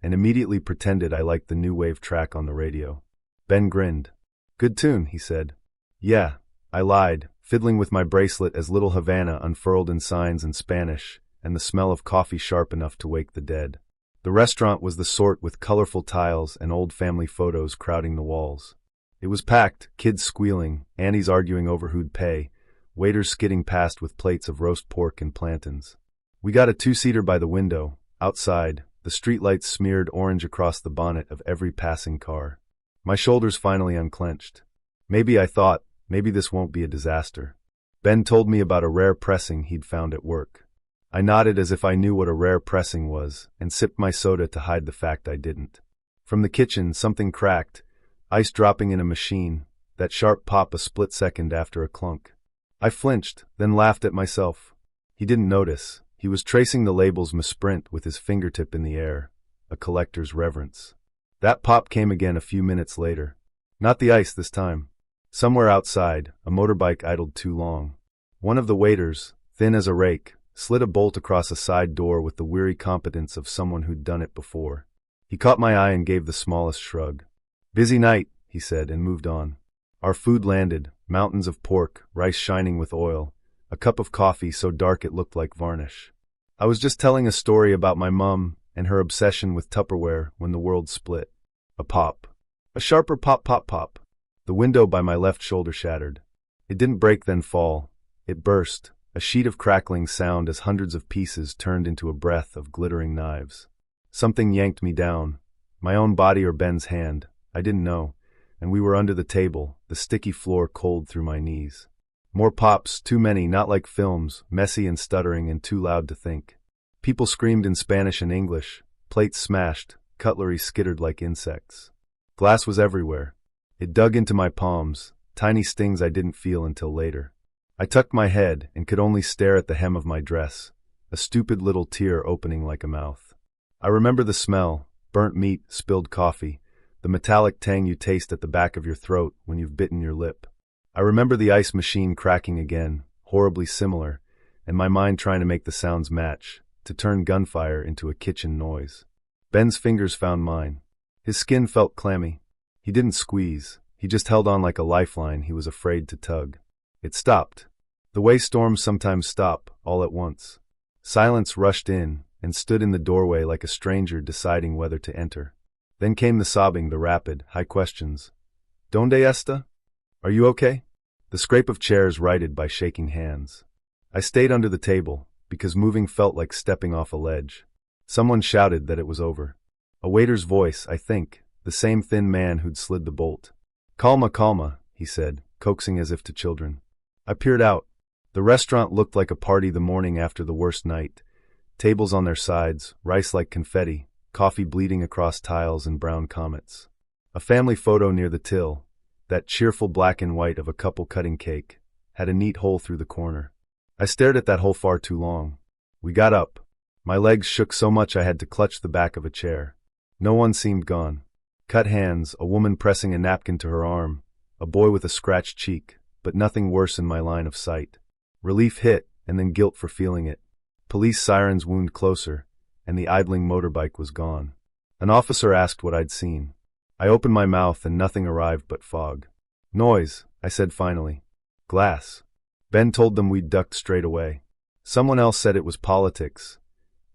and immediately pretended I liked the new wave track on the radio. Ben grinned. Good tune, he said. Yeah, I lied, fiddling with my bracelet as Little Havana unfurled in signs in Spanish, and the smell of coffee sharp enough to wake the dead. The restaurant was the sort with colorful tiles and old family photos crowding the walls. It was packed, kids squealing, aunties arguing over who'd pay, waiters skidding past with plates of roast pork and plantains. We got a 2-seater by the window. Outside, the streetlights smeared orange across the bonnet of every passing car. My shoulders finally unclenched. Maybe I thought, maybe this won't be a disaster. Ben told me about a rare pressing he'd found at work. I nodded as if I knew what a rare pressing was, and sipped my soda to hide the fact I didn't. From the kitchen, something cracked, ice dropping in a machine, that sharp pop a split second after a clunk. I flinched, then laughed at myself. He didn't notice. He was tracing the label's misprint with his fingertip in the air, a collector's reverence. That pop came again a few minutes later. Not the ice this time. Somewhere outside, a motorbike idled too long. One of the waiters, thin as a rake, slid a bolt across a side door with the weary competence of someone who'd done it before. He caught my eye and gave the smallest shrug. Busy night, he said, and moved on. Our food landed, mountains of pork, rice shining with oil, a cup of coffee so dark it looked like varnish. I was just telling a story about my mum and her obsession with Tupperware when the world split. A pop. A sharper pop pop pop. The window by my left shoulder shattered. It didn't break then fall. It burst, a sheet of crackling sound as hundreds of pieces turned into a breath of glittering knives. Something yanked me down. My own body or Ben's hand, I didn't know, and we were under the table, the sticky floor cold through my knees. More pops, too many, not like films, messy and stuttering and too loud to think. People screamed in Spanish and English, plates smashed, cutlery skittered like insects. Glass was everywhere. It dug into my palms, tiny stings I didn't feel until later. I tucked my head and could only stare at the hem of my dress, a stupid little tear opening like a mouth. I remember the smell, burnt meat, spilled coffee, the metallic tang you taste at the back of your throat when you've bitten your lip. I remember the ice machine cracking again, horribly similar, and my mind trying to make the sounds match, to turn gunfire into a kitchen noise. Ben's fingers found mine. His skin felt clammy. He didn't squeeze. He just held on like a lifeline he was afraid to tug. It stopped. The way storms sometimes stop, all at once. Silence rushed in and stood in the doorway like a stranger deciding whether to enter. Then came the sobbing, the rapid, high questions. "Donde esta? Are you okay?" The scrape of chairs righted by shaking hands. I stayed under the table, because moving felt like stepping off a ledge. Someone shouted that it was over. A waiter's voice, I think, the same thin man who'd slid the bolt. "Calma, calma," he said, coaxing as if to children. I peered out. The restaurant looked like a party the morning after the worst night. Tables on their sides, rice like confetti, coffee bleeding across tiles and brown comets. A family photo near the till, that cheerful black and white of a couple cutting cake, had a neat hole through the corner. I stared at that hole far too long. We got up. My legs shook so much I had to clutch the back of a chair. No one seemed gone. Cut hands, a woman pressing a napkin to her arm, a boy with a scratched cheek, but nothing worse in my line of sight. Relief hit, and then guilt for feeling it. Police sirens wound closer, and the idling motorbike was gone. An officer asked what I'd seen. I opened my mouth and nothing arrived but fog. "Noise," I said finally. "Glass." Ben told them we'd ducked straight away. Someone else said it was politics.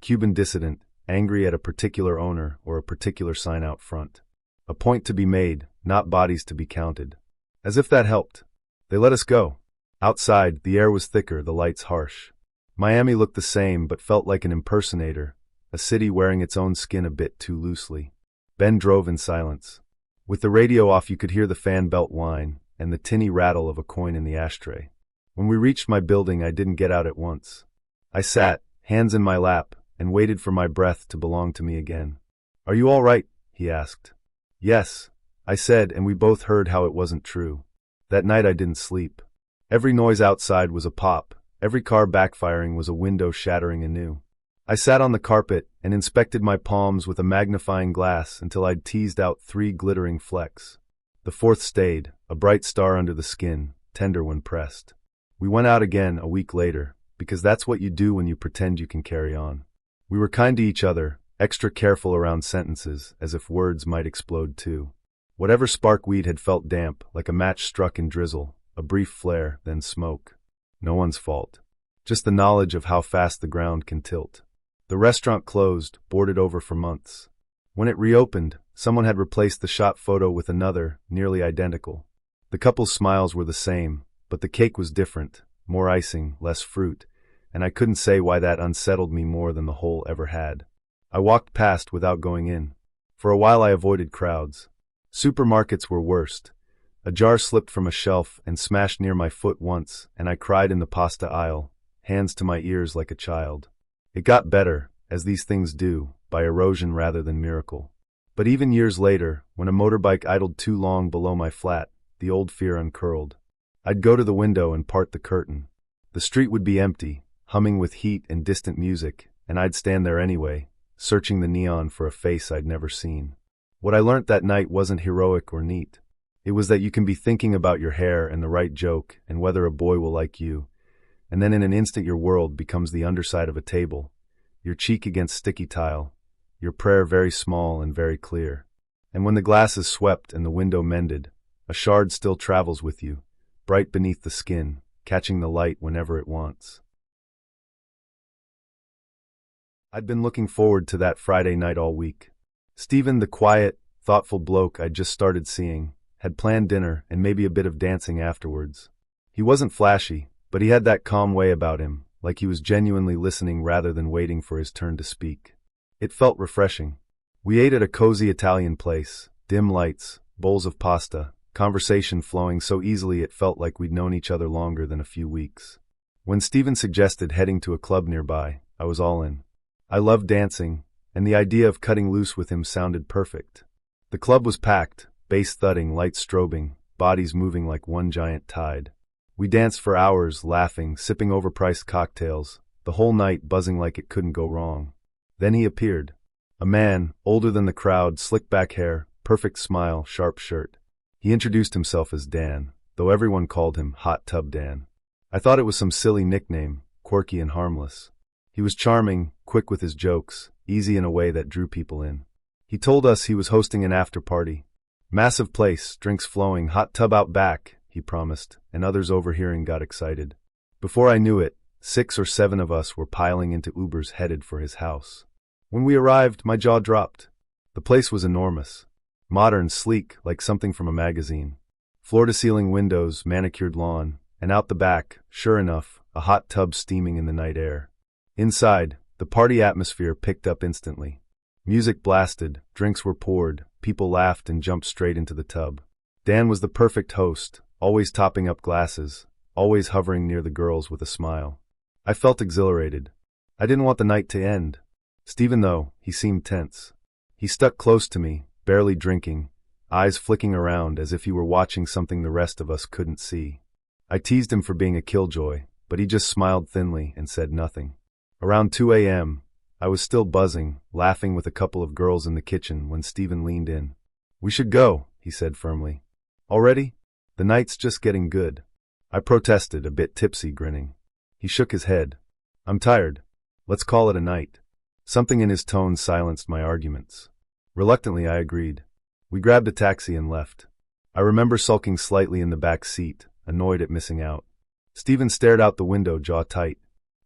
Cuban dissident, angry at a particular owner or a particular sign out front. A point to be made, not bodies to be counted. As if that helped. They let us go. Outside, the air was thicker, the lights harsh. Miami looked the same but felt like an impersonator, a city wearing its own skin a bit too loosely. Ben drove in silence. With the radio off you could hear the fan belt whine and the tinny rattle of a coin in the ashtray. When we reached my building I didn't get out at once. I sat, hands in my lap, and waited for my breath to belong to me again. "Are you all right?" he asked. "Yes," I said, and we both heard how it wasn't true. That night I didn't sleep. Every noise outside was a pop, every car backfiring was a window shattering anew. I sat on the carpet and inspected my palms with a magnifying glass until I'd teased out 3 glittering flecks. The 4th stayed, a bright star under the skin, tender when pressed. We went out again a week later, because that's what you do when you pretend you can carry on. We were kind to each other, extra careful around sentences, as if words might explode too. Whatever spark weed had felt damp, like a match struck in drizzle, a brief flare, then smoke. No one's fault. Just the knowledge of how fast the ground can tilt. The restaurant closed, boarded over for months. When it reopened, someone had replaced the shot photo with another, nearly identical. The couple's smiles were the same, but the cake was different, more icing, less fruit, and I couldn't say why that unsettled me more than the hole ever had. I walked past without going in. For a while I avoided crowds. Supermarkets were worst. A jar slipped from a shelf and smashed near my foot once, and I cried in the pasta aisle, hands to my ears like a child. It got better, as these things do, by erosion rather than miracle. But even years later, when a motorbike idled too long below my flat, the old fear uncurled. I'd go to the window and part the curtain. The street would be empty, humming with heat and distant music, and I'd stand there anyway, searching the neon for a face I'd never seen. What I learnt that night wasn't heroic or neat. It was that you can be thinking about your hair and the right joke and whether a boy will like you, and then in an instant your world becomes the underside of a table, your cheek against sticky tile, your prayer very small and very clear. And when the glass is swept and the window mended, a shard still travels with you, bright beneath the skin, catching the light whenever it wants. I'd been looking forward to that Friday night all week. Stephen, the quiet, thoughtful bloke I'd just started seeing, had planned dinner and maybe a bit of dancing afterwards. He wasn't flashy, but he had that calm way about him, like he was genuinely listening rather than waiting for his turn to speak. It felt refreshing. We ate at a cozy Italian place, dim lights, bowls of pasta, conversation flowing so easily it felt like we'd known each other longer than a few weeks. When Stephen suggested heading to a club nearby, I was all in. I loved dancing, and the idea of cutting loose with him sounded perfect. The club was packed, bass thudding, lights strobing, bodies moving like one giant tide. We danced for hours, laughing, sipping overpriced cocktails, the whole night buzzing like it couldn't go wrong. Then he appeared. A man, older than the crowd, slick back hair, perfect smile, sharp shirt. He introduced himself as Dan, though everyone called him Hot Tub Dan. I thought it was some silly nickname, quirky and harmless. He was charming, quick with his jokes, easy in a way that drew people in. He told us he was hosting an after-party. Massive place, drinks flowing, hot tub out back, he promised, and others overhearing got excited. Before I knew it, 6 or 7 of us were piling into Ubers headed for his house. When we arrived, my jaw dropped. The place was enormous. Modern, sleek, like something from a magazine. Floor-to-ceiling windows, manicured lawn, and out the back, sure enough, a hot tub steaming in the night air. Inside, the party atmosphere picked up instantly. Music blasted, drinks were poured, people laughed and jumped straight into the tub. Dan was the perfect host, always topping up glasses, always hovering near the girls with a smile. I felt exhilarated. I didn't want the night to end. Stephen, though, he seemed tense. He stuck close to me, barely drinking, eyes flicking around as if he were watching something the rest of us couldn't see. I teased him for being a killjoy, but he just smiled thinly and said nothing. Around 2 a.m., I was still buzzing, laughing with a couple of girls in the kitchen when Stephen leaned in. "We should go," he said firmly. "Already? The night's just getting good." I protested, a bit tipsy, grinning. He shook his head. "I'm tired. Let's call it a night." Something in his tone silenced my arguments. Reluctantly, I agreed. We grabbed a taxi and left. I remember sulking slightly in the back seat, annoyed at missing out. Stephen stared out the window, jaw tight.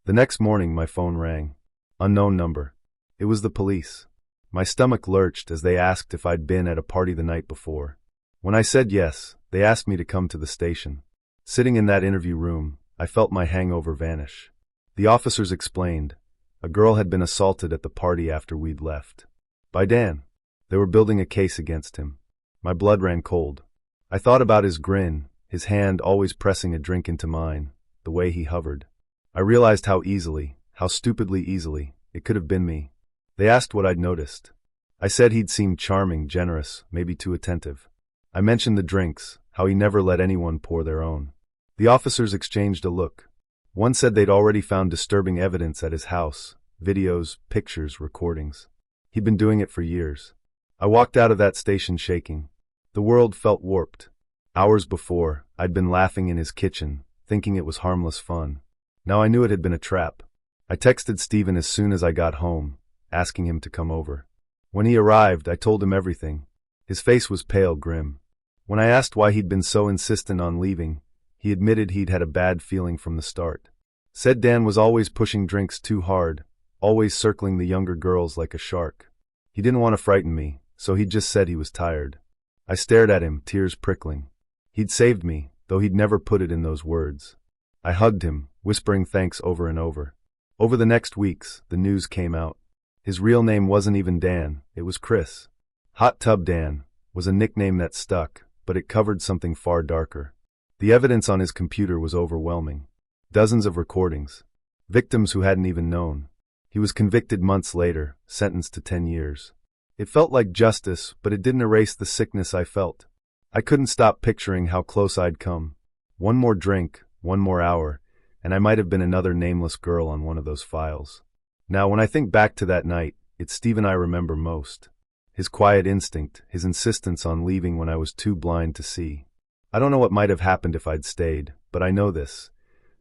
The next morning, my phone rang. Unknown number. It was the police. My stomach lurched as they asked if I'd been at a party the night before. When I said yes, they asked me to come to the station. Sitting in that interview room, I felt my hangover vanish. The officers explained. A girl had been assaulted at the party after we'd left. By Dan. They were building a case against him. My blood ran cold. I thought about his grin, his hand always pressing a drink into mine, the way he hovered. I realized how easily, how stupidly easily, it could have been me. They asked what I'd noticed. I said he'd seemed charming, generous, maybe too attentive. I mentioned the drinks, how he never let anyone pour their own. The officers exchanged a look. One said they'd already found disturbing evidence at his house, videos, pictures, recordings. He'd been doing it for years. I walked out of that station shaking. The world felt warped. Hours before, I'd been laughing in his kitchen, thinking it was harmless fun. Now I knew it had been a trap. I texted Stephen as soon as I got home, asking him to come over. When he arrived, I told him everything. His face was pale, grim. When I asked why he'd been so insistent on leaving, he admitted he'd had a bad feeling from the start. Said Dan was always pushing drinks too hard, always circling the younger girls like a shark. He didn't want to frighten me, so he just said he was tired. I stared at him, tears prickling. He'd saved me, though he'd never put it in those words. I hugged him, whispering thanks over and over. Over the next weeks, the news came out. His real name wasn't even Dan, it was Chris. Hot Tub Dan was a nickname that stuck, but it covered something far darker. The evidence on his computer was overwhelming. Dozens of recordings. Victims who hadn't even known. He was convicted months later, sentenced to 10 years. It felt like justice, but it didn't erase the sickness I felt. I couldn't stop picturing how close I'd come. One more drink, one more hour, and I might have been another nameless girl on one of those files. Now, when I think back to that night, it's Stephen I remember most. His quiet instinct, his insistence on leaving when I was too blind to see. I don't know what might have happened if I'd stayed, but I know this.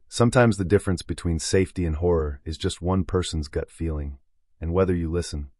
Sometimes the difference between safety and horror is just one person's gut feeling, and whether you listen.